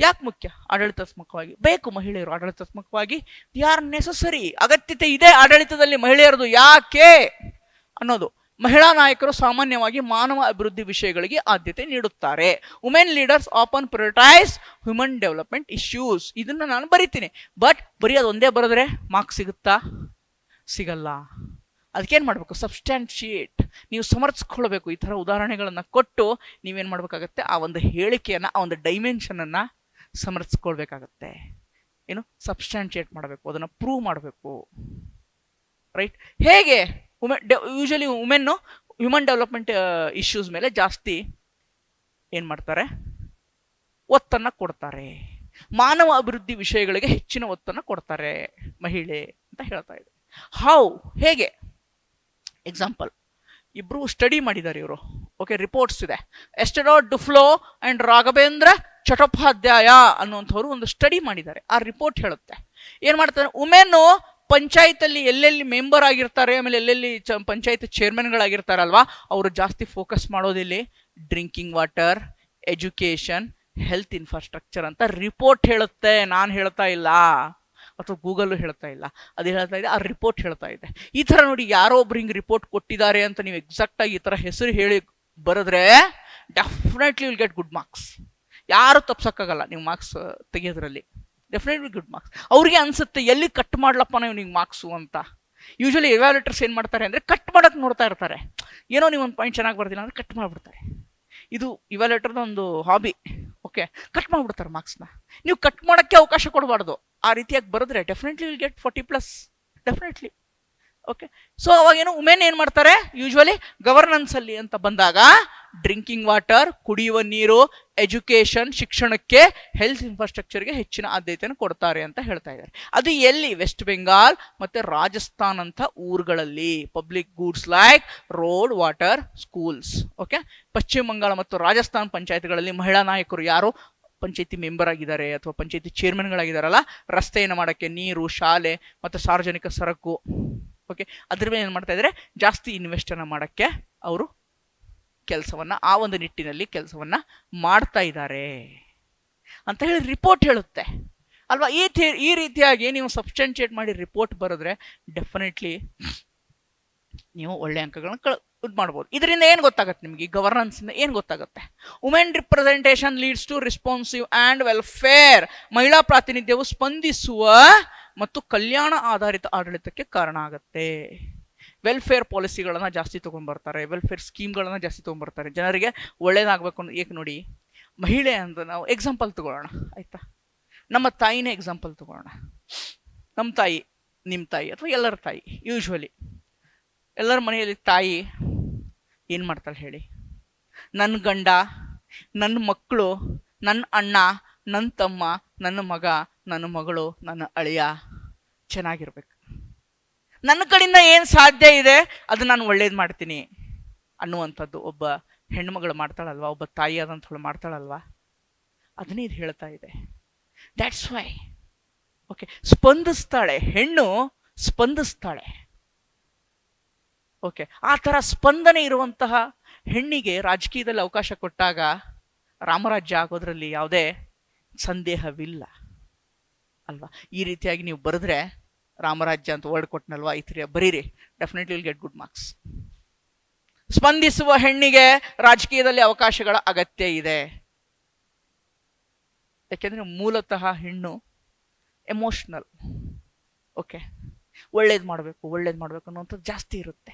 ಯಾಕೆ ಮುಖ್ಯ ಆಡಳಿತಾತ್ಮಕವಾಗಿ? ಬೇಕು ಮಹಿಳೆಯರು ಆಡಳಿತಾತ್ಮಕವಾಗಿ, ದೇ ಆರ್ ನೆಸಸರಿ. ಅಗತ್ಯತೆ ಇದೆ ಆಡಳಿತದಲ್ಲಿ ಮಹಿಳೆಯರದು. ಯಾಕೆ ಅನ್ನೋದು, ಮಹಿಳಾ ನಾಯಕರು ಸಾಮಾನ್ಯವಾಗಿ ಮಾನವ ಅಭಿವೃದ್ಧಿ ವಿಷಯಗಳಿಗೆ ಆದ್ಯತೆ ನೀಡುತ್ತಾರೆ. Women leaders often prioritise human development issues. ಇದನ್ನ ನಾನು ಬರಿತೀನಿ. ಬಟ್ ಬರೀ ಅದು ಒಂದೇ ಬರೆದ್ರೆ ಮಾರ್ಕ್ಸ್ ಸಿಗುತ್ತಾ? ಸಿಗಲ್ಲ. ಅದಕ್ಕೇನು ಮಾಡಬೇಕು, ಸಬ್ಸ್ಟ್ಯಾನ್ಶಿಯೇಟ್, ನೀವು ಸಮರ್ಥಿಸ್ಕೊಳ್ಬೇಕು. ಈ ಥರ ಉದಾಹರಣೆಗಳನ್ನು ಕೊಟ್ಟು ನೀವೇನು ಮಾಡಬೇಕಾಗತ್ತೆ, ಆ ಒಂದು ಹೇಳಿಕೆಯನ್ನು, ಆ ಒಂದು ಡೈಮೆನ್ಷನನ್ನು ಸಮರ್ಥಿಸ್ಕೊಳ್ಬೇಕಾಗತ್ತೆ. ಏನು ಸಬ್ಸ್ಟ್ಯಾನ್ಶಿಯೇಟ್ ಮಾಡಬೇಕು, ಅದನ್ನು ಪ್ರೂವ್ ಮಾಡಬೇಕು. ರೈಟ್? ಹೇಗೆ usually women human development issues ಮೇಲೆ ಜಾಸ್ತಿ ಏನು ಮಾಡ್ತಾರೆ, ಒತ್ತನ್ನು ಕೊಡ್ತಾರೆ. ಮಾನವ ಅಭಿವೃದ್ಧಿ ವಿಷಯಗಳಿಗೆ ಹೆಚ್ಚಿನ ಒತ್ತನ್ನು ಕೊಡ್ತಾರೆ ಮಹಿಳೆ ಅಂತ ಹೇಳ್ತಾ ಇದೆ. ಹೌ, ಹೇಗೆ? ಎಕ್ಸಾಂಪಲ್, ಇಬ್ರು ಸ್ಟಡಿ ಮಾಡಿದ್ದಾರೆ ಇವರು. ಓಕೆ, ರಿಪೋರ್ಟ್ಸ್ ಇದೆ. ಎಸ್ಟೆಡೋ ಡುಫ್ಲೋ ಅಂಡ್ ರಾಘವೇಂದ್ರ ಚಟ್ಟೋಪಾಧ್ಯಾಯ ಅನ್ನುವಂಥವ್ರು ಒಂದು ಸ್ಟಡಿ ಮಾಡಿದ್ದಾರೆ. ಆ ರಿಪೋರ್ಟ್ ಹೇಳುತ್ತೆ ಏನ್ ಮಾಡ್ತಾರೆ, ವುಮೆನ್ನು ಪಂಚಾಯತ್ ಅಲ್ಲಿ ಎಲ್ಲೆಲ್ಲಿ ಮೆಂಬರ್ ಆಗಿರ್ತಾರೆ, ಆಮೇಲೆ ಎಲ್ಲೆಲ್ಲಿ ಪಂಚಾಯತ್ ಚೇರ್ಮನ್ಗಳಾಗಿರ್ತಾರಲ್ವಾ, ಅವರು ಜಾಸ್ತಿ ಫೋಕಸ್ ಮಾಡೋದಿಲ್ಲಿ drinking water, education, health infrastructure ಅಂತ ರಿಪೋರ್ಟ್ ಹೇಳುತ್ತೆ. ನಾನು ಹೇಳ್ತಾ ಇಲ್ಲ, ಅಥವಾ ಗೂಗಲ್ ಹೇಳ್ತಾ ಇಲ್ಲ, ಅದು ಹೇಳ್ತಾ ಇದೆ, ಆ ರಿಪೋರ್ಟ್ ಹೇಳ್ತಾ ಇದೆ. ಈ ತರ ನೋಡಿ, ಯಾರೋ ಒಬ್ರು ಹಿಂಗೆ ರಿಪೋರ್ಟ್ ಕೊಟ್ಟಿದ್ದಾರೆ ಅಂತ ನೀವು ಎಕ್ಸಾಕ್ಟ್ ಆಗಿ ಈ ತರ ಹೆಸರು ಹೇಳಿ ಬರೆದ್ರೆ definitely will get good marks. ಯಾರು ತಪ್ಸಕ್ಕಾಗಲ್ಲ ನೀವು ಮಾರ್ಕ್ಸ್ ತೆಗೆಯೋದ್ರಲ್ಲಿ. Definitely good marks. ಅವ್ರಿಗೆ ಅನ್ಸುತ್ತೆ ಎಲ್ಲಿ ಕಟ್ ಮಾಡ್ಲಪ್ಪ ನಾವು ನಿಮ್ಗೆ ಮಾರ್ಕ್ಸು ಅಂತ. ಯೂಶಲಿ ಎವ್ಯಾಲ್ಯೂಟರ್ಸ್ ಏನು ಮಾಡ್ತಾರೆ ಅಂದರೆ ಕಟ್ ಮಾಡೋಕೆ ನೋಡ್ತಾ ಇರ್ತಾರೆ. ಏನೋ ನೀವು ಒಂದು ಪಾಯಿಂಟ್ ಚೆನ್ನಾಗಿ ಬರ್ದಿಲ್ಲ ಅಂದರೆ ಕಟ್ ಮಾಡಿಬಿಡ್ತಾರೆ. ಇದು ಇವ್ಯಾಲ್ಯೂಟರ್ದ ಒಂದು ಹಾಬಿ. ಓಕೆ, ಕಟ್ ಮಾಡಿಬಿಡ್ತಾರೆ ಮಾರ್ಕ್ಸ್ನ. ನೀವು ಕಟ್ ಮಾಡೋಕ್ಕೆ ಅವಕಾಶ ಕೊಡಬಾರ್ದು. ಆ ರೀತಿಯಾಗಿ ಬರೆದ್ರೆ definitely will get 40+, definitely. Okay, so ಅವಾಗೇನು ವುಮೆನ್ ಏನು ಮಾಡ್ತಾರೆ, ಯೂಶ್ವಲಿ ಗವರ್ನೆನ್ಸ್ ಅಲ್ಲಿ ಅಂತ ಬಂದಾಗ ಡ್ರಿಂಕಿಂಗ್ ವಾಟರ್, ಕುಡಿಯುವ ನೀರು, ಎಜುಕೇಶನ್, ಶಿಕ್ಷಣಕ್ಕೆ, ಹೆಲ್ತ್ ಇನ್ಫ್ರಾಸ್ಟ್ರಕ್ಚರ್ಗೆ ಹೆಚ್ಚಿನ ಆದ್ಯತೆಯನ್ನು ಕೊಡ್ತಾರೆ ಅಂತ ಹೇಳ್ತಾ ಇದ್ದಾರೆ. ಅದು ಎಲ್ಲಿ? ವೆಸ್ಟ್ ಬೆಂಗಾಲ್ ಮತ್ತೆ ರಾಜಸ್ಥಾನ್ ಅಂತ ಊರುಗಳಲ್ಲಿ. Public goods like road, water, schools. Okay, ಪಶ್ಚಿಮ ಬಂಗಾಳ ಮತ್ತು ರಾಜಸ್ಥಾನ್ ಪಂಚಾಯತ್ಗಳಲ್ಲಿ ಮಹಿಳಾ ನಾಯಕರು ಯಾರು ಪಂಚಾಯತಿ ಮೆಂಬರ್ ಆಗಿದ್ದಾರೆ ಅಥವಾ ಪಂಚಾಯತಿ ಚೇರ್ಮನ್ಗಳಾಗಿದ್ದಾರಲ್ಲ, ರಸ್ತೆಯನ್ನು ಮಾಡೋಕ್ಕೆ, ನೀರು, ಶಾಲೆ ಮತ್ತು ಸಾರ್ವಜನಿಕ ಸರಕು, ಓಕೆ, ಅದ್ರ ಮೇಲೆ ಏನು ಮಾಡ್ತಾ ಇದ್ದಾರೆ, ಜಾಸ್ತಿ ಇನ್ವೆಸ್ಟನ್ನು ಮಾಡೋಕ್ಕೆ ಅವರು ಕೆಲಸವನ್ನು, ಆ ಒಂದು ನಿಟ್ಟಿನಲ್ಲಿ ಕೆಲಸವನ್ನು ಮಾಡ್ತಾ ಇದ್ದಾರೆ ಅಂತ ಹೇಳಿ ರಿಪೋರ್ಟ್ ಹೇಳುತ್ತೆ ಅಲ್ವಾ. ಈ ರೀತಿಯಾಗಿ ನೀವು ಸಬ್ಸ್ಟೆನ್ಷಿಯೇಟ್ ಮಾಡಿ ರಿಪೋರ್ಟ್ ಬರೆದ್ರೆ ಡೆಫಿನೆಟ್ಲಿ ನೀವು ಒಳ್ಳೆ ಅಂಕಗಳನ್ನ ಇದು ಮಾಡ್ಬೋದು. ಇದರಿಂದ ಏನು ಗೊತ್ತಾಗುತ್ತೆ ನಿಮಗೆ? ಗವರ್ನೆನ್ಸ್ ಇಂದ ಏನು ಗೊತ್ತಾಗುತ್ತೆ? Women representation leads to responsive and welfare. ಮಹಿಳಾ ಪ್ರಾತಿನಿಧ್ಯವು ಸ್ಪಂದಿಸುವ ಮತ್ತು ಕಲ್ಯಾಣ ಆಧಾರಿತ ಆಡಳಿತಕ್ಕೆ ಕಾರಣ ಆಗುತ್ತೆ. ವೆಲ್ಫೇರ್ ಪಾಲಿಸಿಗಳನ್ನ ಜಾಸ್ತಿ ತೊಗೊಂಡ್ಬರ್ತಾರೆ, ವೆಲ್ಫೇರ್ ಸ್ಕೀಮ್ಗಳನ್ನ ಜಾಸ್ತಿ ತೊಗೊಂಡ್ಬರ್ತಾರೆ, ಜನರಿಗೆ ಒಳ್ಳೇದಾಗಬೇಕು ಅನ್ನೋ. ಏಕೆ ನೋಡಿ, ಮಹಿಳೆ ಅಂತ ನಾವು ಎಕ್ಸಾಂಪಲ್ ತಗೊಳ್ಳೋಣ ಆಯ್ತಾ. ನಮ್ಮ ತಾಯಿನೇ ಎಕ್ಸಾಂಪಲ್ ತಗೊಳ್ಳೋಣ. ನಮ್ಮ ತಾಯಿ, ನಿಮ್ಮ ತಾಯಿ ಅಥವಾ ಎಲ್ಲರ ತಾಯಿ, ಯೂಶ್ವಲಿ ಎಲ್ಲರ ಮನೆಯಲ್ಲಿ ತಾಯಿ ಏನು ಮಾಡ್ತಾಳೆ ಹೇಳಿ? ನನ್ನ ಗಂಡ, ನನ್ನ ಮಕ್ಕಳು, ನನ್ನ ಅಣ್ಣ, ನನ್ನ ತಮ್ಮ, ನನ್ನ ಮಗ, ನನ್ನ ಮಗಳು, ನನ್ನ ಅಳಿಯ ಚೆನ್ನಾಗಿರ್ಬೇಕು, ನನ್ನ ಕಡೆಯಿಂದ ಏನು ಸಾಧ್ಯ ಇದೆ ಅದು ನಾನು ಒಳ್ಳೇದು ಮಾಡ್ತೀನಿ ಅನ್ನುವಂಥದ್ದು ಒಬ್ಬ ಹೆಣ್ಮಗಳು ಮಾಡ್ತಾಳಲ್ವಾ, ಒಬ್ಬ ತಾಯಿ ಆದಂಥವಳು ಮಾಡ್ತಾಳಲ್ವಾ, ಅದನ್ನೇ ಇದು ಹೇಳ್ತಾ ಇದೆ. That's why. ಓಕೆ, ಸ್ಪಂದಿಸ್ತಾಳೆ, ಹೆಣ್ಣು ಸ್ಪಂದಿಸ್ತಾಳೆ. ಓಕೆ, ಆ ಥರ ಸ್ಪಂದನೆ ಇರುವಂತಹ ಹೆಣ್ಣಿಗೆ ರಾಜಕೀಯದಲ್ಲಿ ಅವಕಾಶ ಕೊಟ್ಟಾಗ ರಾಮರಾಜ್ಯ ಆಗೋದ್ರಲ್ಲಿ ಯಾವುದೇ ಸಂದೇಹವಿಲ್ಲ ಅಲ್ವಾ. ಈ ರೀತಿಯಾಗಿ ನೀವು ಬರೆದ್ರೆ ರಾಮರಾಜ್ಯ ಅಂತ ವರ್ಡ್ ಕೊಟ್ಟನಲ್ವಾ, ಈ ಥರ ಬರೀರಿ, definitely will get good marks. ಸ್ಪಂದಿಸುವ ಹೆಣ್ಣಿಗೆ ರಾಜಕೀಯದಲ್ಲಿ ಅವಕಾಶಗಳ ಅಗತ್ಯ ಇದೆ. ಯಾಕೆಂದ್ರೆ ಮೂಲತಃ ಹೆಣ್ಣು ಎಮೋಷನಲ್. ಓಕೆ, ಒಳ್ಳೇದು ಮಾಡಬೇಕು ಅನ್ನೋಂಥದ್ದು ಜಾಸ್ತಿ ಇರುತ್ತೆ.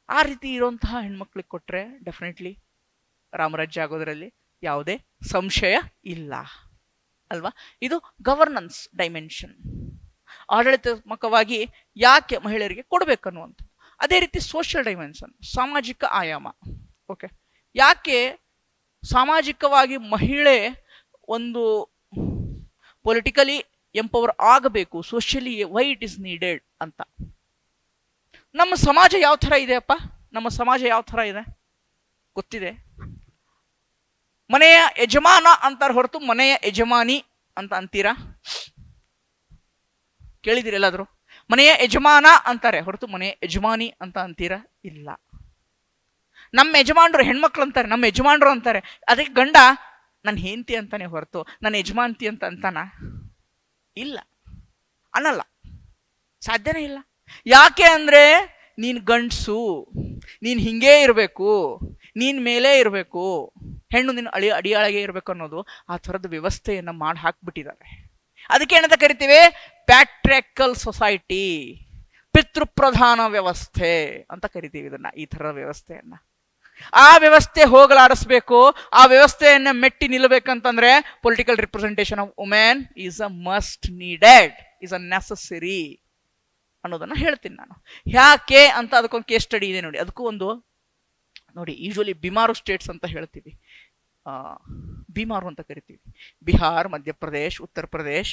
ಆ ರೀತಿ ಇರುವಂತಹ ಹೆಣ್ಮಕ್ಳಿಗೆ ಕೊಟ್ಟರೆ ಡೆಫಿನೆಟ್ಲಿ ರಾಮರಾಜ್ಯ ಆಗೋದ್ರಲ್ಲಿ ಯಾವುದೇ ಸಂಶಯ ಇಲ್ಲ ಅಲ್ವಾ. ಇದು ಗವರ್ನೆನ್ಸ್ ಡೈಮೆನ್ಷನ್, ಆಡಳಿತಾತ್ಮಕವಾಗಿ ಯಾಕೆ ಮಹಿಳೆಯರಿಗೆ ಕೊಡಬೇಕನ್ನುವಂಥದ್ದು. ಅದೇ ರೀತಿ ಸೋಷಿಯಲ್ ಡೈಮೆನ್ಷನ್, ಸಾಮಾಜಿಕ ಆಯಾಮ. ಓಕೆ, ಯಾಕೆ ಸಾಮಾಜಿಕವಾಗಿ ಮಹಿಳೆ ಒಂದು ಪೊಲಿಟಿಕಲಿ ಎಂಪವರ್ ಆಗಬೇಕು, socially why it is needed ಅಂತ. ನಮ್ಮ ಸಮಾಜ ಯಾವ ಥರ ಇದೆ ಅಪ್ಪ, ನಮ್ಮ ಸಮಾಜ ಯಾವ ಥರ ಇದೆ ಗೊತ್ತಿದೆ. ಮನೆಯ ಯಜಮಾನ ಅಂತಾರೆ ಹೊರತು ಮನೆಯ ಯಜಮಾನಿ ಅಂತ ಅಂತೀರಾ? ಕೇಳಿದಿರಿ ಎಲ್ಲಾದ್ರು? ಮನೆಯ ಯಜಮಾನ ಅಂತಾರೆ ಹೊರತು ಮನೆಯ ಯಜಮಾನಿ ಅಂತ ಅಂತೀರಾ? ಇಲ್ಲ. ನಮ್ಮ ಯಜಮಾನರು ಹೆಣ್ಮಕ್ಳು ಅಂತಾರೆ, ನಮ್ಮ ಯಜಮಾನರು ಅಂತಾರೆ. ಅದಕ್ಕೆ ಗಂಡ ನನ್ನ ಹೆಂಡತಿ ಅಂತಾನೆ ಹೊರತು ನನ್ನ ಯಜಮಾಂತಿ ಅಂತ ಅಂತಾನ? ಇಲ್ಲ, ಅನ್ನಲ್ಲ, ಸಾಧ್ಯನೇ ಇಲ್ಲ. ಯಾಕೆ ಅಂದ್ರೆ ನೀನ್ ಗಂಡ್ಸು, ನೀನ್ ಹಿಂಗೇ ಇರಬೇಕು, ನೀನ್ ಮೇಲೆ ಇರಬೇಕು, ಹೆಣ್ಣು ನಿನ್ನ ಅಡಿಯಾಳಗೆ ಇರಬೇಕು ಅನ್ನೋದು ಆ ಥರದ ವ್ಯವಸ್ಥೆಯನ್ನ ಮಾಡಿ ಹಾಕ್ಬಿಟ್ಟಿದ್ದಾರೆ. ಅದಕ್ಕೆ ಏನಂತ ಕರಿತೀವಿ? ಪ್ಯಾಟ್ರಿಯಾರ್ಕಲ್ ಸೊಸೈಟಿ, ಪಿತೃಪ್ರಧಾನ ವ್ಯವಸ್ಥೆ ಅಂತ ಕರಿತೀವಿ ಇದನ್ನ, ಈ ಥರದ ವ್ಯವಸ್ಥೆಯನ್ನ. ಆ ವ್ಯವಸ್ಥೆ ಹೋಗಲಾಡಿಸ್ಬೇಕು, ಆ ವ್ಯವಸ್ಥೆಯನ್ನ ಮೆಟ್ಟಿ ನಿಲ್ಲಬೇಕಂತಂದ್ರೆ political representation of women is a must needed, is a necessary ಅನ್ನೋದನ್ನ ಹೇಳ್ತೀನಿ ನಾನು. ಯಾಕೆ ಅಂತ ಅದಕ್ಕೊಂದು ಕೇಸ್ ಸ್ಟಡಿ ಇದೆ ನೋಡಿ. ಅದಕ್ಕೂ ಒಂದು ನೋಡಿ, ಯೂಶುವಲಿ ಬಿಮಾರು ಸ್ಟೇಟ್ಸ್ ಅಂತ ಹೇಳ್ತೀವಿ, ಬಿಮಾರು ಅಂತ ಕರಿತೀವಿ. ಬಿಹಾರ್, ಮಧ್ಯಪ್ರದೇಶ್, ಉತ್ತರ ಪ್ರದೇಶ್,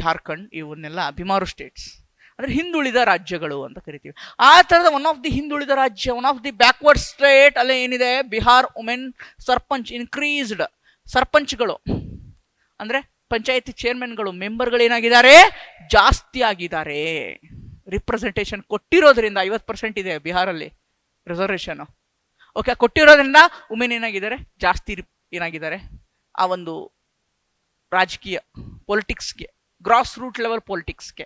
ಜಾರ್ಖಂಡ್, ಇವನ್ನೆಲ್ಲ ಬಿಮಾರು ಸ್ಟೇಟ್ಸ್ ಅಂದ್ರೆ ಹಿಂದುಳಿದ ರಾಜ್ಯಗಳು ಅಂತ ಕರಿತೀವಿ. ಆ ಥರದ ಒನ್ ಆಫ್ ದಿ ಹಿಂದುಳಿದ ರಾಜ್ಯ, one of the backward state ಅಲ್ಲೇ ಏನಿದೆ, ಬಿಹಾರ್ ವುಮೆನ್ ಸರ್ಪಂಚ್ ಇನ್ಕ್ರೀಸ್ಡ್. ಸರ್ಪಂಚ್ಗಳು ಅಂದ್ರೆ ಪಂಚಾಯತಿ ಚೇರ್ಮನ್ಗಳು, ಮೆಂಬರ್ಗಳು ಏನಾಗಿದ್ದಾರೆ? ಜಾಸ್ತಿ ಆಗಿದ್ದಾರೆ. ರಿಪ್ರೆಸೆಂಟೇಷನ್ ಕೊಟ್ಟಿರೋದ್ರಿಂದ 50% ಇದೆ ಬಿಹಾರಲ್ಲಿ ರಿಸರ್ವೇಷನ್. ಓಕೆ, ಕೊಟ್ಟಿರೋದ್ರಿಂದ ವುಮೆನ್ ಏನಾಗಿದ್ದಾರೆ? ಜಾಸ್ತಿ ಏನಾಗಿದ್ದಾರೆ ಆ ಒಂದು ರಾಜಕೀಯ ಪೊಲಿಟಿಕ್ಸ್ಗೆ, ಗ್ರಾಸ್ ರೂಟ್ ಲೆವೆಲ್ ಪೊಲಿಟಿಕ್ಸ್ಗೆ,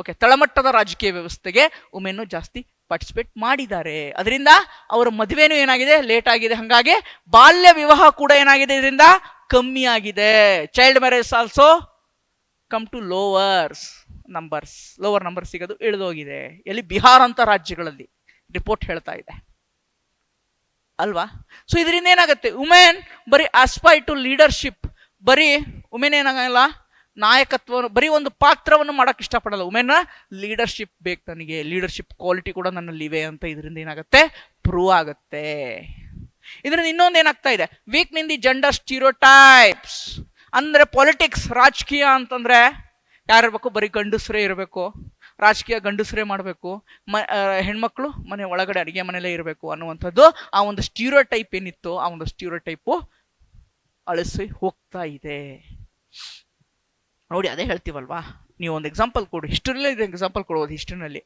ಓಕೆ, ತಳಮಟ್ಟದ ರಾಜಕೀಯ ವ್ಯವಸ್ಥೆಗೆ ವುಮೆನ್ ಜಾಸ್ತಿ ಪಾರ್ಟಿಸಿಪೇಟ್ ಮಾಡಿದ್ದಾರೆ. ಅದರಿಂದ ಅವರ ಮದುವೆನೂ ಏನಾಗಿದೆ? ಲೇಟ್ ಆಗಿದೆ. ಹಾಗಾಗಿ ಬಾಲ್ಯ ವಿವಾಹ ಕೂಡ ಏನಾಗಿದೆ? ಇದರಿಂದ ಕಮ್ಮಿ ಆಗಿದೆ. Child marriage also come to lower number ಸಿಗೋದು ಇಳಿದೋಗಿದೆ. ಎಲ್ಲಿ? ಬಿಹಾರ ಅಂತ ರಾಜ್ಯಗಳಲ್ಲಿ ರಿಪೋರ್ಟ್ ಹೇಳ್ತಾ ಇದೆ ಅಲ್ವಾ. ಸೊ ಇದರಿಂದ ಏನಾಗುತ್ತೆ? ವುಮೆನ್ ಬರೀ ಆಸ್ಪೈರ್ ಟು ಲೀಡರ್ಶಿಪ್, ಬರೀ ವುಮೆನ್ ಏನಾಗಲ್ಲ, ನಾಯಕತ್ವ, ಬರೀ ಒಂದು ಪಾತ್ರವನ್ನು ಮಾಡಕ್ ಇಷ್ಟಪಡಲ್ಲ. ವುಮೆನ್ ಲೀಡರ್ಶಿಪ್ ಬೇಕು ನನಗೆ, ಲೀಡರ್ಶಿಪ್ ಕ್ವಾಲಿಟಿ ಕೂಡ ನನ್ನಲ್ಲಿವೆ ಅಂತ ಇದರಿಂದ ಏನಾಗುತ್ತೆ? ಪ್ರೂವ್ ಆಗುತ್ತೆ. ಇದರಿಂದ ಇನ್ನೊಂದು ಏನಾಗ್ತಾ ಇದೆ? ವೀಕ್ನಿಂಗ್ ಇನ್ ದಿ ಜೆಂಡರ್ ಸ್ಟೀರಿಯೋಟೈಪ್ಸ್. ಅಂದ್ರೆ ಪಾಲಿಟಿಕ್ಸ್, ರಾಜಕೀಯ ಅಂತಂದ್ರೆ ಯಾರಿರ್ಬೇಕು? ಬರೀ ಗಂಡಸರೇ ಇರಬೇಕು, ರಾಜಕೀಯ ಗಂಡಸರೇ ಮಾಡಬೇಕು, ಹೆಣ್ಮಕ್ಳು ಮನೆ ಒಳಗಡೆ ಅಡಿಗೆ ಮನೆಯಲ್ಲೇ ಇರಬೇಕು ಅನ್ನುವಂಥದ್ದು ಆ ಒಂದು ಸ್ಟೀರಿಯೋಟೈಪ್ ಏನಿತ್ತು, ಆ ಒಂದು ಸ್ಟೀರಿಯೋಟೈಪು ಅಳಿಸಿ ಹೋಗ್ತಾ ಇದೆ ನೋಡಿ. ಅದೇ ಹೇಳ್ತೀವಲ್ವಾ, ನೀವು ಒಂದು ಎಕ್ಸಾಂಪಲ್ ಕೊಡು, ಹಿಸ್ಟರಿಯಲ್ಲಿ ಇದು ಎಕ್ಸಾಂಪಲ್ ಕೊಡೋದು. ಹಿಸ್ಟರಿನಲ್ಲಿ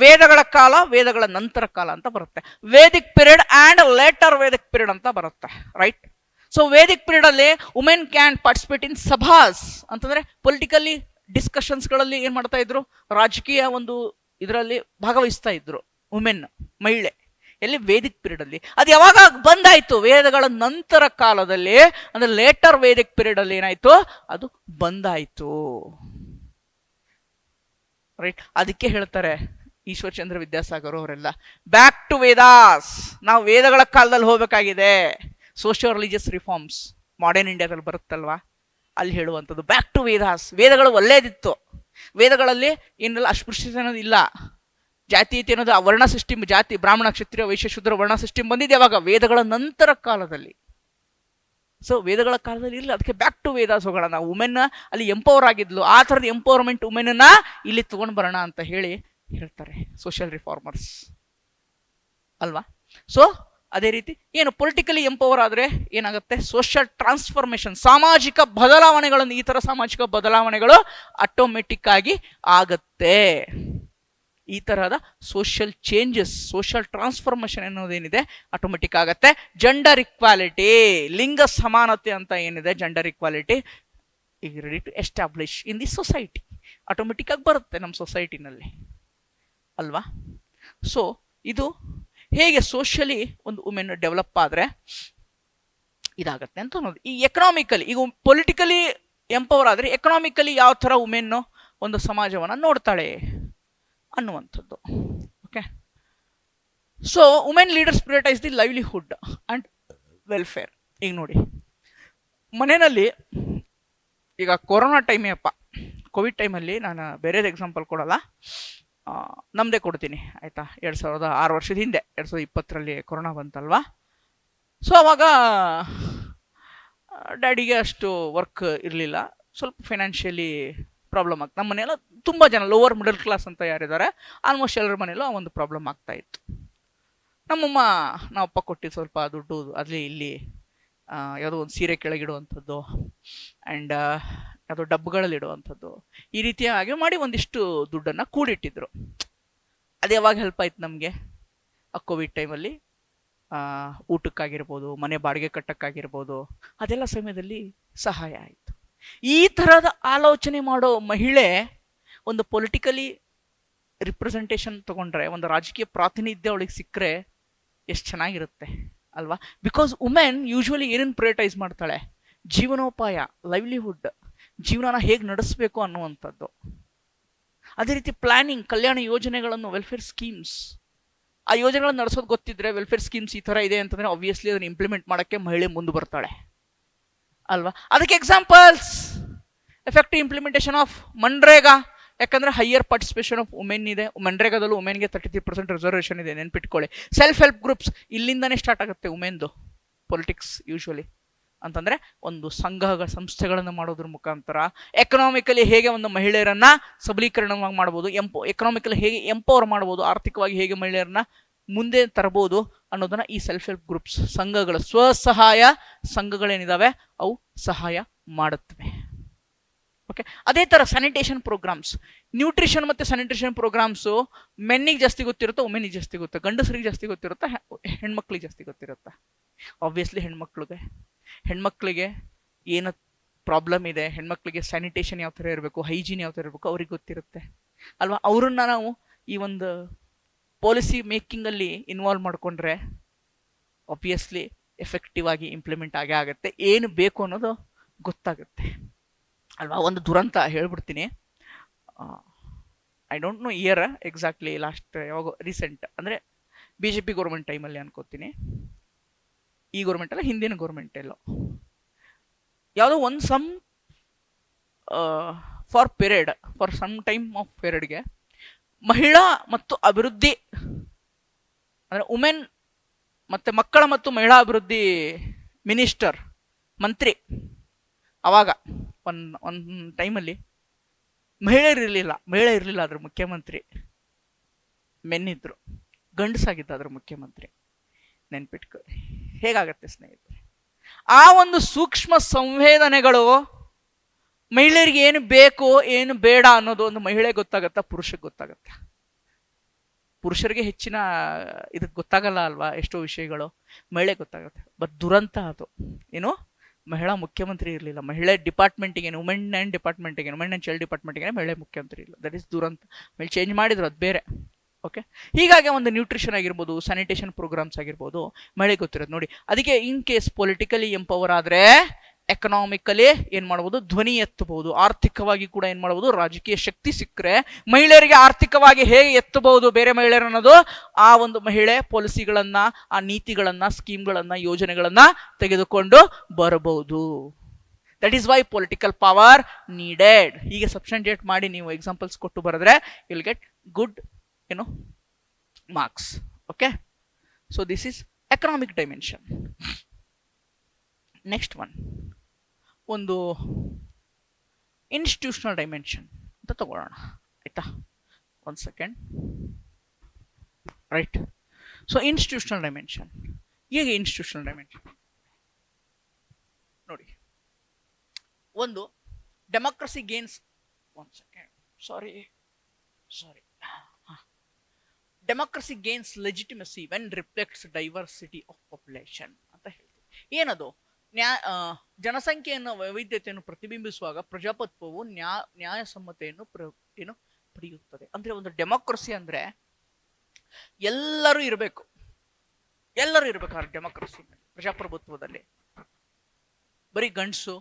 ವೇದಗಳ ಕಾಲ, ವೇದಗಳ ನಂತರ ಕಾಲ ಅಂತ ಬರುತ್ತೆ. Vedic period and later Vedic period ಅಂತ ಬರುತ್ತೆ, ರೈಟ್? ಸೊ ವೇದಿಕ್ ಪೀರಿಯಡ್ ಅಲ್ಲಿ ವುಮೆನ್ ಕ್ಯಾನ್ ಪಾರ್ಟಿಸಿಪೇಟ್ ಇನ್ ಸಭಾಸ್ ಅಂತಂದ್ರೆ ಪೊಲಿಟಿಕಲಿ ಡಿಸ್ಕಷನ್ಸ್ಗಳಲ್ಲಿ ಏನ್ ಮಾಡ್ತಾ ಇದ್ರು? ರಾಜಕೀಯ ಒಂದು ಇದರಲ್ಲಿ ಭಾಗವಹಿಸ್ತಾ ಇದ್ರು ವುಮೆನ್, ಮಹಿಳೆ. ಎಲ್ಲಿ? ವೇದಿಕ್ ಪೀರಿಯಡ್ ಅಲ್ಲಿ. ಅದು ಯಾವಾಗ ಬಂದಾಯ್ತು? ವೇದಗಳ ನಂತರ ಕಾಲದಲ್ಲಿ, ಅಂದ್ರೆ ಲೇಟರ್ ವೇದಿಕ್ ಪೀರಿಯಡ್ ಅಲ್ಲಿ ಏನಾಯ್ತು? ಅದು ಬಂದಾಯ್ತು, ರೈಟ್? ಅದಕ್ಕೆ ಹೇಳ್ತಾರೆ ಈಶ್ವರಚಂದ್ರ ವಿದ್ಯಾಸಾಗರ್ ಅವರೆಲ್ಲ, ಬ್ಯಾಕ್ ಟು ವೇದಾಸ್, ನಾವು ವೇದಗಳ ಕಾಲದಲ್ಲಿ ಹೋಗ್ಬೇಕಾಗಿದೆ. ಸೋಷಿಯೋ ರಿಲಿಜಿಯಸ್ ರಿಫಾರ್ಮ್ಸ್ ಮಾಡರ್ನ್ ಇಂಡಿಯಾದಲ್ಲಿ ಬರುತ್ತಲ್ವಾ, ಅಲ್ಲಿ ಹೇಳುವಂಥದ್ದು ಬ್ಯಾಕ್ ಟು ವೇದಾಸ್. ವೇದಗಳು ಒಳ್ಳೇದಿತ್ತು, ವೇದಗಳಲ್ಲಿ ಏನೆಲ್ಲ ಅಸ್ಪೃಶ್ಯತೆ ಅನ್ನೋದು ಇಲ್ಲ, ಜಾತೀಯತೆ ಅನ್ನೋದು, ವರ್ಣ ಸಿಸ್ಟಮ್, ಜಾತಿ, ಬ್ರಾಹ್ಮಣ, ಕ್ಷತ್ರಿಯ, ವೈಶ್ಯ, ಶೂದ್ರ ವರ್ಣ ಸಿಸ್ಟಮ್ ಬಂದಿದೆ ಯಾವಾಗ? ವೇದಗಳ ನಂತರ ಕಾಲದಲ್ಲಿ. ಸೊ ವೇದಗಳ ಕಾಲದಲ್ಲಿ ಇಲ್ಲ, ಅದಕ್ಕೆ ಬ್ಯಾಕ್ ಟು ವೇದಾಸ್ ಹೋಗೋಣ. ನಾವು ವುಮೆನ್ ಅಲ್ಲಿ ಎಂಪವರ್ ಆಗಿದ್ಲು, ಆ ಥರದ ಎಂಪವರ್ಮೆಂಟ್ ವುಮೆನ್ ಅನ್ನ ಇಲ್ಲಿ ತಗೊಂಡ್ ಬರೋಣ ಅಂತ ಹೇಳ್ತಾರೆ ಸೋಷಿಯಲ್ ರಿಫಾರ್ಮರ್ಸ್ ಅಲ್ವಾ. ಸೊ ಅದೇ ರೀತಿ ಏನು ಪೊಲಿಟಿಕಲಿ ಎಂಪವರ್ ಆದ್ರೆ ಏನಾಗುತ್ತೆ? ಸೋಷಿಯಲ್ ಟ್ರಾನ್ಸ್ಫಾರ್ಮೇಶನ್, ಸಾಮಾಜಿಕ ಬದಲಾವಣೆಗಳನ್ನು, ಈ ತರ ಸಾಮಾಜಿಕ ಬದಲಾವಣೆಗಳು ಆಟೋಮೆಟಿಕ್ ಆಗಿ ಆಗತ್ತೆ. ಈ ತರಹದ ಸೋಷಿಯಲ್ ಚೇಂಜಸ್, ಸೋಷಿಯಲ್ ಟ್ರಾನ್ಸ್ಫಾರ್ಮೇಶನ್ ಅನ್ನೋದೇನಿದೆ ಆಟೋಮೆಟಿಕ್ ಆಗತ್ತೆ. ಜೆಂಡರ್ ಇಕ್ವಾಲಿಟಿ, ಲಿಂಗ ಸಮಾನತೆ ಅಂತ ಏನಿದೆ, ಜೆಂಡರ್ ಇಕ್ವಾಲಿಟಿ ಈಗ ready to establish in the society. Automatic ಆಗಿ ಬರುತ್ತೆ ನಮ್ಮ ಸೊಸೈಟಿನಲ್ಲಿ ಅಲ್ವಾ. ಸೊ ಇದು ಹೇಗೆ ಸೋಷಿಯಲಿ ಒಂದು ವುಮೆನ್ ಡೆವಲಪ್ ಆದರೆ ಇದಾಗತ್ತೆ ಅಂತ ಅನ್ನೋದು. ಈ ಎಕನಾಮಿಕಲಿ, ಈಗ ಪೊಲಿಟಿಕಲಿ ಎಂಪವರ್ ಆದರೆ ಎಕನಾಮಿಕಲಿ ಯಾವ ಥರ ವುಮೆನ್ನು ಒಂದು ಸಮಾಜವನ್ನು ನೋಡ್ತಾಳೆ ಅನ್ನುವಂಥದ್ದು. Okay, so women leaders prioritize the livelihood and welfare. ಈಗ ನೋಡಿ, ಮನೆಯಲ್ಲಿ ಈಗ ಕೊರೋನಾ ಟೈಮೇ ಅಪ್ಪ, ಕೋವಿಡ್ ಟೈಮಲ್ಲಿ ನಾನು ಬೇರೆದು ಎಕ್ಸಾಂಪಲ್ ಕೊಡಲ್ಲ, ನಮ್ಮದೇ ಕೊಡ್ತೀನಿ ಆಯಿತಾ. 2006 ವರ್ಷದ ಹಿಂದೆ 2020ರಲ್ಲಿ ಕೊರೋನಾ ಬಂತಲ್ವಾ. ಸೊ ಅವಾಗ ಡ್ಯಾಡಿಗೆ ಅಷ್ಟು ವರ್ಕ್ ಇರಲಿಲ್ಲ, ಸ್ವಲ್ಪ ಫೈನಾನ್ಷಿಯಲಿ ಪ್ರಾಬ್ಲಮ್ ಆಗ್ತದೆ. ನಮ್ಮ ಮನೆಯಲ್ಲ ತುಂಬ ಜನ ಲೋವರ್ ಮಿಡಲ್ ಕ್ಲಾಸ್ ಅಂತ ಯಾರಿದ್ದಾರೆ ಆಲ್ಮೋಸ್ಟ್ ಎಲ್ಲರ ಮನೆಯಲ್ಲೂ ಆ ಒಂದು ಪ್ರಾಬ್ಲಮ್ ಆಗ್ತಾ ಇತ್ತು. ನಮ್ಮಮ್ಮ ನಾವಪ್ಪ ಕೊಟ್ಟಿದ್ದು ಸ್ವಲ್ಪ ದುಡ್ಡು ಅಲ್ಲಿ ಇಲ್ಲಿ ಯಾವುದೋ ಒಂದು ಸೀರೆ ಕೆಳಗಿಡುವಂಥದ್ದು ಆ್ಯಂಡ್ ಯಾವುದೋ ಡಬ್ಬಗಳಲ್ಲಿ ಇಡುವಂಥದ್ದು, ಈ ರೀತಿಯಾಗಿ ಮಾಡಿ ಒಂದಿಷ್ಟು ದುಡ್ಡನ್ನು ಕೂಡಿಟ್ಟಿದ್ರು. ಅದು ಯಾವಾಗ ಹೆಲ್ಪ್ ಆಯ್ತು ನಮಗೆ ಆ ಕೋವಿಡ್ ಟೈಮಲ್ಲಿ, ಊಟಕ್ಕಾಗಿರ್ಬೋದು, ಮನೆ ಬಾಡಿಗೆ ಕಟ್ಟಕ್ಕಾಗಿರ್ಬೋದು, ಅದೆಲ್ಲ ಸಮಯದಲ್ಲಿ ಸಹಾಯ ಆಯಿತು. ಈ ಥರದ ಆಲೋಚನೆ ಮಾಡೋ ಮಹಿಳೆ ಒಂದು ಪೊಲಿಟಿಕಲಿ ರಿಪ್ರೆಸೆಂಟೇಷನ್ ತಗೊಂಡ್ರೆ, ಒಂದು ರಾಜಕೀಯ ಪ್ರಾತಿನಿಧ್ಯ ಅವಳಿಗೆ ಸಿಕ್ಕರೆ ಎಷ್ಟು ಚೆನ್ನಾಗಿರುತ್ತೆ ಅಲ್ವಾ. ಬಿಕಾಸ್ ವುಮೆನ್ ಯೂಶ್ವಲಿ ಏನೇನು ಪ್ರಯೋರಿಟೈಸ್ ಮಾಡ್ತಾಳೆ, ಜೀವನೋಪಾಯ, ಲೈವ್ಲಿಹುಡ್, ಜೀವನನ ಹೇಗೆ ನಡೆಸಬೇಕು ಅನ್ನುವಂಥದ್ದು. ಅದೇ ರೀತಿ ಪ್ಲಾನಿಂಗ್, ಕಲ್ಯಾಣ ಯೋಜನೆಗಳನ್ನು, ವೆಲ್ಫೇರ್ ಸ್ಕೀಮ್ಸ್, ಆ ಯೋಜನೆಗಳನ್ನು ನಡೆಸೋದು ಗೊತ್ತಿದ್ರೆ, ವೆಲ್ಫೇರ್ ಸ್ಕೀಮ್ಸ್ ಈ ಥರ ಇದೆ ಅಂತಂದರೆ ಆಬ್ವಿಯಸ್ಲಿ ಅದನ್ನು ಇಂಪ್ಲಿಮೆಂಟ್ ಮಾಡೋಕ್ಕೆ ಮಹಿಳೆ ಮುಂದೆ ಬರ್ತಾಳೆ ಅಲ್ವಾ. ಅದಕ್ಕೆ examples effective implementation of MNREGA, ಯಾಕಂದರೆ ಹೈಯರ್ ಪಾರ್ಟಿಸಿಪೇಷನ್ ಆಫ್ ವುಮೆನ್ ಇದೆ. ಮನ್ರೇಗಾದಲ್ಲೂ ವುಮೆನ್ಗೆ 33% ರಿಸರ್ವೇಷನ್ ಇದೆ, ನೆನ್ಪಿಟ್ಕೊಳ್ಳಿ. ಸೆಲ್ಫ್ ಹೆಲ್ಪ್ ಗ್ರೂಪ್ಸ್, ಇಲ್ಲಿಂದನೇ ಸ್ಟಾರ್ಟ್ ಆಗುತ್ತೆ ವುಮೆನ್ದು ಪೊಲಿಟಿಕ್ಸ್ ಯೂಶ್ವಲಿ ಅಂತಂದರೆ. ಒಂದು ಸಂಸ್ಥೆಗಳನ್ನು ಮಾಡೋದ್ರ ಮುಖಾಂತರ ಎಕನಾಮಿಕಲಿ ಹೇಗೆ ಒಂದು ಮಹಿಳೆಯರನ್ನ ಸಬಲೀಕರಣವಾಗಿ ಮಾಡ್ಬೋದು, ಎಕನಾಮಿಕಲಿ ಹೇಗೆ ಎಂಪವರ್ ಮಾಡ್ಬೋದು, ಆರ್ಥಿಕವಾಗಿ ಹೇಗೆ ಮಹಿಳೆಯರನ್ನ ಮುಂದೆ ತರಬಹುದು ಅನ್ನೋದನ್ನ ಈ ಸೆಲ್ಫ್ ಹೆಲ್ಪ್ ಗ್ರೂಪ್ಸ್, ಸಂಘಗಳು, ಸ್ವಸಹಾಯ ಸಂಘಗಳೇನಿದಾವೆ ಅವು ಸಹಾಯ ಮಾಡುತ್ತವೆ. ಓಕೆ, ಅದೇ ಥರ ಸ್ಯಾನಿಟೇಷನ್ ಪ್ರೋಗ್ರಾಮ್ಸ್, ನ್ಯೂಟ್ರಿಷನ್ ಮತ್ತು ಸ್ಯಾನಿಟೇಷನ್ ಪ್ರೋಗ್ರಾಮ್ಸು ಮೆನ್ನಿಗೆ ಜಾಸ್ತಿ ಗೊತ್ತಿರುತ್ತೆ, ವುಮೆನಿಗೆ ಜಾಸ್ತಿ ಗೊತ್ತೆ, ಗಂಡಸರಿಗೆ ಜಾಸ್ತಿ ಗೊತ್ತಿರುತ್ತೆ, ಹೆಣ್ಮಕ್ಳಿಗೆ ಜಾಸ್ತಿ ಗೊತ್ತಿರುತ್ತೆ. ಆಬ್ವಿಯಸ್ಲಿ ಹೆಣ್ಮಕ್ಳಿಗೆ ಏನು ಪ್ರಾಬ್ಲಮ್ ಇದೆ, ಹೆಣ್ಮಕ್ಳಿಗೆ ಸ್ಯಾನಿಟೇಷನ್ ಯಾವ ಥರ ಇರಬೇಕು, ಹೈಜೀನ್ ಯಾವ ಥರ ಇರಬೇಕು ಅವ್ರಿಗೆ ಗೊತ್ತಿರುತ್ತೆ ಅಲ್ವಾ. ಅವ್ರನ್ನ ನಾವು ಈ ಒಂದು ಪಾಲಿಸಿ ಮೇಕಿಂಗಲ್ಲಿ ಇನ್ವಾಲ್ವ್ ಮಾಡಿಕೊಂಡ್ರೆ ಆಬ್ವಿಯಸ್ಲಿ ಎಫೆಕ್ಟಿವ್ ಆಗಿ ಇಂಪ್ಲಿಮೆಂಟ್ ಆಗೇ ಆಗುತ್ತೆ, ಏನು ಬೇಕು ಅನ್ನೋದು ಗೊತ್ತಾಗುತ್ತೆ ಅಲ್ವಾ. ಒಂದು ದುರಂತ ಹೇಳ್ಬಿಡ್ತೀನಿ, I don't know year exactly, last ಯಾವಾಗ ರೀಸೆಂಟ್ ಅಂದರೆ BJP ಗೌರ್ಮೆಂಟ್ ಟೈಮಲ್ಲಿ ಅನ್ಕೋತೀನಿ, ಈ ಗೌರ್ಮೆಂಟ್ ಅಲ್ಲ ಹಿಂದಿನ ಗೌರ್ಮೆಂಟ್ ಎಲ್ಲೋ, ಯಾವುದೋ ಒಂದು ಫಾರ್ ಸಮ್ ಟೈಮ್ ಆಫ್ ಪೀರಿಯಡ್ಗೆ ಮಹಿಳಾ ಮತ್ತು ಅಭಿವೃದ್ಧಿ ಅಂದರೆ ವುಮೆನ್ ಮತ್ತು ಮಕ್ಕಳ ಮತ್ತು ಮಹಿಳಾ ಅಭಿವೃದ್ಧಿ ಮಿನಿಸ್ಟರ್, ಮಂತ್ರಿ, ಅವಾಗ ಒಂದು ಟೈಮಲ್ಲಿ ಮಹಿಳೆ ಇರಲಿಲ್ಲ ಅದ್ರ ಮುಖ್ಯಮಂತ್ರಿ, ಮೆನ್ನಿದ್ರು, ಗಂಡಸಾಗಿದ್ದ ಅದ್ರ ಮುಖ್ಯಮಂತ್ರಿ. ನೆನ್ಪಿಟ್ಕೊಳ್ಳಿ ಹೇಗಾಗತ್ತೆ ಸ್ನೇಹಿತರೆ. ಆ ಒಂದು ಸೂಕ್ಷ್ಮ ಸಂವೇದನೆಗಳು ಮಹಿಳೆಯರಿಗೆ ಏನು ಬೇಕು ಏನು ಬೇಡ ಅನ್ನೋದು ಒಂದು ಮಹಿಳೆ ಗೊತ್ತಾಗತ್ತಾ, ಪುರುಷರಿಗೆ ಗೊತ್ತಾಗತ್ತಾ? ಪುರುಷರಿಗೆ ಹೆಚ್ಚಿನ ಇದಕ್ಕೆ ಗೊತ್ತಾಗಲ್ಲ ಅಲ್ವಾ, ಎಷ್ಟೋ ವಿಷಯಗಳು ಮಹಿಳೆ ಗೊತ್ತಾಗುತ್ತೆ. ಬಟ್ ದುರಂತ ಅದು ಏನು, ಮಹಿಳಾ ಮುಖ್ಯಮಂತ್ರಿ ಇರಲಿಲ್ಲ, ಮಹಿಳೆ ಡಿಪಾರ್ಟ್ಮೆಂಟಿಗೆ, ವುಮೆನ್ ಆ್ಯಂಡ್ ಡಿಪಾರ್ಟ್ಮೆಂಟಿಗೆ, ವುಮೆನ್ ಆ್ಯಂಡ್ ಚೈಲ್ಡ್ ಡಿಪಾರ್ಟ್ಮೆಂಟಿಗೆ ಮಹಿಳೆ ಮುಖ್ಯಮಂತ್ರಿ ಇಲ್ಲ. ದಟ್ ಈಸ್ ದುರಂತ. ಮೇಲೆ ಚೇಂಜ್ ಮಾಡಿದ್ರು, ಅದು ಬೇರೆ. ಓಕೆ, ಹೀಗಾಗಿ ಒಂದು ನ್ಯೂಟ್ರಿಷನ್ ಆಗಿರ್ಬೋದು, ಸ್ಯಾನಿಟೇಷನ್ ಪ್ರೋಗ್ರಾಮ್ಸ್ ಆಗಿರ್ಬೋದು ಮಹಿಳೆ ಗೊತ್ತಿರೋದು ನೋಡಿ. ಅದಕ್ಕೆ ಇನ್ ಕೇಸ್ ಪೊಲಿಟಿಕಲಿ ಎಂಪವರ್ ಆದರೆ ಎಕನಾಮಿಕಲಿ ಏನು ಮಾಡ್ಬೋದು, ಧ್ವನಿ ಎತ್ತಬಹುದು. ಆರ್ಥಿಕವಾಗಿ ಕೂಡ ಏನು ಮಾಡ್ಬೋದು, ರಾಜಕೀಯ ಶಕ್ತಿ ಸಿಕ್ಕರೆ ಮಹಿಳೆಯರಿಗೆ ಆರ್ಥಿಕವಾಗಿ ಹೇಗೆ ಎತ್ತಬಹುದು ಬೇರೆ ಮಹಿಳೆಯರು ಅನ್ನೋದು ಆ ಒಂದು ಮಹಿಳೆ ಪಾಲಿಸಿಗಳನ್ನ, ಆ ನೀತಿಗಳನ್ನ, ಸ್ಕೀಮ್ಗಳನ್ನ, ಯೋಜನೆಗಳನ್ನ ತೆಗೆದುಕೊಂಡು ಬರಬಹುದು. That is why political power needed. ಹೀಗೆ ಸಬ್ಸ್ಟೆಂಟೇಟ್ ಮಾಡಿ ನೀವು ಎಕ್ಸಾಂಪಲ್ಸ್ ಕೊಟ್ಟು ಬರೆದ್ರೆ will get good marks. Okay, so this is economic dimension. Next one, ಒಂದು ಇನ್ಸ್ಟಿಟ್ಯೂಷನಲ್ ಡೈಮೆನ್ಷನ್ ಅಂತ ತಗೊಳ್ಳೋಣ ಆಯ್ತಾ. ಒಂದು second, right. So institutional dimension, ಹೇಗೆ ಇನ್ಸ್ಟಿಟ್ಯೂಷನಲ್ ಡೈಮೆನ್ಷನ್ ನೋಡಿ. ಒಂದು ಡೆಮೋಕ್ರಸಿ ಗೇನ್ಸ್, ಒಂದು second, sorry democracy gains legitimacy when reflects diversity of population ಅಂತ ಹೇಳ್ತೀವಿ. ಏನದು, ಜನಸಂಖ್ಯೆಯನ್ನು ವೈವಿಧ್ಯತೆಯನ್ನು ಪ್ರತಿಬಿಂಬಿಸುವಾಗ ಪ್ರಜಾಪ್ರಭುತ್ವವು ನ್ಯಾಯಸಮ್ಮತೆಯನ್ನು ಏನು ಪಡೆಯುತ್ತದೆ. ಅಂದ್ರೆ ಒಂದು ಡೆಮೋಕ್ರಸಿ ಅಂದ್ರೆ ಎಲ್ಲರೂ ಇರಬೇಕು ಆ ಡೆಮೋಕ್ರಸಿ ಪ್ರಜಾಪ್ರಭುತ್ವದಲ್ಲಿ. ಬರೀ ಗಂಡಸು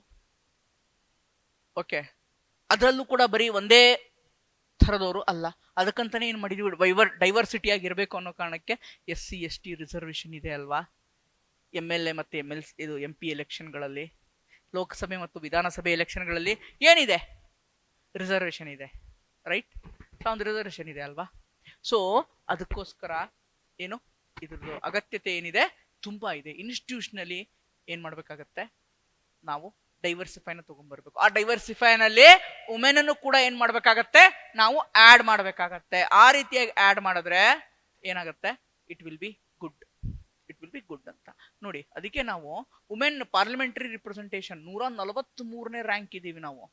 ಓಕೆ, ಅದರಲ್ಲೂ ಕೂಡ ಬರೀ ಒಂದೇ ಥರದವರು ಅಲ್ಲ. ಅದಕ್ಕಂತಾನೆ ಏನ್ ಮಾಡಿದೀವಿ, ಡೈವರ್ಸಿಟಿ ಆಗಿರ್ಬೇಕು ಅನ್ನೋ ಕಾರಣಕ್ಕೆ SC ST ರಿಸರ್ವೇಶನ್ ಇದೆ ಅಲ್ವಾ. MLA ಮತ್ತೆ ಇದು MP ಎಲೆಕ್ಷನ್ಗಳಲ್ಲಿ, ಲೋಕಸಭೆ ಮತ್ತು ವಿಧಾನಸಭೆ ಎಲೆಕ್ಷನ್ಗಳಲ್ಲಿ ಏನಿದೆ, ರಿಸರ್ವೇಶನ್ ಇದೆ, ರೈಟ್. ಒಂದು ರಿಸರ್ವೇಶನ್ ಇದೆ ಅಲ್ವಾ. ಸೊ ಅದಕ್ಕೋಸ್ಕರ ಏನು ಇದ್ರದ್ದು ಅಗತ್ಯತೆ ಏನಿದೆ ತುಂಬಾ ಇದೆ. ಇನ್ಸ್ಟಿಟ್ಯೂಷನಲಿ ಏನ್ ಮಾಡ್ಬೇಕಾಗತ್ತೆ, ನಾವು ಡೈವರ್ಸಿಫೈನ ತಗೊಂಡ್ಬರ್ಬೇಕು. ಆ ಡೈವರ್ಸಿಫೈನಲ್ಲಿ ವುಮೆನ್ ಅನ್ನು ಕೂಡ ಏನ್ ಮಾಡ್ಬೇಕಾಗತ್ತೆ, ನಾವು ಆಡ್ ಮಾಡ್ಬೇಕಾಗತ್ತೆ. ಆ ರೀತಿಯಾಗಿ ಆಡ್ ಮಾಡಿದ್ರೆ ಏನಾಗತ್ತೆ, ಇಟ್ ವಿಲ್ ಬಿ ಗುಡ್ ಅಂತ ನೋಡಿ. ಅದಕ್ಕೆ ನಾವು ವುಮೆನ್ ಪಾರ್ಲಿಮೆಂಟರಿ ರಿಪ್ರೆಸೆಂಟೇಷನ್ 143ನೇ ರ್ಯಾಂಕ್ ಇದೀವಿ ನಾವು.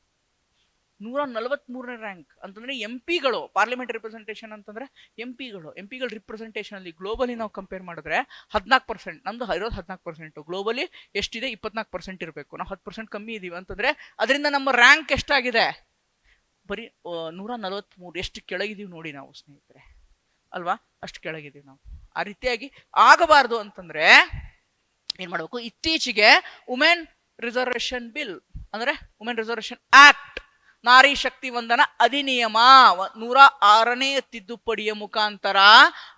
143ನೇ ರ್ಯಾಂಕ್ ಅಂತಂದ್ರೆ MP ಗಳು ಪಾರ್ಲಿಮೆಂಟರಿ ರಿಪ್ರೆಸೆಂಟೇಷನ್ ಅಂತಂದ್ರೆ MP ಗಳ ರಿಪ್ರೆಸೆಂಟೇಷನ್ ಅಲ್ಲಿ ಗ್ಲೋಬಲಿ ನಾವು ಕಂಪೇರ್ ಮಾಡಿದ್ರೆ 14%, ನಮ್ದು ಇರೋದು 14%, ಗ್ಲೋಬಲಿ ಎಷ್ಟಿದೆ 24% ಇರಬೇಕು. ನಾವು 10% ಕಮ್ಮಿ ಇದೀವಿ ಅಂತಂದ್ರೆ ಅದರಿಂದ ನಮ್ಮ ರ್ಯಾಂಕ್ ಎಷ್ಟಾಗಿದೆ, ಬರೀ 143. ಎಷ್ಟು ಕೆಳಗಿದೀವಿ ನೋಡಿ ನಾವು ಸ್ನೇಹಿತರೆ ಅಲ್ವಾ, ಅಷ್ಟು ಕೆಳಗಿದೀವಿ ನಾವು. ಆ ರೀತಿಯಾಗಿ ಆಗಬಾರ್ದು ಅಂತಂದ್ರೆ ಏನ್ ಮಾಡ್ಬೇಕು, ಇತ್ತೀಚೆಗೆ ವುಮೆನ್ ರಿಸರ್ವೇಶನ್ ಬಿಲ್ ಅಂದ್ರೆ women reservation act, Nari Shakti ವಂದನ ಅಧಿನಿಯಮ 106ನೇ ತಿದ್ದುಪಡಿಯ ಮುಖಾಂತರ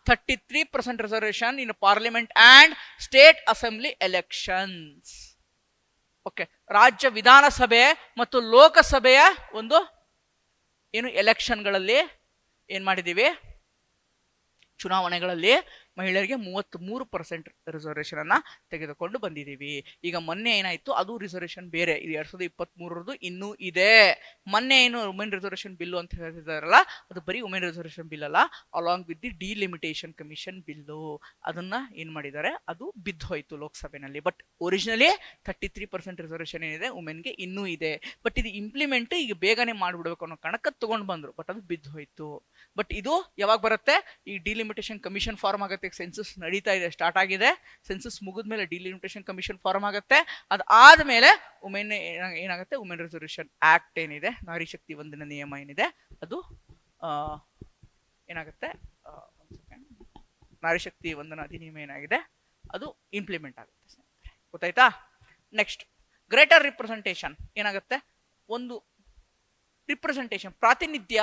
33% reservation in parliament and state assembly elections. Okay, ರಾಜ್ಯ ವಿಧಾನಸಭೆ ಮತ್ತು ಲೋಕಸಭೆಯ ಒಂದು ಏನು ಎಲೆಕ್ಷನ್ಗಳಲ್ಲಿ ಏನ್ ಮಾಡಿದೀವಿ, ಚುನಾವಣೆಗಳಲ್ಲಿ ಮಹಿಳೆಯರಿಗೆ 33% ರಿಸರ್ವೇಶನ್ ಅನ್ನ ತೆಗೆದುಕೊಂಡು ಬಂದಿದ್ದೀವಿ. ಈಗ ಮೊನ್ನೆ ಏನಾಯ್ತು, ಅದು ರಿಸರ್ವೇಶನ್ ಬೇರೆ, ಇದು 2023 ಇನ್ನೂ ಇದೆ. ಮೊನ್ನೆ ಏನು ವುಮೆನ್ ರಿಸರ್ವೇಶನ್ ಬಿಲ್ಲು ಅಂತ ಹೇಳ್ತಿದಾರಲ್ಲ, ಅದು ಬರೀ ವುಮೆನ್ ರಿಸರ್ವೇಶನ್ ಬಿಲ್ ಅಲ್ಲ, along with the delimitation commission bill. ಅದನ್ನ ಏನ್ ಮಾಡಿದ್ದಾರೆ, ಅದು ಬಿದ್ದು ಹೋಯ್ತು ಲೋಕಸಭೆನಲ್ಲಿ. ಬಟ್ ಒರಿಜಿನಲಿ 33% ರಿಸರ್ವೇಶನ್ ಏನಿದೆ ವುಮೆನ್ಗೆ ಇನ್ನೂ ಇದೆ. ಬಟ್ ಇದು ಇಂಪ್ಲಿಮೆಂಟ್ ಈಗ ಬೇಗನೆ ಮಾಡ್ಬಿಡ್ಬೇಕು ಅನ್ನೋ ಕಾರಣಕ್ಕೆ ತಗೊಂಡ್ ಬಂದ್ರು, ಬಟ್ ಅದು ಬಿದ್ದು ಹೋಯ್ತು. ಬಟ್ ಇದು ಯಾವಾಗ ಬರುತ್ತೆ, ಈ ಡಿಲಿಮಿಟೇಷನ್ ಕಮಿಷನ್ ಫಾರ್ಮ್ ಆಗುತ್ತೆ. ಸೆನ್ಸಸ್ ನಡೀತಾ ಇದೆ, ಸ್ಟಾರ್ಟ್ ಆಗಿದೆ. ಸೆನ್ಸಸ್ ಮುಗಿದ್ಮೇಲೆ ಡಿಲಿಮಿಟೇಷನ್ ಕಮಿಷನ್ ಫಾರ್ಮ್ ಆಗುತ್ತೆ. ಅದಾದ್ಮೇಲೆ ವುಮೆನ್ ಏನಾಗುತ್ತೆ, ವುಮೆನ್ ರಿಸರ್ವೇಶನ್ ಆಕ್ಟ್ ಏನಿದೆ, ನಾರಿ ಶಕ್ತಿ ವಂದನ ನಿಯಮ ಏನಿದೆ, ಅದು ಏನಾಗುತ್ತೆ, ನಾರಿ ಶಕ್ತಿ ವಂದನ ಅಧಿನಿಯಮ ಏನಾಗಿದೆ ಅದು ಇಂಪ್ಲಿಮೆಂಟ್ ಆಗುತ್ತೆ. ಗೊತ್ತಾಯ್ತಾ. ನೆಕ್ಸ್ಟ್ ಗ್ರೇಟರ್ ರಿಪ್ರೆಸೆಂಟೇಷನ್ ಏನಾಗುತ್ತೆ, ಒಂದು ರಿಪ್ರೆಸೆಂಟೇಷನ್ ಪ್ರಾತಿನಿಧ್ಯ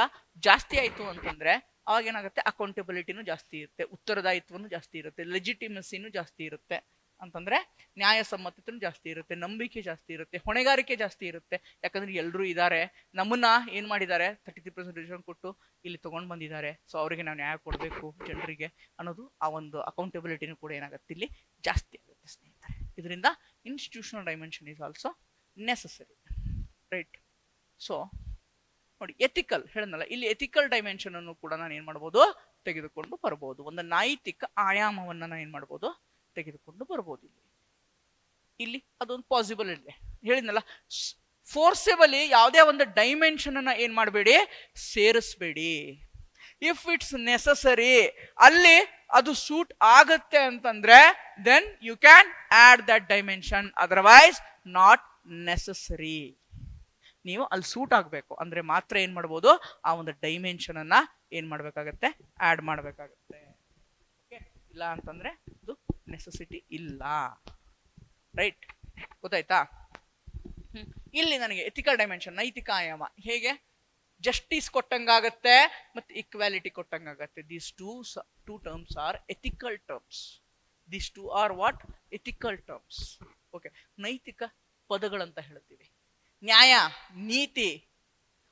ಜಾಸ್ತಿ ಆಯ್ತು ಅಂತಂದ್ರೆ ಅವಾಗ ಏನಾಗುತ್ತೆ, ಅಕೌಂಟಬಿಲಿಟಿನೂ ಜಾಸ್ತಿ ಇರುತ್ತೆ, ಉತ್ತರದಾಯಿತ್ವನು ಜಾಸ್ತಿ ಇರುತ್ತೆ, ಲೆಜಿಟಿಮಸಿನೂ ಜಾಸ್ತಿ ಇರುತ್ತೆ. ಅಂತಂದ್ರೆ ನ್ಯಾಯಸಮ್ಮತನೂ ಜಾಸ್ತಿ ಇರುತ್ತೆ, ನಂಬಿಕೆ ಜಾಸ್ತಿ ಇರುತ್ತೆ, ಹೊಣೆಗಾರಿಕೆ ಜಾಸ್ತಿ ಇರುತ್ತೆ. ಯಾಕಂದ್ರೆ ಎಲ್ಲರೂ ಇದ್ದಾರೆ, ನಮ್ಮನ್ನ ಏನ್ ಮಾಡಿದ್ದಾರೆ, 33% ಕೊಟ್ಟು ಇಲ್ಲಿ ತಗೊಂಡ್ ಬಂದಿದ್ದಾರೆ. ಸೊ ಅವರಿಗೆ ನಾವು ನ್ಯಾಯ ಕೊಡಬೇಕು ಜನರಿಗೆ ಅನ್ನೋದು, ಆ ಒಂದು ಅಕೌಂಟಬಿಲಿಟಿನೂ ಕೂಡ ಏನಾಗುತ್ತೆ, ಇಲ್ಲಿ ಜಾಸ್ತಿ ಆಗುತ್ತೆ ಸ್ನೇಹಿತರೆ. ಇದರಿಂದ institutional dimension is also necessary, right. So ನೋಡಿ, ಎಥಿಕಲ್ ಹೇಳನಲ್ಲ, ಇಲ್ಲಿ ಎಥಿಕಲ್ ಡೈಮೆನ್ಷನ್ ಅನ್ನು ಕೂಡ ನಾನು ಏನ್ ಮಾಡ್ಬೋದು, ತೆಗೆದುಕೊಂಡು ಬರ್ಬೋದು. ಒಂದು ನೈತಿಕ ಆಯಾಮವನ್ನ ನಾನು ಏನ್ ಮಾಡ್ಬೋದು, ತೆಗೆದುಕೊಂಡು ಬರ್ಬೋದು. ಇಲ್ಲಿ ಅದೊಂದು ಪಾಸಿಬಲ್ ಇದೆ. ಹೇಳಿದ್ನಲ್ಲ, ಫೋರ್ಸೆಬಲಿ ಯಾವುದೇ ಒಂದು ಡೈಮೆನ್ಷನ್ ಅನ್ನ ಏನ್ ಮಾಡಬೇಡಿ, ಸೇರಿಸಬೇಡಿ. ಇಫ್ ಇಟ್ಸ್ ನೆಸಸರಿ, ಅಲ್ಲಿ ಅದು ಸೂಟ್ ಆಗತ್ತೆ ಅಂತಂದ್ರೆ then you can add that dimension, otherwise not necessary. ನೀವು ಅಲ್ಲಿ ಸೂಟ್ ಆಗಬೇಕು ಅಂದ್ರೆ ಮಾತ್ರ ಏನ್ ಮಾಡ್ಬೋದು, ಆ ಒಂದು ಡೈಮೆನ್ಷನ್ ಅನ್ನ ಏನ್ ಮಾಡ್ಬೇಕಾಗತ್ತೆ, ಆಡ್ ಮಾಡ್ಬೇಕಾಗತ್ತೆ. ಇಲ್ಲ ಅಂತಂದ್ರೆ ಅದು ನೆಸೆಸಿಟಿ ಇಲ್ಲ, ರೈಟ್. ಗೊತ್ತಾಯ್ತಾ. ಇಲ್ಲಿ ನನಗೆ ಎಥಿಕಲ್ ಡೈಮೆನ್ಷನ್, ನೈತಿಕ ಆಯಾಮ ಹೇಗೆ, ಜಸ್ಟಿಸ್ ಕೊಟ್ಟಂಗಾಗತ್ತೆ ಮತ್ತೆ ಈಕ್ವಾಲಿಟಿ ಕೊಟ್ಟಂಗಾಗತ್ತೆ. These two terms are ethical terms. These two are what, ethical terms. Okay, ನೈತಿಕ ಪದಗಳಂತ ಹೇಳ್ತೀವಿ. ನ್ಯಾಯ, ನೀತಿ,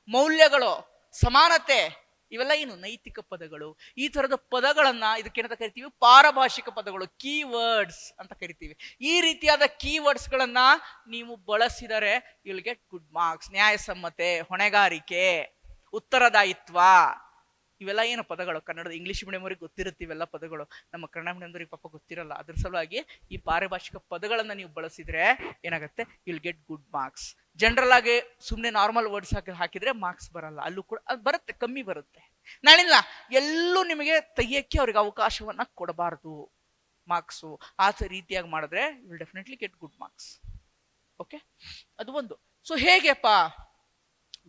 ಮೌಲ್ಯಗಳು, ಸಮಾನತೆ, ಇವೆಲ್ಲ ಏನು ನೈತಿಕ ಪದಗಳು. ಈ ತರದ ಪದಗಳನ್ನ ಇದಕ್ಕೇನಂತ ಕರಿತೀವಿ, ಪಾರಭಾಷಿಕ ಪದಗಳು, ಕೀವರ್ಡ್ಸ್ ಅಂತ ಕರಿತೀವಿ. ಈ ರೀತಿಯಾದ ಕೀವರ್ಡ್ಸ್ ಗಳನ್ನ ನೀವು ಬಳಸಿದರೆ you will get good marks. ನ್ಯಾಯಸಮ್ಮತೆ, ಹೊಣೆಗಾರಿಕೆ, ಉತ್ತರದಾಯಿತ್ವ, ಇವೆಲ್ಲ ಏನು ಪದಗಳು. ಕನ್ನಡದ ಇಂಗ್ಲಿಷ್ ಮೀಡಿಯಂ ಅವರಿಗೆ ಗೊತ್ತಿರುತ್ತೆ ಇವೆಲ್ಲ ಪದಗಳು, ನಮ್ಮ ಕನ್ನಡ ಮೀಡಿಯಂದವ್ರಿಗೆ ಪಾಪ ಗೊತ್ತಿರಲ್ಲ. ಅದ್ರ ಸಲುವಾಗಿ ಈ ಪಾರಿಭಾಷಿಕ ಪದಗಳನ್ನ ನೀವು ಬಳಸಿದ್ರೆ ಏನಾಗುತ್ತೆ, will get good marks. General ಆಗಿ ಸುಮ್ಮನೆ ನಾರ್ಮಲ್ ವರ್ಡ್ಸ್ ಹಾಕಿದ್ರೆ ಮಾರ್ಕ್ಸ್ ಬರಲ್ಲ, ಅಲ್ಲೂ ಕೂಡ ಅದು ಬರುತ್ತೆ, ಕಮ್ಮಿ ಬರುತ್ತೆ. ನಾಳಿಲ್ಲ ಎಲ್ಲೂ ನಿಮಗೆ ತೆಗಿಯಕ್ಕೆ ಅವ್ರಿಗೆ ಅವಕಾಶವನ್ನ ಕೊಡಬಾರ್ದು ಮಾರ್ಕ್ಸು. ಆ ರೀತಿಯಾಗಿ ಮಾಡಿದ್ರೆ will definitely get good marks. Okay, ಅದು ಒಂದು. ಸೊ ಹೇಗೆಪ್ಪ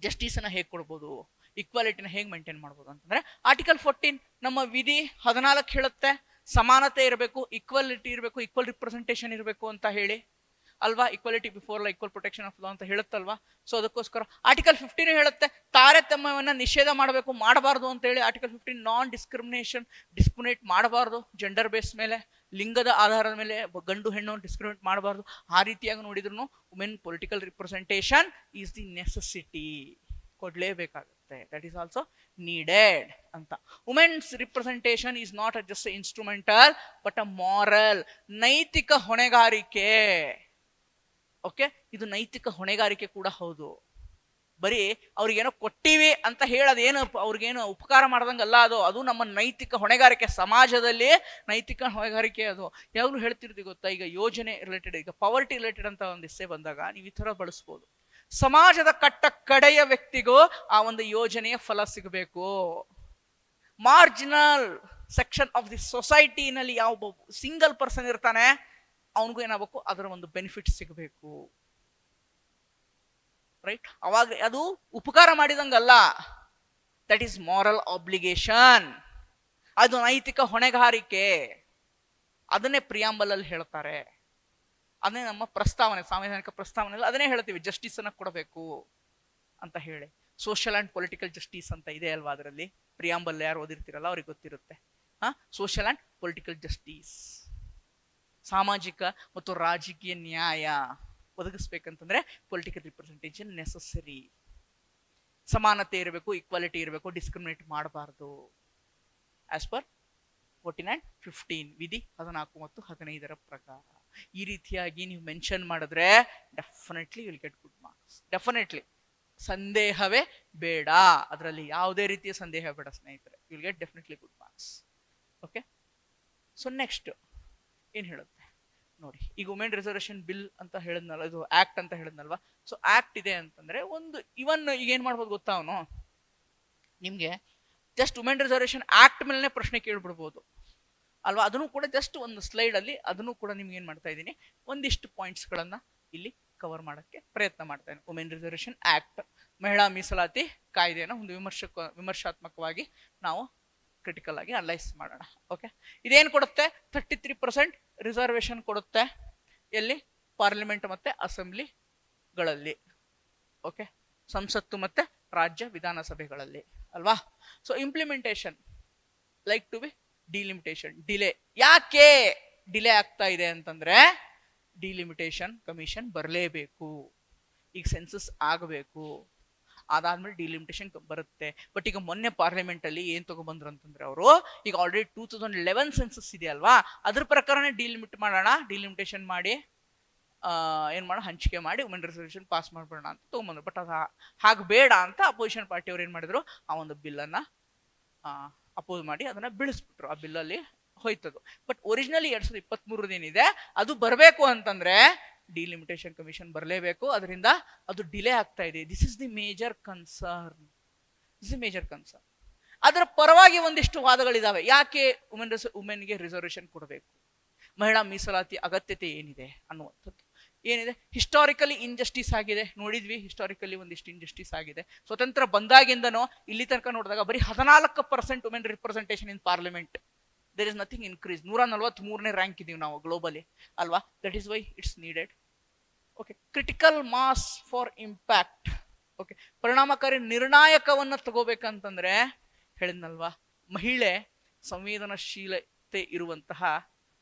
ಜಸ್ಟಿಸ್ ಅನ್ನ ಹೇಗೆ ಕೊಡ್ಬೋದು, ಈಕ್ವಾಲಿಟಿನ ಹೇಗೆ ಮೇಂಟೈನ್ ಮಾಡ್ಬೋದು ಅಂತಂದ್ರೆ, ಆರ್ಟಿಕಲ್ 14 ನಮ್ಮ ವಿಧಿ 14 ಹೇಳುತ್ತೆ ಸಮಾನತೆ ಇರಬೇಕು, ಈಕ್ವಾಲಿಟಿ ಇರಬೇಕು, ಈಕ್ವಲ್ ರಿಪ್ರೆಸೆಂಟೇಷನ್ ಇರಬೇಕು ಅಂತ ಹೇಳಿ ಅಲ್ವಾ. Equality before law equal protection of law ಅಂತ ಹೇಳುತ್ತಲ್ವಾ. ಸೊ ಅದಕ್ಕೋಸ್ಕರ ಆರ್ಟಿಕಲ್ 15 ಹೇಳುತ್ತೆ ತಾರತಮ್ಯವನ್ನ ನಿಷೇಧ ಮಾಡಬೇಕು, ಮಾಡಬಾರ್ದು ಅಂತ ಹೇಳಿ. ಆರ್ಟಿಕಲ್ 15 ನಾನ್ ಡಿಸ್ಕ್ರಿಮಿನೇಷನ್, ಡಿಸ್ಕ್ರಿಮಿನೇಟ್ ಮಾಡಬಾರ್ದು ಜೆಂಡರ್ ಬೇಸ್ ಮೇಲೆ, ಲಿಂಗದ ಆಧಾರದ ಮೇಲೆ ಗಂಡು ಹೆಣ್ಣು ಡಿಸ್ಕ್ರಿಮಿನೇಟ್ ಮಾಡಬಾರ್ದು. ಆ ರೀತಿಯಾಗಿ ನೋಡಿದ್ರು women political representation is the necessity, ಕೊಡ್ಲೇಬೇಕಾಗುತ್ತೆ. ದಟ್ ಈಸ್ ಆಲ್ಸೋ ನೀಡೆಡ್ ಅಂತ. Women's representation is not just instrumental but a moral, ನೈತಿಕ ಹೊಣೆಗಾರಿಕೆ. ಓಕೆ, ಇದು ನೈತಿಕ ಹೊಣೆಗಾರಿಕೆ ಕೂಡ ಹೌದು. ಬರೀ ಅವ್ರಿಗೇನೋ ಕೊಟ್ಟಿವಿ ಅಂತ ಹೇಳೋದೇನು ಅವ್ರಿಗೇನು ಉಪಕಾರ ಮಾಡ್ದಂಗಲ್ಲ, ಅದು ನಮ್ಮ ನೈತಿಕ ಹೊಣೆಗಾರಿಕೆ, ಸಮಾಜದಲ್ಲಿ ನೈತಿಕ ಹೊಣೆಗಾರಿಕೆ. ಅದು ಯಾವಾಗಲೂ ಹೇಳ್ತಿರ್ತೀವಿ ಗೊತ್ತಾ, ಈಗ ಯೋಜನೆ ರಿಲೇಟೆಡ್, ಈಗ ಪವರ್ಟಿ ರಿಲೇಟೆಡ್ ಅಂತ ಒಂದು ಎಸ್ಸೆ ಬಂದಾಗ ನೀವು ಈ ತರ ಬಳಸ್ಬೋದು. ಸಮಾಜದ ಕಡೆಯ ವ್ಯಕ್ತಿಗೂ ಆ ಒಂದು ಯೋಜನೆಯ ಫಲ ಸಿಗಬೇಕು. ಮಾರ್ಜಿನಲ್ ಸೆಕ್ಷನ್ ಆಫ್ ದಿ ಸೊಸೈಟಿನಲ್ಲಿ ಯಾವ ಸಿಂಗಲ್ ಪರ್ಸನ್ ಇರ್ತಾನೆ ಅವನಿಗೂ ಏನಾಗಬೇಕು, ಅದರ ಒಂದು ಬೆನಿಫಿಟ್ ಸಿಗಬೇಕು. ರೈಟ್, ಅವಾಗ ಅದು ಉಪಕಾರ ಮಾಡಿದಂಗಲ್ಲ, ದಟ್ ಈಸ್ ಮಾರಲ್ ಆಬ್ಲಿಗೇಷನ್, ಅದು ನೈತಿಕ ಹೊಣೆಗಾರಿಕೆ. ಅದನ್ನೇ ಪ್ರಿಯಾಂಬಲ್ ಅಲ್ಲಿ ಹೇಳ್ತಾರೆ, ಅದನ್ನೇ ನಮ್ಮ ಪ್ರಸ್ತಾವನೆ, ಸಾಂವಿಧಾನಿಕ ಪ್ರಸ್ತಾವನೆ ಅದನ್ನೇ ಹೇಳ್ತೀವಿ, ಜಸ್ಟಿಸ್ ಅನ್ನ ಕೊಡಬೇಕು ಅಂತ ಹೇಳಿ. ಸೋಷಿಯಲ್ ಅಂಡ್ ಪೊಲಿಟಿಕಲ್ ಜಸ್ಟಿಸ್ ಅಂತ ಇದೆ ಅಲ್ವಾ, ಅದರಲ್ಲಿ ಪ್ರಿಯಾಂಬಲ್ ಯಾರು ಓದಿರ್ತೀರಲ್ಲ ಅವ್ರಿಗೆ ಗೊತ್ತಿರುತ್ತೆ. ಸೋಷಿಯಲ್ ಅಂಡ್ ಪೊಲಿಟಿಕಲ್ ಜಸ್ಟಿಸ್, ಸಾಮಾಜಿಕ ಮತ್ತು ರಾಜಕೀಯ ನ್ಯಾಯ ಒದಗಿಸ್ಬೇಕಂತಂದ್ರೆ ಪೊಲಿಟಿಕಲ್ ರಿಪ್ರೆಸೆಂಟೇಷನ್ ನೆಸೆಸರಿ. ಸಮಾನತೆ ಇರಬೇಕು, ಈಕ್ವಾಲಿಟಿ ಇರಬೇಕು, ಡಿಸ್ಕ್ರಿಮಿನೇಟ್ ಮಾಡಬಾರ್ದು ಆಸ್ ಪರ್ 14 and 15 ವಿಧಿ 14 ಮತ್ತು 15 ಪ್ರಕಾರ. ಈ ರೀತಿಯಾಗಿ ನೀವು ಮೆನ್ಷನ್ ಮಾಡಿದ್ರೆ definitely will get good marks. Definitely, ಸಂದೇಹವೇ ಬೇಡ, ಅದರಲ್ಲಿ ಯಾವುದೇ ರೀತಿಯ ಸಂದೇಹ ಬೇಡ ಸ್ನೇಹಿತರೆ, will get definitely good marks. Okay, so next ಏನ್ ಹೇಳುತ್ತೆ ನೋಡಿ. ಈಗ ವುಮೆನ್ ರಿಸರ್ವೇಶನ್ ಬಿಲ್ ಅಂತ ಹೇಳಿದ್ನಲ್ಲ, ಇದು ಆಕ್ಟ್ ಅಂತ ಹೇಳಿದ್ನಲ್ವಾ. ಸೊ ಆಕ್ಟ್ ಇದೆ ಅಂತಂದ್ರೆ ಒಂದು ಇವನ್ ಈಗ ಏನ್ ಮಾಡ್ಬೋದು ಗೊತ್ತಾ, ಅವನು ನಿಮ್ಗೆ ಜಸ್ಟ್ ವುಮೆನ್ ರಿಸರ್ವೇಶನ್ ಆಕ್ಟ್ ಮೇಲೆ ಪ್ರಶ್ನೆ ಕೇಳ್ಬಿಡ್ಬೋದು ಅಲ್ವಾ. ಅದನ್ನು ಕೂಡ ಜಸ್ಟ್ ಒಂದು ಸ್ಲೈಡ್ ಅಲ್ಲಿ ಅದನ್ನು ಕೂಡ ನಿಮ್ಗೆ ಏನ್ ಮಾಡ್ತಾ ಇದ್ದೀನಿ, ಒಂದಿಷ್ಟು ಪಾಯಿಂಟ್ಸ್ ಗಳನ್ನ ಇಲ್ಲಿ ಕವರ್ ಮಾಡಕ್ಕೆ ಪ್ರಯತ್ನ ಮಾಡ್ತಾ ಇದ್ದೀನಿ. ವುಮೆನ್ ರಿಸರ್ವೇಶನ್ ಆಕ್ಟ್, ಮಹಿಳಾ ಮೀಸಲಾತಿ ಕಾಯ್ದೆಯನ್ನು ಒಂದು ವಿಮರ್ಶಾತ್ಮಕವಾಗಿ ನಾವು ಕ್ರಿಟಿಕಲ್ ಆಗಿ ಅನಲೈಸ್ ಮಾಡೋಣ. ಓಕೆ, ಇದೇನು ಕೊಡುತ್ತೆ, 33% ರಿಸರ್ವೇಶನ್ ಕೊಡುತ್ತೆ. ಎಲ್ಲಿ? ಪಾರ್ಲಿಮೆಂಟ್ ಮತ್ತೆ ಅಸೆಂಬ್ಲಿಗಳಲ್ಲಿ. ಓಕೆ, ಸಂಸತ್ತು ಮತ್ತೆ ರಾಜ್ಯ ವಿಧಾನಸಭೆಗಳಲ್ಲಿ ಅಲ್ವಾ. So implementation like to be delimitation, delay. ಯಾಕೆ ಡಿಲೇ ಆಗ್ತಾ ಇದೆ ಅಂತಂದ್ರೆ, ಡಿಲಿಮಿಟೇಷನ್ ಕಮಿಷನ್ ಬರಲೇಬೇಕು, ಈಗ ಸೆನ್ಸಸ್ ಆಗಬೇಕು, ಅದಾದ್ಮೇಲೆ ಡಿಲಿಮಿಟೇಷನ್ ಬರುತ್ತೆ. ಬಟ್ ಈಗ ಮೊನ್ನೆ ಪಾರ್ಲಿಮೆಂಟ್ ಅಲ್ಲಿ ಏನ್ ತಗೊಬಂದ್ರು ಅಂತಂದ್ರೆ, ಅವರು ಈಗ ಆಲ್ರೆಡಿ 2011 ಸೆನ್ಸಸ್ ಇದೆ ಅಲ್ವಾ, ಅದ್ರ ಪ್ರಕಾರನೇ ಡಿಲಿಮಿಟ್ ಮಾಡೋಣ, ಡಿಲಿಮಿಟೇಷನ್ ಮಾಡಿ ಏನ್ ಮಾಡೋಣ, ಹಂಚಿಕೆ ಮಾಡಿ ವುಮೆನ್ ರಿಸರ್ವೇಶನ್ ಪಾಸ್ ಮಾಡ್ಬಿಡೋಣ ಅಂತ ತಗೊಂಬಂದ್ರು. ಬಟ್ ಅದು ಹಾಗೆ ಬೇಡ ಅಂತ ಅಪೋಸಿಷನ್ ಪಾರ್ಟಿ ಅವ್ರು ಏನ್ ಮಾಡಿದ್ರು, ಆ ಒಂದು ಬಿಲ್ ಅನ್ನ ಅಪೋಸ್ ಮಾಡಿ ಅದನ್ನ ಬಿಳಿಸ್ಬಿಟ್ರು. ಆ ಬಿಲ್ ಅಲ್ಲಿ ಹೋಯ್ತದು. ಬಟ್ ಒರಿಜಿನಲಿ 2023 ಏನಿದೆ ಅದು ಬರಬೇಕು ಅಂತಂದ್ರೆ ಡಿಲಿಮಿಟೇಷನ್ ಕಮಿಷನ್ ಬರಲೇಬೇಕು. ಅದರಿಂದ ಅದು ಡಿಲೇ ಆಗ್ತಾ ಇದೆ. This is the major concern. ಅದರ ಪರವಾಗಿ ಒಂದಿಷ್ಟು ವಾದಗಳಿದಾವೆ. ಯಾಕೆ ವುಮೆನ್ಗೆ ರಿಸರ್ವೇಶನ್ ಕೊಡಬೇಕು, ಮಹಿಳಾ ಮೀಸಲಾತಿ ಅಗತ್ಯತೆ ಏನಿದೆ ಅನ್ನುವಂಥದ್ದು ಏನಿದೆ. ಹಿಸ್ಟಾರಿಕಲಿ ಇನ್ಜಸ್ಟಿಸ್ ಆಗಿದೆ, ನೋಡಿದ್ವಿ. ಹಿಸ್ಟಾರಿಕಲಿ ಒಂದಿಷ್ಟು ಇನ್ಜಸ್ಟಿಸ್ ಆಗಿದೆ. ಸ್ವತಂತ್ರ ಬಂದಾಗಿಂದನೋ ಇಲ್ಲಿ ತನಕ ನೋಡಿದಾಗ ಬರೀ 14% women representation in parliament. There is nothing increase. 143ನೇ ರ್ಯಾಂಕ್ ಇದೀವಿ ನಾವು ಗ್ಲೋಬಲಿ ಅಲ್ವಾ. That is why it's needed. Okay, critical mass for impact. Okay, ಪರಿಣಾಮಕಾರಿ ನಿರ್ಣಾಯಕವನ್ನ ತಗೋಬೇಕಂತಂದ್ರೆ ಹೇಳಿದ್ನಲ್ವಾ, ಮಹಿಳೆ ಸಂವೇದನಶೀಲತೆ ಇರುವಂತಹ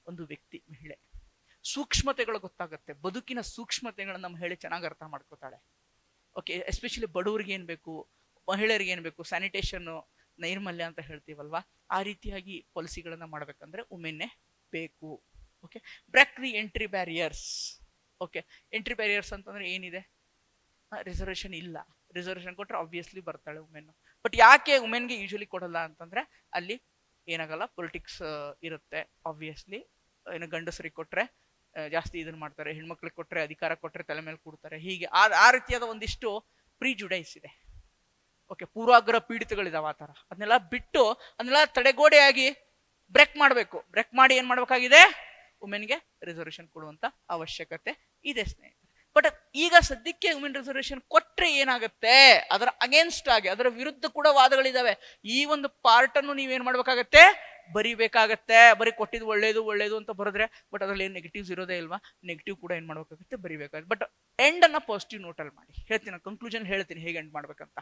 ಒಂದು ವ್ಯಕ್ತಿ. ಮಹಿಳೆ ಸೂಕ್ಷ್ಮತೆಗಳು ಗೊತ್ತಾಗುತ್ತೆ, ಬದುಕಿನ ಸೂಕ್ಷ್ಮತೆಗಳನ್ನ ಮಹಿಳೆ ಚೆನ್ನಾಗಿ ಅರ್ಥ ಮಾಡ್ಕೋತಾಳೆ. ಓಕೆ, ಎಸ್ಪೆಷಲಿ ಬಡವರಿಗೆ ಏನ್ ಬೇಕು, ಮಹಿಳೆಯರಿಗೆ ಏನ್ ಬೇಕು, ಸ್ಯಾನಿಟೇಷನ್, ನೈರ್ಮಲ್ಯ ಅಂತ ಹೇಳ್ತೀವಲ್ವಾ, ಆ ರೀತಿಯಾಗಿ ಪಾಲಿಸಿಗಳನ್ನ ಮಾಡ್ಬೇಕಂದ್ರೆ ವುಮೆನ್ನೇ ಬೇಕು. Okay, break the entry barriers. Okay, entry barriers ಅಂತಂದ್ರೆ ಏನಿದೆ, ರಿಸರ್ವೇಶನ್ ಇಲ್ಲ. ರಿಸರ್ವೇಶನ್ ಕೊಟ್ರೆ ಆಬ್ವಿಯಸ್ಲಿ ಬರ್ತಾಳೆ ವುಮೆನ್. ಬಟ್ ಯಾಕೆ ವುಮೆನ್ಗೆ ಯೂಶಲಿ ಕೊಡಲ್ಲ ಅಂತಂದ್ರೆ, ಅಲ್ಲಿ ಏನಾಗಲ್ಲ, ಪೊಲಿಟಿಕ್ಸ್ ಇರುತ್ತೆ. ಆಬ್ವಿಯಸ್ಲಿ ಏನು ಗಂಡಸರಿಗೆ ಕೊಟ್ರೆ ಜಾಸ್ತಿ ಇದನ್ನ ಮಾಡ್ತಾರೆ, ಹೆಣ್ಮಕ್ಳಿಗೆ ಕೊಟ್ರೆ, ಅಧಿಕಾರ ಕೊಟ್ರೆ ತಲೆ ಮೇಲೆ ಕೂಡ್ತಾರೆ. ಹೀಗೆ ಆ ರೀತಿಯಾದ ಒಂದಿಷ್ಟು ಪ್ರಿಜುಡೈಸ್ ಇದೆ. ಓಕೆ, ಪೂರ್ವಾಗ್ರಹ ಪೀಡಿತಗಳಿದಾವೆ ಆ ತರ. ಅದನ್ನೆಲ್ಲ ಬಿಟ್ಟು ಅದನ್ನೆಲ್ಲ ತಡೆಗೋಡೆಯಾಗಿ ಬ್ರೇಕ್ ಮಾಡಬೇಕು. ಬ್ರೇಕ್ ಮಾಡಿ ಏನ್ ಮಾಡ್ಬೇಕಾಗಿದೆ, ವುಮೆನ್ಗೆ ರಿಸರ್ವೇಶನ್ ಕೊಡುವಂತ ಅವಶ್ಯಕತೆ ಇದೆ ಸ್ನೇಹಿತರೆ. ಬಟ್ ಈಗ ಸದ್ಯಕ್ಕೆ ವುಮೆನ್ ರಿಸರ್ವೇಶನ್ ಕೊಟ್ರೆ ಏನಾಗುತ್ತೆ, ಅದರ ಅಗೇನ್ಸ್ಟ್ ಆಗಿ ಅದರ ವಿರುದ್ಧ ಕೂಡ ವಾದಗಳಿದಾವೆ. ಈ ಒಂದು ಪಾರ್ಟ್ ಅನ್ನು ನೀವೇನ್ ಮಾಡ್ಬೇಕಾಗತ್ತೆ, ಬರಿಬೇಕಾಗತ್ತೆ. ಬರೀ ಕೊಟ್ಟಿದ್ದು ಒಳ್ಳೇದು ಒಳ್ಳೇದು ಅಂತ ಬರೆದ್ರೆ ಬಟ್ ಅದ್ರಲ್ಲಿ ಏನ್ ನೆಗೆಟಿವ್ಸ್ ಇರೋದೇ ಇಲ್ವಾ, ನೆಗೆಟಿವ್ ಕೂಡ ಏನ್ ಮಾಡ್ಬೇಕಾಗುತ್ತೆ, ಬರಿಬೇಕಾಗುತ್ತೆ. ಬಟ್ ಎಂಡ್ ಅನ್ನ ಪಾಸಿಟಿವ್ ನೋಟ್ ಅಲ್ಲಿ ಮಾಡಿ. ಹೇಳ್ತೀನಿ, ಕನ್ಕ್ಲೂಷನ್ ಹೇಳ್ತೀನಿ ಹೇಗೆ ಎಂಡ್ ಮಾಡ್ಬೇಕಂತ.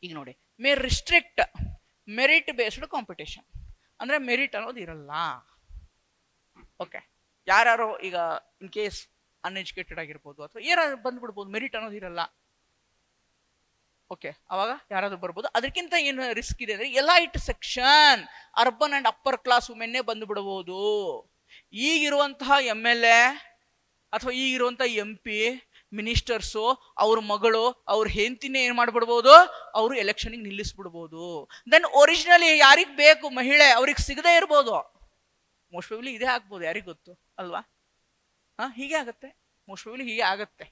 ಈಗ ನೋಡಿ, May restrict merit based competition ಅಂದ್ರೆ ಮೆರಿಟ್ ಅನ್ನೋದು ಇರಲ್ಲ. ಓಕೆ, ಯಾರು ಈಗ ಇನ್ ಕೇಸ್ ಅನ್ಎಜುಕೇಟೆಡ್ ಆಗಿರ್ಬೋದು ಅಥವಾ ಏನಾದ್ರು ಬಂದ್ಬಿಡ್ಬೋದು, ಮೆರಿಟ್ ಅನ್ನೋದು ಇರಲ್ಲ. ಓಕೆ, ಅವಾಗ ಯಾರಾದ್ರೂ ಬರ್ಬೋದು. ಅದಕ್ಕಿಂತ ಏನು ರಿಸ್ಕ್ ಇದೆ ಅಂದ್ರೆ elite section, urban and upper class ವುಮೆನ್ನೇ ಬಂದು ಬಿಡಬಹುದು. ಈಗಿರುವಂತಹ MLA ಅಥವಾ ಈಗಿರುವಂತಹ MP ಮಿನಿಸ್ಟರ್ಸು ಅವ್ರ ಮಗಳು ಅವ್ರ ಹೆಂಡತಿನೇ ಏನ್ ಮಾಡ್ಬಿಡ್ಬೋದು, ಅವರು ಎಲೆಕ್ಷನ್ ನಿಲ್ಲಿಸ್ಬಿಡ್ಬೋದು. ದೆನ್ ಒರಿಜಿನಲಿ ಯಾರಿಗ್ ಬೇಕು ಮಹಿಳೆ ಅವ್ರಿಗೆ ಸಿಗದೇ ಇರ್ಬೋದು. ಮೋಸ್ಟ್ ಪ್ರಾಬಬ್ಲಿ ಇದೇ ಆಗ್ಬೋದು, ಯಾರಿಗ್ ಗೊತ್ತು ಅಲ್ವಾ. ಹೀಗೆ ಆಗತ್ತೆ, ಮೋಸ್ಟ್ ಪ್ರಾಬಬ್ಲಿ ಹೀಗೆ ಆಗತ್ತೆ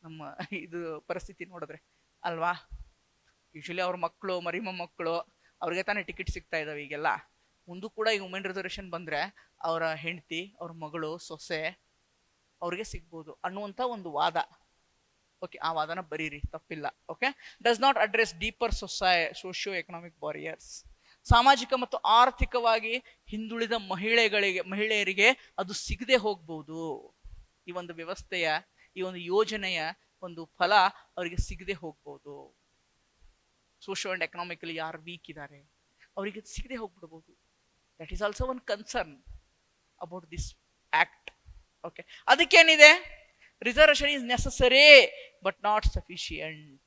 ನಮ್ಮ ಇದು ಪರಿಸ್ಥಿತಿ ನೋಡಿದ್ರೆ ಅಲ್ವಾ. ಯೂಶಲಿ ಅವ್ರ ಮಕ್ಕಳು ಮರಿ ಮೊಮ್ಮಕ್ಕಳು ಅವ್ರಿಗೆ ತಾನೇ ಟಿಕೆಟ್ ಸಿಗ್ತಾ ಇದಾವೆ ಈಗೆಲ್ಲ. ಮುಂದೂ ಕೂಡ ಈಗ ವುಮೆನ್ ರಿಸರ್ವೇಶನ್ ಬಂದ್ರೆ ಅವರ ಹೆಂಡತಿ ಅವ್ರ ಮಗಳು ಸೊಸೆ ಅವ್ರಿಗೆ ಸಿಗ್ಬೋದು ಅನ್ನುವಂತ ಒಂದು ವಾದ. ಓಕೆ, ಆ ವಾದನ ಬರೀರಿ, ತಪ್ಪಿಲ್ಲ. Okay, does not address deeper socio economic barriers. ಸಾಮಾಜಿಕ ಮತ್ತು ಆರ್ಥಿಕವಾಗಿ ಹಿಂದುಳಿದ ಮಹಿಳೆಯರಿಗೆ ಅದು ಸಿಗದೆ ಹೋಗ್ಬೋದು. ಈ ಒಂದು ವ್ಯವಸ್ಥೆಯ, ಈ ಒಂದು ಯೋಜನೆಯ ಒಂದು ಫಲ ಅವರಿಗೆ ಸಿಗದೆ ಹೋಗ್ಬೋದು. ಸೋಶಿಯೋ ಅಂಡ್ ಎಕನಾಮಿಕಲಿ ಯಾರು ವೀಕ್ ಇದ್ದಾರೆ ಅವರಿಗೆ ಸಿಗದೆ ಹೋಗ್ಬಿಡ್ಬೋದು. That is also one concern about this act. Okay, ಅದಕ್ಕೇನಿದೆ, reservation is necessary but not sufficient.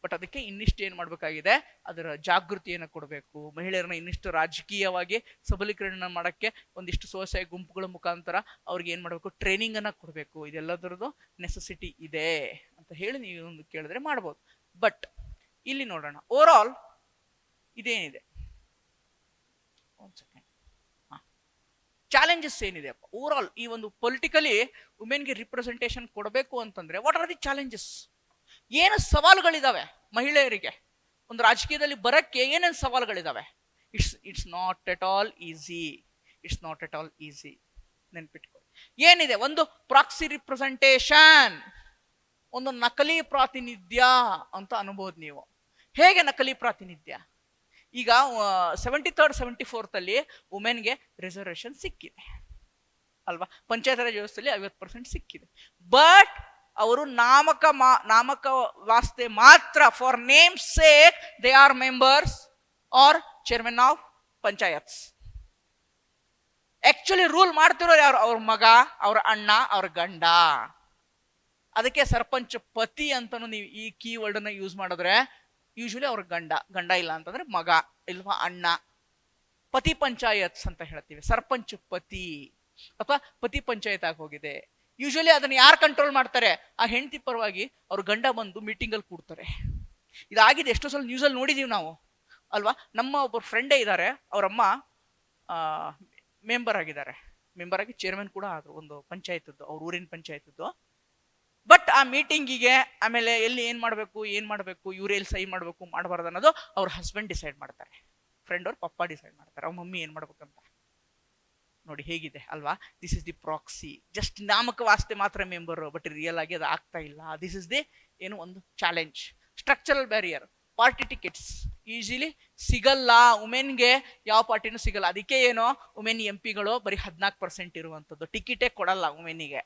But ಅದಕ್ಕೆ ಇನ್ನಿಷ್ಟು ಏನ್ ಮಾಡ್ಬೇಕಾಗಿದೆ, ಅದರ ಜಾಗೃತಿಯನ್ನು ಕೊಡಬೇಕು. ಮಹಿಳೆಯರನ್ನ ಇನ್ನಿಷ್ಟು ರಾಜಕೀಯವಾಗಿ ಸಬಲೀಕರಣ ಮಾಡಕ್ಕೆ ಒಂದಿಷ್ಟು ಸ್ವಸಹಾಯ ಗುಂಪುಗಳ ಮುಖಾಂತರ ಅವ್ರಿಗೆ ಏನ್ ಮಾಡ್ಬೇಕು, ಟ್ರೈನಿಂಗ್ ಅನ್ನ ಕೊಡಬೇಕು. ಇದೆಲ್ಲದರದ್ದು ನೆಸೆಸಿಟಿ ಇದೆ ಅಂತ ಹೇಳಿ ನೀವು ಒಂದು ಕೇಳಿದ್ರೆ ಮಾಡ್ಬೋದು. ಬಟ್ ಇಲ್ಲಿ ನೋಡೋಣ, ಓವರ್ ಆಲ್ ಇದೇನಿದೆ, ಚಾಲೆಂಜಸ್ ಏನಿದೆ ಓವರ್ ಆಲ್ ಈ ಒಂದು ಪೊಲಿಟಿಕಲಿ ವುಮೆನ್ಗೆ ರಿಪ್ರೆಸೆಂಟೇಷನ್ ಕೊಡಬೇಕು ಅಂತಂದ್ರೆ ವಾಟ್ ಆರ್ ದಿ ಚಾಲೆಂಜಸ್, ಏನು ಸವಾಲುಗಳಿದಾವೆ ಮಹಿಳೆಯರಿಗೆ ಒಂದು ರಾಜಕೀಯದಲ್ಲಿ ಬರಕ್ಕೆ, ಏನೇನು ಸವಾಲುಗಳಿದಾವೆ. It's not at all easy, it's not at all easy. ನೆನ್ಪಿಟ್ಕೊಳ್ಳಿ, ಏನಿದೆ, ಒಂದು ಪ್ರಾಕ್ಸಿ ರಿಪ್ರೆಸೆಂಟೇಷನ್, ಒಂದು ನಕಲಿ ಪ್ರಾತಿನಿಧ್ಯ ಅಂತ ಅನ್ಬೋದು ನೀವು. ಹೇಗೆ ನಕಲಿ ಪ್ರಾತಿನಿಧ್ಯ? ಈಗ 73rd 74th ಅಲ್ಲಿ ವುಮೆನ್ಗೆ ರಿಸರ್ವೇಶನ್ ಸಿಕ್ಕಿದೆ ಅಲ್ವಾ, ಪಂಚಾಯತ್ ರಾಜ್ ವ್ಯವಸ್ಥೆಯಲ್ಲಿ 50% ಸಿಕ್ಕಿದೆ. ಬಟ್ ಅವರು ನಾಮಕ ವಾಸ್ತೆ ಮಾತ್ರ, for name sake they are members are chairman of panchayats. Actually rule ಮಾಡ್ತಿರೋರು ಯಾರು? ಅವ್ರ ಮಗ, ಅವ್ರ ಅಣ್ಣ, ಅವ್ರ ಗಂಡ. ಅದಕ್ಕೆ ಸರ್ಪಂಚ್ ಪತಿ ಅಂತಾನು ನೀವು ಈ ಕೀವರ್ಡ್ ಅನ್ನ ಯೂಸ್ ಮಾಡಿದ್ರೆ ಯೂಶಲಿ ಅವ್ರ ಗಂಡ ಇಲ್ಲ ಅಂತಂದ್ರೆ ಮಗ ಇಲ್ವಾ ಅಣ್ಣ. ಪತಿ ಪಂಚಾಯತ್ಸ್ ಅಂತ ಹೇಳ್ತೀವಿ, ಸರ್ಪಂಚ್ ಪತಿ ಅಥವಾ ಪತಿ ಪಂಚಾಯತ್ ಆಗಿ ಹೋಗಿದೆ. ಯೂಶಲಿ ಅದನ್ನ ಯಾರು ಕಂಟ್ರೋಲ್ ಮಾಡ್ತಾರೆ? ಆ ಹೆಂಡತಿ ಪರವಾಗಿ ಅವ್ರ ಗಂಡ ಬಂದು ಮೀಟಿಂಗ್ ಅಲ್ಲಿ ಕೂಡ್ತಾರೆ. ಇದಾಗಿದೆ, ಎಷ್ಟೋ ಸಲ ನ್ಯೂಸ್ ಅಲ್ಲಿ ನೋಡಿದೀವಿ ನಾವು ಅಲ್ವಾ. ನಮ್ಮ ಒಬ್ಬರು ಫ್ರೆಂಡೇ ಇದ್ದಾರೆ, ಅವರಮ್ಮ ಮೆಂಬರ್ ಆಗಿ ಚೇರ್ಮನ್ ಕೂಡ ಆದ್ರು ಒಂದು ಪಂಚಾಯತ್, ಅವ್ರ ಊರಿನ ಪಂಚಾಯತ್. ಬಟ್ ಆ ಮೀಟಿಂಗಿಗೆ ಆಮೇಲೆ ಎಲ್ಲಿ ಏನ್ ಮಾಡ್ಬೇಕು ಇವ್ರು ಎಲ್ಲಿ ಸಹಿ ಮಾಡ್ಬೇಕು ಮಾಡಬಾರ್ದು ಅನ್ನೋದು ಅವ್ರ ಹಸ್ಬೆಂಡ್ ಡಿಸೈಡ್ ಮಾಡ್ತಾರೆ, ಫ್ರೆಂಡ್ ಅವ್ರ ಪಪ್ಪ ಡಿಸೈಡ್ ಮಾಡ್ತಾರೆ, ಅವ್ರ ಮಮ್ಮಿ ಏನ್ ಮಾಡ್ಬೇಕಂತ. ನೋಡಿ ಹೇಗಿದೆ ಅಲ್ವಾ. This is the proxy, just ನಾಮಕ ವಾಸ್ತೆ ಮಾತ್ರ ಮೆಂಬರ್, ಬಟ್ ರಿಯಲ್ ಆಗಿ ಅದು ಆಗ್ತಾ ಇಲ್ಲ. ದಿಸ್ ಇಸ್ ದಿ ಏನು ಒಂದು challenge. Structural barrier, party tickets easily ಸಿಗಲ್ಲ ವುಮೆನ್ಗೆ, ಯಾವ ಪಾರ್ಟಿನೂ ಸಿಗಲ್ಲ. ಅದಕ್ಕೆ ಏನೋ ವುಮೆನ್ MP ಬರೀ 14% ಇರುವಂತದ್ದು, ಟಿಕೆಟೇ ಕೊಡಲ್ಲ ವುಮೆನ್ನಿಗೆ.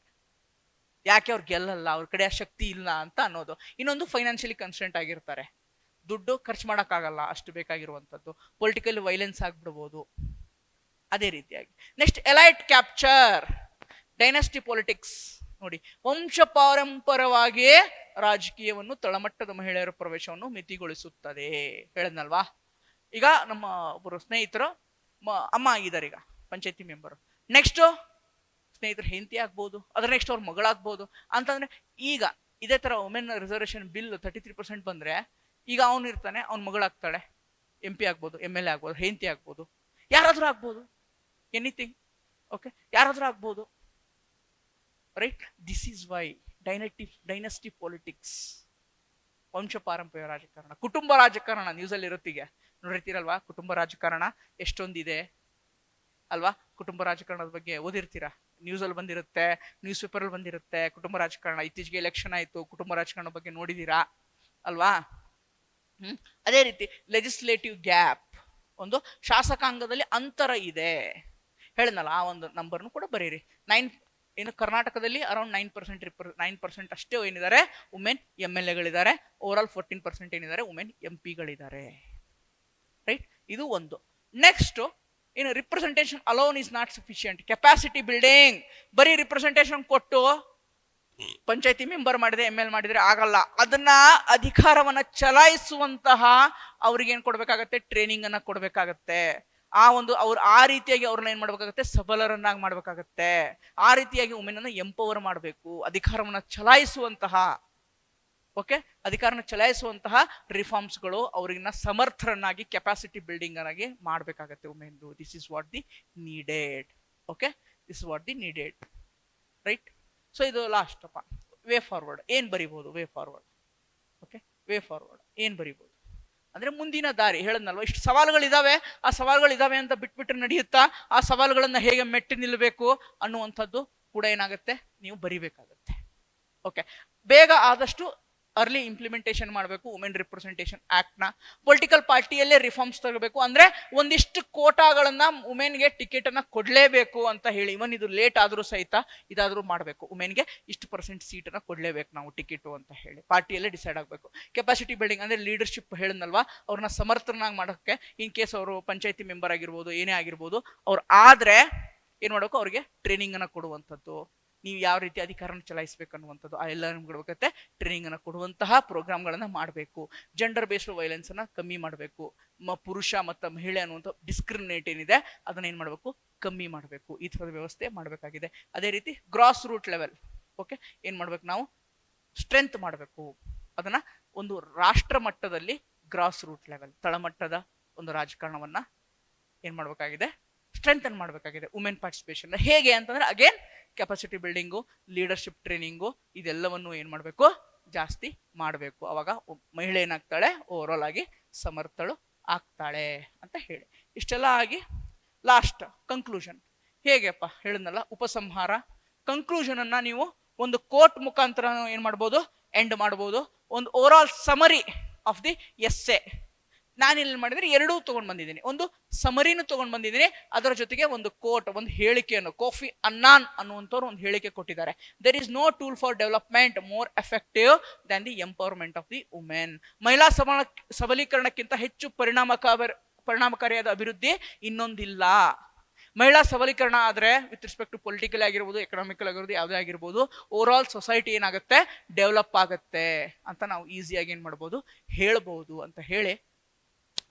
ಯಾಕೆ? ಅವ್ರು ಗೆಲ್ಲಲ್ಲ, ಅವ್ರ ಕಡೆ ಶಕ್ತಿ ಇಲ್ಲ ಅಂತ ಅನ್ನೋದು. ಇನ್ನೊಂದು ಫೈನಾನ್ಷಿಯಲಿ ಕನ್ಸ್ಟೆಂಟ್ ಆಗಿರ್ತಾರೆ, ದುಡ್ಡು ಖರ್ಚು ಮಾಡೋಕ್ಕಾಗಲ್ಲ ಅಷ್ಟು ಬೇಕಾಗಿರುವಂಥದ್ದು, ಪೊಲಿಟಿಕಲ್ ವೈಲೆನ್ಸ್ ಆಗ್ಬಿಡ್ಬೋದು. ಅದೇ ರೀತಿಯಾಗಿ next elite capture, dynasty politics. ನೋಡಿ, ವಂಶ ಪಾರಂಪರವಾಗಿ ರಾಜಕೀಯವನ್ನು ತಳಮಟ್ಟದ ಮಹಿಳೆಯರ ಪ್ರವೇಶವನ್ನು ಮಿತಿಗೊಳಿಸುತ್ತದೆ ಹೇಳದ್ನಲ್ವಾ. ಈಗ ನಮ್ಮ ಒಬ್ಬರು ಸ್ನೇಹಿತರು ಅಮ್ಮ ಆಗಿದ್ದಾರೆ, ಈಗ ಪಂಚಾಯತಿ ಮೆಂಬರ್. ನೆಕ್ಸ್ಟ್ ಸ್ನೇಹಿತರು ಹೆಂಡತಿ ಆಗ್ಬೋದು, ಅದ್ರ ನೆಕ್ಸ್ಟ್ ಅವ್ರ ಮಗಳಾಗ್ಬೋದು ಅಂತಂದ್ರೆ, ಈಗ ಇದೇ ತರ ವುಮೆನ್ ರಿಸರ್ವೇಶನ್ ಬಿಲ್ 33% ಬಂದ್ರೆ ಈಗ ಅವನು ಇರ್ತಾನೆ, ಅವ್ನ ಮಗಳಾಗ್ತಾಳೆ, MP ಆಗ್ಬೋದು, MLA ಆಗ್ಬೋದು, ಹೆಂಡತಿ ಆಗ್ಬೋದು, ಯಾರಾದ್ರೂ ಆಗ್ಬೋದು, ಎನಿಥಿಂಗ್. ಓಕೆ, ಯಾರಾದ್ರೂ ಆಗ್ಬೋದು, right. This is why dynasty politics, ವಂಶ ಪಾರಂಪರ್ಯ ರಾಜಕಾರಣ, ಕುಟುಂಬ ರಾಜಕಾರಣ ನ್ಯೂಸ್ ಅಲ್ಲಿ ಇರುತ್ತೀಗ ನೋಡಿರ್ತೀರಲ್ವಾ. ಕುಟುಂಬ ರಾಜಕಾರಣ ಎಷ್ಟೊಂದಿದೆ ಅಲ್ವಾ, ಕುಟುಂಬ ರಾಜಕಾರಣದ ಬಗ್ಗೆ ಓದಿರ್ತೀರಾ ನ್ಯೂಸಲ್ಲಿ ಬಂದಿರುತ್ತೆ, ನ್ಯೂಸ್ ಪೇಪರಲ್ಲಿ ಬಂದಿರುತ್ತೆ. ಕುಟುಂಬ ರಾಜಕಾರಣ, ಇತ್ತೀಚೆಗೆ ಎಲೆಕ್ಷನ್ ಆಯಿತು, ಕುಟುಂಬ ರಾಜಕಾರಣ ಬಗ್ಗೆ ನೋಡಿದ್ದೀರಾ ಅಲ್ವಾ? ಅದೇ ರೀತಿ ಲೆಜಿಸ್ಲೇಟಿವ್ ಗ್ಯಾಪ್, ಒಂದು ಶಾಸಕಾಂಗದಲ್ಲಿ ಅಂತರ ಇದೆ ಹೇಳಿದ್ನಲ್ಲ, ಆ ಒಂದು ನಂಬರ್ನು ಕೂಡ ಬರೀರಿ. ಏನು ಕರ್ನಾಟಕದಲ್ಲಿ ಅರೌಂಡ್ 9% ಅಷ್ಟೇ ಏನಿದ್ದಾರೆ ವುಮೆನ್ MLA ಗಳಿದ್ದಾರೆ. ಓವರ್ ಆಲ್ 14% ಏನಿದ್ದಾರೆ ವುಮೆನ್ MP ಗಳಿದ್ದಾರೆ. ರೈಟ್, ಇದು ಒಂದು. ನೆಕ್ಸ್ಟ್ ಏನು, representation alone is not sufficient. Capacity building, ಬರೀ ರಿಪ್ರೆಸೆಂಟೇಷನ್ ಕೊಟ್ಟು ಪಂಚಾಯತಿ ಮೆಂಬರ್ ಮಾಡಿದ್ರೆ ML ಮಾಡಿದ್ರೆ ಆಗಲ್ಲ. ಅದನ್ನ ಅಧಿಕಾರವನ್ನ ಚಲಾಯಿಸುವಂತಹ ಅವ್ರಿಗೆ ಏನ್ ಕೊಡ್ಬೇಕಾಗತ್ತೆ, ಟ್ರೈನಿಂಗ್ ಅನ್ನ ಕೊಡ್ಬೇಕಾಗತ್ತೆ. ಅವ್ರು ಆ ರೀತಿಯಾಗಿ ಅವ್ರನ್ನ ಏನ್ ಮಾಡ್ಬೇಕಾಗತ್ತೆ, ಸಬಲರನ್ನಾಗಿ ಮಾಡ್ಬೇಕಾಗತ್ತೆ. ಆ ರೀತಿಯಾಗಿ ವುಮೆನ್ ಅನ್ನ ಎಂಪವರ್ ಮಾಡಬೇಕು. ಅಧಿಕಾರವನ್ನ ಚಲಾಯಿಸುವಂತಹ ಅಧಿಕಾರನ ಚಲಾಯಿಸುವಂತಹ ರಿಫಾರ್ಮ್ಸ್ಗಳು ಅವ್ರಿಗಿನ್ನ ಸಮರ್ಥರನ್ನಾಗಿ, ಕೆಪಾಸಿಟಿ ಬಿಲ್ಡಿಂಗ್ ಆಗಿ ಮಾಡ್ಬೇಕಾಗತ್ತೆ women. This is what the needed. This is what the needed. Right. So ಇದು ಲಾಸ್ಟ್ ಅಪ್ಪ. ವೇ ಫಾರ್ವರ್ಡ್ ಏನ್ ಬರಿಬಹುದು? ವೇ ಫಾರ್ವರ್ಡ್ ವೇ ಫಾರ್ವರ್ಡ್ ಏನ್ ಬರಿಬಹುದು ಅಂದ್ರೆ ಮುಂದಿನ ದಾರಿ. ಹೇಳದ್ನಲ್ವ, ಇಷ್ಟು ಸವಾಲುಗಳಿದಾವೆ, ಆ ಸವಾಲುಗಳಿದಾವೆ ಅಂತ ಬಿಟ್ಬಿಟ್ರೆ ನಡೆಯುತ್ತಾ? ಆ ಸವಾಲುಗಳನ್ನ ಹೇಗೆ ಮೆಟ್ಟಿ ನಿಲ್ಲಬೇಕು ಅನ್ನುವಂಥದ್ದು ಕೂಡ ಏನಾಗುತ್ತೆ, ನೀವು ಬರಿಬೇಕಾಗತ್ತೆ. ಬೇಗ ಆದಷ್ಟು ಅರ್ಲಿ ಇಂಪ್ಲಿಮೆಂಟೇಷನ್ ಮಾಡಬೇಕು ವುಮೆನ್ ರಿಪ್ರೆಸೆಂಟೇಷನ್ ಆಕ್ಟ್ ನ. ಪೊಲಿಟಿಕಲ್ ಪಾರ್ಟಿಯಲ್ಲೇ ರಿಫಾರ್ಮ್ಸ್ ತರಬೇಕು. ಅಂದ್ರೆ ಒಂದಿಷ್ಟು ಕೋಟಾಗಳನ್ನ ವುಮೆನ್ಗೆ ಟಿಕೆಟ್ ಅನ್ನ ಕೊಡ್ಲೇಬೇಕು ಅಂತ ಹೇಳಿ, ಇವನ್ ಇದು ಲೇಟ್ ಆದ್ರೂ ಸಹಿತ ಇದಾದ್ರೂ ಮಾಡಬೇಕು. ವುಮೆನ್ಗೆ ಇಷ್ಟು % ಸೀಟ್ ಅನ್ನ ಕೊಡ್ಲೇಬೇಕು ನಾವು ಟಿಕೆಟ್ ಅಂತ ಹೇಳಿ ಪಾರ್ಟಿಯಲ್ಲೇ ಡಿಸೈಡ್ ಆಗಬೇಕು. ಕೆಪಾಸಿಟಿ ಬಿಲ್ಡಿಂಗ್ ಅಂದ್ರೆ ಲೀಡರ್ಶಿಪ್ ಹೇಳಿದ್ನಲ್ವಾ, ಅವ್ರನ್ನ ಸಮರ್ಥನಾಗಿ ಮಾಡೋಕ್ಕೆ, ಇನ್ ಕೇಸ್ ಅವರು ಪಂಚಾಯತಿ ಮೆಂಬರ್ ಆಗಿರ್ಬೋದು, ಏನೇ ಆಗಿರ್ಬೋದು, ಅವ್ರು ಆದ್ರೆ ಏನ್ ಮಾಡಬೇಕು, ಅವ್ರಿಗೆ ಟ್ರೈನಿಂಗ್ ಅನ್ನ ಕೊಡುವಂಥದ್ದು. ನೀವು ಯಾವ ರೀತಿ ಅಧಿಕಾರನ ಚಲಾಯಿಸಬೇಕು ಅನ್ನುವಂಥದ್ದು ಆ ಎಲ್ಲ ನಿಮ್ಗೆ ಕೊಡಬೇಕತ್ತೆ. ಟ್ರೈನಿಂಗ್ ಅನ್ನ ಕೊಡುವಂತಹ ಪ್ರೋಗ್ರಾಮ್ಗಳನ್ನ ಮಾಡಬೇಕು. ಜೆಂಡರ್ ಬೇಸ್ಡ್ ವೈಲೆನ್ಸ್ ಅನ್ನ ಕಮ್ಮಿ ಮಾಡಬೇಕು. ಪುರುಷ ಮತ್ತು ಮಹಿಳೆ ಅನ್ನುವಂಥ ಡಿಸ್ಕ್ರಿಮಿನೇಟ್ ಏನಿದೆ ಅದನ್ನ ಏನ್ ಮಾಡಬೇಕು, ಕಮ್ಮಿ ಮಾಡಬೇಕು. ಈ ತರದ ವ್ಯವಸ್ಥೆ ಮಾಡಬೇಕಾಗಿದೆ. ಅದೇ ರೀತಿ ಗ್ರಾಸ್ ರೂಟ್ ಲೆವೆಲ್ ಏನ್ ಮಾಡ್ಬೇಕು, ನಾವು ಸ್ಟ್ರೆಂತ್ ಮಾಡಬೇಕು. ಅದನ್ನ ಒಂದು ರಾಷ್ಟ್ರ ಮಟ್ಟದಲ್ಲಿ ಗ್ರಾಸ್ ರೂಟ್ ಲೆವೆಲ್, ತಳಮಟ್ಟದ ಒಂದು ರಾಜಕಾರಣವನ್ನ ಏನ್ ಮಾಡ್ಬೇಕಾಗಿದೆ, ಸ್ಟ್ರೆಂಥನ್ ಮಾಡಬೇಕಾಗಿದೆ. ವುಮೆನ್ ಪಾರ್ಟಿಸಿಪೇಷನ್ ಹೇಗೆ ಅಂತಂದ್ರೆ, again capacity building, leadership training, ಇದೆಲ್ಲವನ್ನು ಏನ್ ಮಾಡಬೇಕು, ಜಾಸ್ತಿ ಮಾಡಬೇಕು. ಅವಾಗ ಮಹಿಳೆ ಏನಾಗ್ತಾಳೆ, ಓವರ್ ಆಲ್ ಆಗಿ ಸಮರ್ಥಳು ಆಗ್ತಾಳೆ ಅಂತ ಹೇಳಿ. ಇಷ್ಟೆಲ್ಲ ಆಗಿ ಲಾಸ್ಟ್ ಕನ್ಕ್ಲೂಷನ್ ಹೇಗೆಪ್ಪ ಹೇಳಿದ್ನಲ್ಲ, ಉಪಸಂಹಾರ. ಕನ್ಕ್ಲೂಷನ್ ಅನ್ನ ನೀವು ಒಂದು ಕೋಟ್ ಮುಖಾಂತರ ಏನ್ ಮಾಡ್ಬೋದು, ಎಂಡ್ ಮಾಡ್ಬೋದು. ಒಂದು over all summary of the essay ನಾನಿಲ್ಲಿ ಮಾಡಿದ್ರೆ ಎರಡೂ ತಗೊಂಡ್ ಬಂದಿದ್ದೀನಿ. ಒಂದು ಸಮರಿನೂ ತಗೊಂಡ್ ಬಂದಿದ್ದೀನಿ, ಅದರ ಜೊತೆಗೆ ಒಂದು ಕೋಟ್, ಒಂದು ಹೇಳಿಕೆಯನ್ನು ಕೋಫಿ ಅನ್ನಾನ್ ಅನ್ನುವಂಥವ್ರು ಒಂದು ಹೇಳಿಕೆ ಕೊಟ್ಟಿದ್ದಾರೆ. There is no tool for development more effective than the empowerment of the women. ಮಹಿಳಾ ಸಬಲೀಕರಣಕ್ಕಿಂತ ಹೆಚ್ಚು ಪರಿಣಾಮಕಾರಿಯಾದ ಅಭಿವೃದ್ಧಿ ಇನ್ನೊಂದಿಲ್ಲ. ಮಹಿಳಾ ಸಬಲೀಕರಣ ಆದ್ರೆ ವಿತ್ ರೆಸ್ಪೆಕ್ಟ್ ಟು ಪೊಲಿಟಿಕಲ್ ಆಗಿರ್ಬೋದು, ಎಕನಾಮಿಕಲ್ ಆಗಿರ್ಬೋದು, ಯಾವುದೇ ಆಗಿರ್ಬೋದು, ಓವರ್ ಆಲ್ ಸೊಸೈಟಿ ಏನಾಗುತ್ತೆ, ಡೆವಲಪ್ ಆಗುತ್ತೆ ಅಂತ ನಾವು ಈಸಿಯಾಗಿ ಏನ್ ಮಾಡ್ಬೋದು, ಹೇಳ್ಬೋದು ಅಂತ ಹೇಳಿ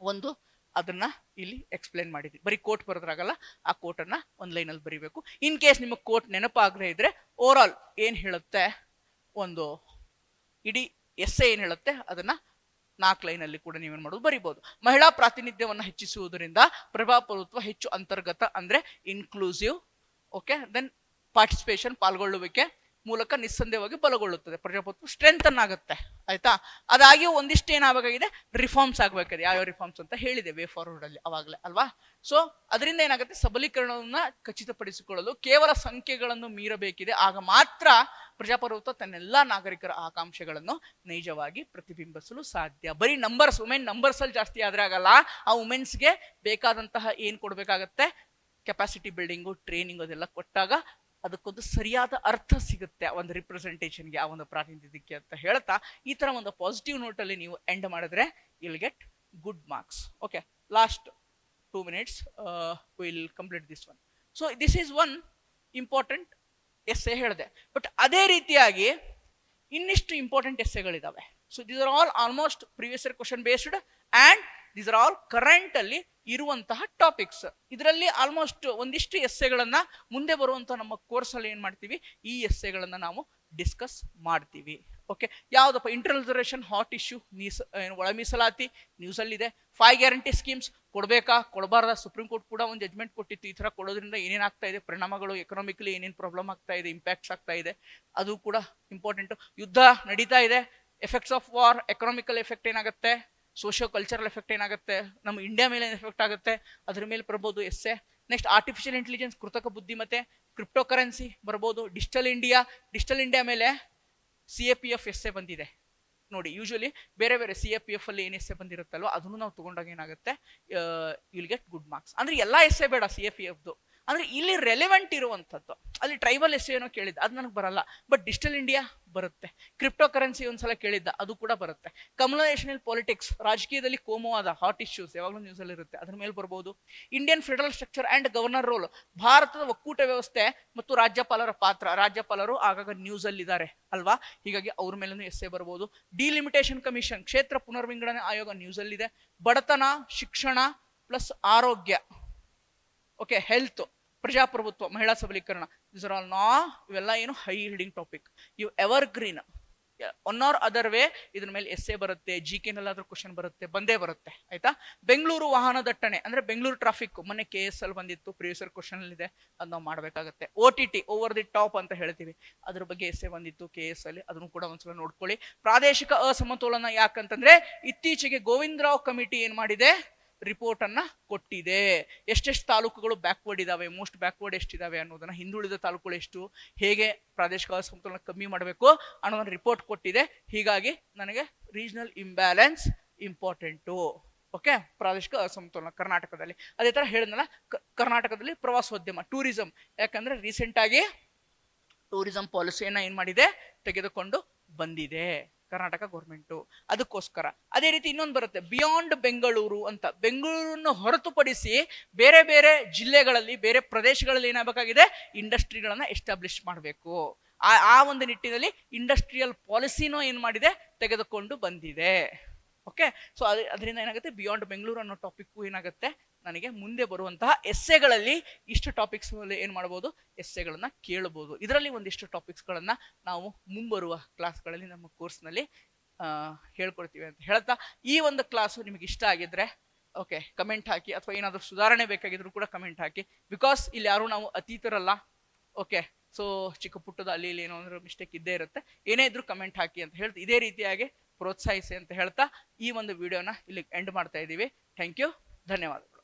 ಒಂದು ಅದನ್ನ ಇಲ್ಲಿ ಎಕ್ಸ್ಪ್ಲೇನ್ ಮಾಡಿದ್ವಿ. ಬರೀ ಕೋಟ್ ಬರೋದ್ರಾಗಲ್ಲ, ಆ ಕೋಟ್ ಅನ್ನ ಒಂದ್ ಲೈನ್ ಅಲ್ಲಿ ಬರೀಬೇಕು. ಇನ್ ಕೇಸ್ ನಿಮಗೆ ಕೋಟ್ ನೆನಪಾಗದೇ ಇದ್ರೆ ಓವರ್ ಆಲ್ ಏನ್ ಹೇಳುತ್ತೆ, ಒಂದು ಇಡೀ ಎಸ್ಸೆ ಏನ್ ಹೇಳುತ್ತೆ ಅದನ್ನ 4 ಲೈನಲ್ಲಿ ಕೂಡ ನೀವೇನ್ ಮಾಡೋದು, ಬರಿಬಹುದು. ಮಹಿಳಾ ಪ್ರಾತಿನಿಧ್ಯವನ್ನ ಹೆಚ್ಚಿಸುವುದರಿಂದ ಪ್ರಜಾಪ್ರಭುತ್ವ ಹೆಚ್ಚು ಅಂತರ್ಗತ ಅಂದ್ರೆ ಇನ್ಕ್ಲೂಸಿವ್. ದೆನ್ ಪಾರ್ಟಿಸಿಪೇಷನ್, ಪಾಲ್ಗೊಳ್ಳುವಿಕೆ ಮೂಲಕ ನಿಸ್ಸಂದೇಹವಾಗಿ ಬಲಗೊಳ್ಳುತ್ತದೆ. ಪ್ರಜಾಪ್ರಭುತ್ವ ಸ್ಟ್ರೆಂಥನ್ ಆಗುತ್ತೆ. ಆಯ್ತಾ? ಅದಾಗಿ ಒಂದಿಷ್ಟು ಏನಾಗಬೇಕಾಗಿದೆ, ರಿಫಾರ್ಮ್ಸ್ ಆಗಬೇಕಾಗಿದೆ. ಯಾವ್ಯಾವ ರಿಫಾರ್ಮ್ಸ್ ಅಂತ ಹೇಳಿದೆ ವೇ ಫಾರ್ವರ್ಡ್ ಅಲ್ಲಿ ಅವಾಗಲೇ ಅಲ್ವಾ? ಸೊ ಅದರಿಂದ ಏನಾಗುತ್ತೆ, ಸಬಲೀಕರಣವನ್ನ ಖಚಿತಪಡಿಸಿಕೊಳ್ಳಲು ಕೇವಲ ಸಂಖ್ಯೆಗಳನ್ನು ಮೀರಬೇಕಿದೆ. ಆಗ ಮಾತ್ರ ಪ್ರಜಾಪ್ರಭುತ್ವ ತನ್ನೆಲ್ಲಾ ನಾಗರಿಕರ ಆಕಾಂಕ್ಷೆಗಳನ್ನು ನೈಜವಾಗಿ ಪ್ರತಿಬಿಂಬಿಸಲು ಸಾಧ್ಯ. ಬರೀ ನಂಬರ್ಸ್, ವುಮೆನ್ ನಂಬರ್ಸ್ ಅಲ್ಲಿ ಜಾಸ್ತಿ ಆದ್ರೆ ಆಗಲ್ಲ. ಆ ವುಮೆನ್ಸ್ಗೆ ಬೇಕಾದಂತಹ ಏನ್ ಕೊಡ್ಬೇಕಾಗತ್ತೆ, ಕೆಪಾಸಿಟಿ ಬಿಲ್ಡಿಂಗು, ಟ್ರೈನಿಂಗ್ ಅದೆಲ್ಲ ಕೊಟ್ಟಾಗ ಅದಕ್ಕೊಂದು ಸರಿಯಾದ ಅರ್ಥ ಸಿಗುತ್ತೆ ಆ ಒಂದು ರಿಪ್ರೆಸೆಂಟೇಷನ್ಗೆ, ಆ ಒಂದು ಪ್ರಾತಿನಿಧ್ಯಕ್ಕೆ ಅಂತ ಹೇಳ್ತಾ, ಈ ತರ ಒಂದು ಪಾಸಿಟಿವ್ ನೋಟ್ ಅಲ್ಲಿ ನೀವು ಎಂಡ್ ಮಾಡಿದ್ರೆ will get good marks. Last 2 minutes will complete this one. So this is one important essay ಹೇಳಿದೆ. ಬಟ್ ಅದೇ ರೀತಿಯಾಗಿ ಇನ್ನಿಷ್ಟು ಇಂಪಾರ್ಟೆಂಟ್ ಎಸ್ಸೆಗಳಿದಾವೆ. So these are all almost previous year question based and these are all current ಅಲ್ಲಿ ಇರುವಂತಹ ಟಾಪಿಕ್ಸ್. ಇದರಲ್ಲಿ ಆಲ್ಮೋಸ್ಟ್ ಒಂದಿಷ್ಟು ಎಸ್ಸೆಗಳನ್ನ ಮುಂದೆ ಬರುವಂತಹ ನಮ್ಮ ಕೋರ್ಸ್ ಅಲ್ಲಿ ಏನ್ ಮಾಡ್ತೀವಿ, ಈ ಎಸ್ಸೆಗಳನ್ನ ನಾವು ಡಿಸ್ಕಸ್ ಮಾಡ್ತೀವಿ. ಯಾವ್ದಪ್ಪ, ಇಂಟರ್ನಲ್ ರಿಸರ್ವೇಶನ್ ಹಾಟ್ ಇಶ್ಯೂ, ಒಳ ಮೀಸಲಾತಿ ನ್ಯೂಸ್ ಅಲ್ಲಿ ಇದೆ. 5 ಗ್ಯಾರಂಟಿ ಸ್ಕೀಮ್ಸ್ ಕೊಡ್ಬೇಕಾ ಕೊಡಬಾರ್ದ, ಸುಪ್ರೀಂ ಕೋರ್ಟ್ ಕೂಡ ಒಂದು ಜಜ್ಮೆಂಟ್ ಕೊಟ್ಟಿತ್ತು. ಈ ತರ ಕೊಡೋದ್ರಿಂದ ಏನೇನ್ ಆಗ್ತಾ ಇದೆ, ಪರಿಣಾಮಗಳು, ಎಕನಾಮಿಕಲಿ ಏನೇನ್ ಪ್ರಾಬ್ಲಮ್ ಆಗ್ತಾ ಇದೆ, ಇಂಪ್ಯಾಕ್ಟ್ಸ್ ಆಗ್ತಾ ಇದೆ, ಅದು ಕೂಡ ಇಂಪಾರ್ಟೆಂಟ್. ಯುದ್ಧ ನಡೀತಾ ಇದೆ, effects of war, economical effect ಏನಾಗುತ್ತೆ, ಸೋಶಿಯೋ ಕಲ್ಚರಲ್ ಎಫೆಕ್ಟ್ ಏನಾಗುತ್ತೆ, ನಮ್ಮ ಇಂಡಿಯಾ ಮೇಲೆ ಎಫೆಕ್ಟ್ ಆಗುತ್ತೆ, ಅದ್ರ ಮೇಲೆ ಬರ್ಬೋದು ಎಸ್ಸೆ. ನೆಕ್ಸ್ಟ್ ಆರ್ಟಿಫಿಷಿಯಲ್ ಇಂಟೆಲಿಜೆನ್ಸ್, ಕೃತಕ ಬುದ್ಧಿಮತ್ತೆ, ಕ್ರಿಪ್ಟೋ ಕರೆನ್ಸಿ ಬರ್ಬೋದು, ಡಿಜಿಟಲ್ ಇಂಡಿಯಾ ಮೇಲೆ CAPF ಎಸ್ಸೆ ಬಂದಿದೆ ನೋಡಿ. ಯೂಶಲಿ ಬೇರೆ ಬೇರೆ CAPF ಅಲ್ಲಿ ಏನ್ ಎಸ್ಸೆ ಬಂದಿರುತ್ತಲ್ವ ಅದನ್ನು ನಾವು ತಗೊಂಡಾಗ ಏನಾಗುತ್ತೆ, ವಿಲ್ ಗೆಟ್ ಗುಡ್ ಮಾರ್ಕ್ಸ್. ಅಂದ್ರೆ ಎಲ್ಲಾ ಎಸ್ಸೆ ಬೇಡ CAPFದು, ಅಂದ್ರೆ ಇಲ್ಲಿ ರೆಲೆವೆಂಟ್ ಇರುವಂತದ್ದು. ಅಲ್ಲಿ ಟ್ರೈಬಲ್ ಎಸ್ಸೆ ಏನೋ ಕೇಳಿದ್ದ, ಅದು ನನಗೆ ಬರಲ್ಲ, ಬಟ್ ಡಿಜಿಟಲ್ ಇಂಡಿಯಾ ಬರುತ್ತೆ. ಕ್ರಿಪ್ಟೋ ಕರೆನ್ಸಿ ಒಂದ್ಸಲ ಕೇಳಿದ್ದ, ಅದು ಕೂಡ ಬರುತ್ತೆ. ಕಮ್ಯುನೈಸೇಷನಲ್ ಪಾಲಿಟಿಕ್ಸ್, ರಾಜಕೀಯದಲ್ಲಿ ಕೋಮುವಾದ ಹಾಟ್ ಇಶ್ಯೂಸ್ ಯಾವಾಗಲೂ ನ್ಯೂಸ್ ಅಲ್ಲಿ ಇರುತ್ತೆ, ಅದ್ರ ಮೇಲೆ ಬರ್ಬೋದು. Indian federal structure and governor role, ಭಾರತದ ಒಕ್ಕೂಟ ವ್ಯವಸ್ಥೆ ಮತ್ತು ರಾಜ್ಯಪಾಲರ ಪಾತ್ರ. ರಾಜ್ಯಪಾಲರು ಆಗಾಗ ನ್ಯೂಸ್ ಅಲ್ಲಿ ಇದ್ದಾರೆ ಅಲ್ವಾ, ಹೀಗಾಗಿ ಅವ್ರ ಮೇಲೂ ಎಸ್ಸೆ ಬರ್ಬೋದು. ಡಿಲಿಮಿಟೇಷನ್ ಕಮಿಷನ್, ಕ್ಷೇತ್ರ ಪುನರ್ವಿಂಗಡಣೆ ಆಯೋಗ ನ್ಯೂಸ್ ಅಲ್ಲಿ ಇದೆ. ಬಡತನ, ಶಿಕ್ಷಣ ಪ್ಲಸ್ ಆರೋಗ್ಯ, ಓಕೆ, ಹೆಲ್ತ್, ಪ್ರಜಾಪ್ರಭುತ್ವ, ಮಹಿಳಾ ಸಬಲೀಕರಣ, ದಿಸ್ ಆರ್ ಆಲ್ ಇವೆಲ್ಲ ಏನು ಹೈ ಹಿಲ್ಡಿಂಗ್ ಟಾಪಿಕ್. ಇವು evergreen, one or other way ಇದ್ರ ಮೇಲೆ ಎಸ್ಸೆ ಬರುತ್ತೆ, GK ನಲ್ಲಾದ್ರೂ ಕ್ವಶನ್ ಬರುತ್ತೆ, ಬಂದೇ ಬರುತ್ತೆ, ಆಯ್ತಾ. ಬೆಂಗಳೂರು ವಾಹನ ದಟ್ಟಣೆ ಅಂದ್ರೆ ಬೆಂಗಳೂರು ಟ್ರಾಫಿಕ್, ಮೊನ್ನೆ KS ಅಲ್ಲಿ ಬಂದಿತ್ತು, ಪ್ರಿವಿಯಸ್ ಕ್ವಶನ್ ಅಲ್ಲಿ ಇದೆ, ಅದ್ ನಾವು ಮಾಡ್ಬೇಕಾಗತ್ತೆ. OTT, ಓವರ್ ದಿ ಟಾಪ್ ಅಂತ ಹೇಳ್ತೀವಿ, ಅದ್ರ ಬಗ್ಗೆ ಎಸ್ಸೆ ಬಂದಿತ್ತು KS ಅಲ್ಲಿ, ಅದನ್ನು ಕೂಡ ಒಂದ್ಸಲ ನೋಡ್ಕೊಳ್ಳಿ. ಪ್ರಾದೇಶಿಕ ಅಸಮತೋಲನ ಯಾಕಂತಂದ್ರೆ ಇತ್ತೀಚೆಗೆ ಗೋವಿಂದರಾವ್ ಕಮಿಟಿ ಏನ್ ಮಾಡಿದೆ, ರಿಪೋರ್ಟ್ ಅನ್ನ ಕೊಟ್ಟಿದೆ. ಎಷ್ಟೆಷ್ಟು ತಾಲೂಕುಗಳು ಬ್ಯಾಕ್ವರ್ಡ್ ಇದಾವೆ, ಮೋಸ್ಟ್ ಬ್ಯಾಕ್ವರ್ಡ್ ಎಷ್ಟಿದಾವೆ ಅನ್ನೋದನ್ನ, ಹಿಂದುಳಿದ ತಾಲೂಕುಗಳು ಎಷ್ಟು, ಹೇಗೆ ಪ್ರಾದೇಶಿಕ ಅಸಮತೋಲನ ಕಮ್ಮಿ ಮಾಡಬೇಕು ಅನ್ನೋದನ್ನ ರಿಪೋರ್ಟ್ ಕೊಟ್ಟಿದೆ. ಹೀಗಾಗಿ ನನಗೆ ರೀಜನಲ್ ಇಂಬ್ಯಾಲೆನ್ಸ್ ಇಂಪಾರ್ಟೆಂಟು. ಓಕೆ, ಪ್ರಾದೇಶಿಕ ಅಸಮತೋಲನ ಕರ್ನಾಟಕದಲ್ಲಿ. ಅದೇ ತರ ಹೇಳಿದ್ನಲ್ಲ, ಕರ್ನಾಟಕದಲ್ಲಿ ಪ್ರವಾಸೋದ್ಯಮ, ಟೂರಿಸಂ, ಯಾಕಂದ್ರೆ ರೀಸೆಂಟ್ ಆಗಿ ಟೂರಿಸಂ ಪಾಲಿಸಿಯನ್ನ ಏನ್ ಮಾಡಿದೆ, ತೆಗೆದುಕೊಂಡು ಬಂದಿದೆ ಕರ್ನಾಟಕ ಗೌರ್ಮೆಂಟ್, ಅದಕ್ಕೋಸ್ಕರ. ಅದೇ ರೀತಿ ಇನ್ನೊಂದು ಬರುತ್ತೆ, ಬಿಯಾಂಡ್ ಬೆಂಗಳೂರು ಅಂತ. ಬೆಂಗಳೂರನ್ನು ಹೊರತುಪಡಿಸಿ ಬೇರೆ ಬೇರೆ ಜಿಲ್ಲೆಗಳಲ್ಲಿ, ಬೇರೆ ಪ್ರದೇಶಗಳಲ್ಲಿ ಏನಾಗಬೇಕಾಗಿದೆ, ಇಂಡಸ್ಟ್ರಿಗಳನ್ನ ಎಸ್ಟಾಬ್ಲಿಷ್ ಮಾಡಬೇಕು. ಆ ಒಂದು ನಿಟ್ಟಿನಲ್ಲಿ ಇಂಡಸ್ಟ್ರಿಯಲ್ ಪಾಲಿಸಿನೂ ಏನ್ ಮಾಡಿದೆ, ತೆಗೆದುಕೊಂಡು ಬಂದಿದೆ. ಓಕೆ, ಸೊ ಅದರಿಂದ ಏನಾಗುತ್ತೆ, ಬಿಯಾಂಡ್ ಬೆಂಗಳೂರು ಅನ್ನೋ ಟಾಪಿಕ್ ಏನಾಗುತ್ತೆ, ನನಗೆ ಮುಂದೆ ಬರುವಂತಹ ಎಸ್ಸೆಗಳಲ್ಲಿ ಇಷ್ಟು ಟಾಪಿಕ್ಸ್ ಏನ್ ಮಾಡಬಹುದು, ಎಸ್ಸೆಗಳನ್ನ ಕೇಳಬಹುದು. ಇದರಲ್ಲಿ ಒಂದಿಷ್ಟು ಟಾಪಿಕ್ಸ್ ಗಳನ್ನ ನಾವು ಮುಂಬರುವ ಕ್ಲಾಸ್ಗಳಲ್ಲಿ ನಮ್ಮ ಕೋರ್ಸ್ನಲ್ಲಿ ಹೇಳ್ಕೊಡ್ತೀವಿ ಅಂತ ಹೇಳ್ತಾ, ಈ ಒಂದು ಕ್ಲಾಸು ನಿಮಗೆ ಇಷ್ಟ ಆಗಿದ್ರೆ ಓಕೆ ಕಮೆಂಟ್ ಹಾಕಿ, ಅಥವಾ ಏನಾದರೂ ಸುಧಾರಣೆ ಬೇಕಾಗಿದ್ರು ಕೂಡ ಕಮೆಂಟ್ ಹಾಕಿ. ಬಿಕಾಸ್ ಇಲ್ಲಿ ಯಾರು ನಾವು ಅತೀತರಲ್ಲ. ಓಕೆ, ಸೊ ಚಿಕ್ಕ ಪುಟ್ಟದ ಅಲ್ಲಿ ಇಲ್ಲಿ ಏನೋ ಅಂದ್ರೆ ಮಿಸ್ಟೇಕ್ ಇದ್ದೇ ಇರುತ್ತೆ. ಏನೇ ಇದ್ರು ಕಮೆಂಟ್ ಹಾಕಿ ಅಂತ ಹೇಳ್ತಾ, ಇದೇ ರೀತಿಯಾಗಿ ಪ್ರೋತ್ಸಾಹಿಸಿ ಅಂತ ಹೇಳ್ತಾ ಈ ಒಂದು ವಿಡಿಯೋನ ಇಲ್ಲಿ ಎಂಡ್ ಮಾಡ್ತಾ ಇದ್ದೀವಿ. ಥ್ಯಾಂಕ್ ಯು, ಧನ್ಯವಾದಗಳು.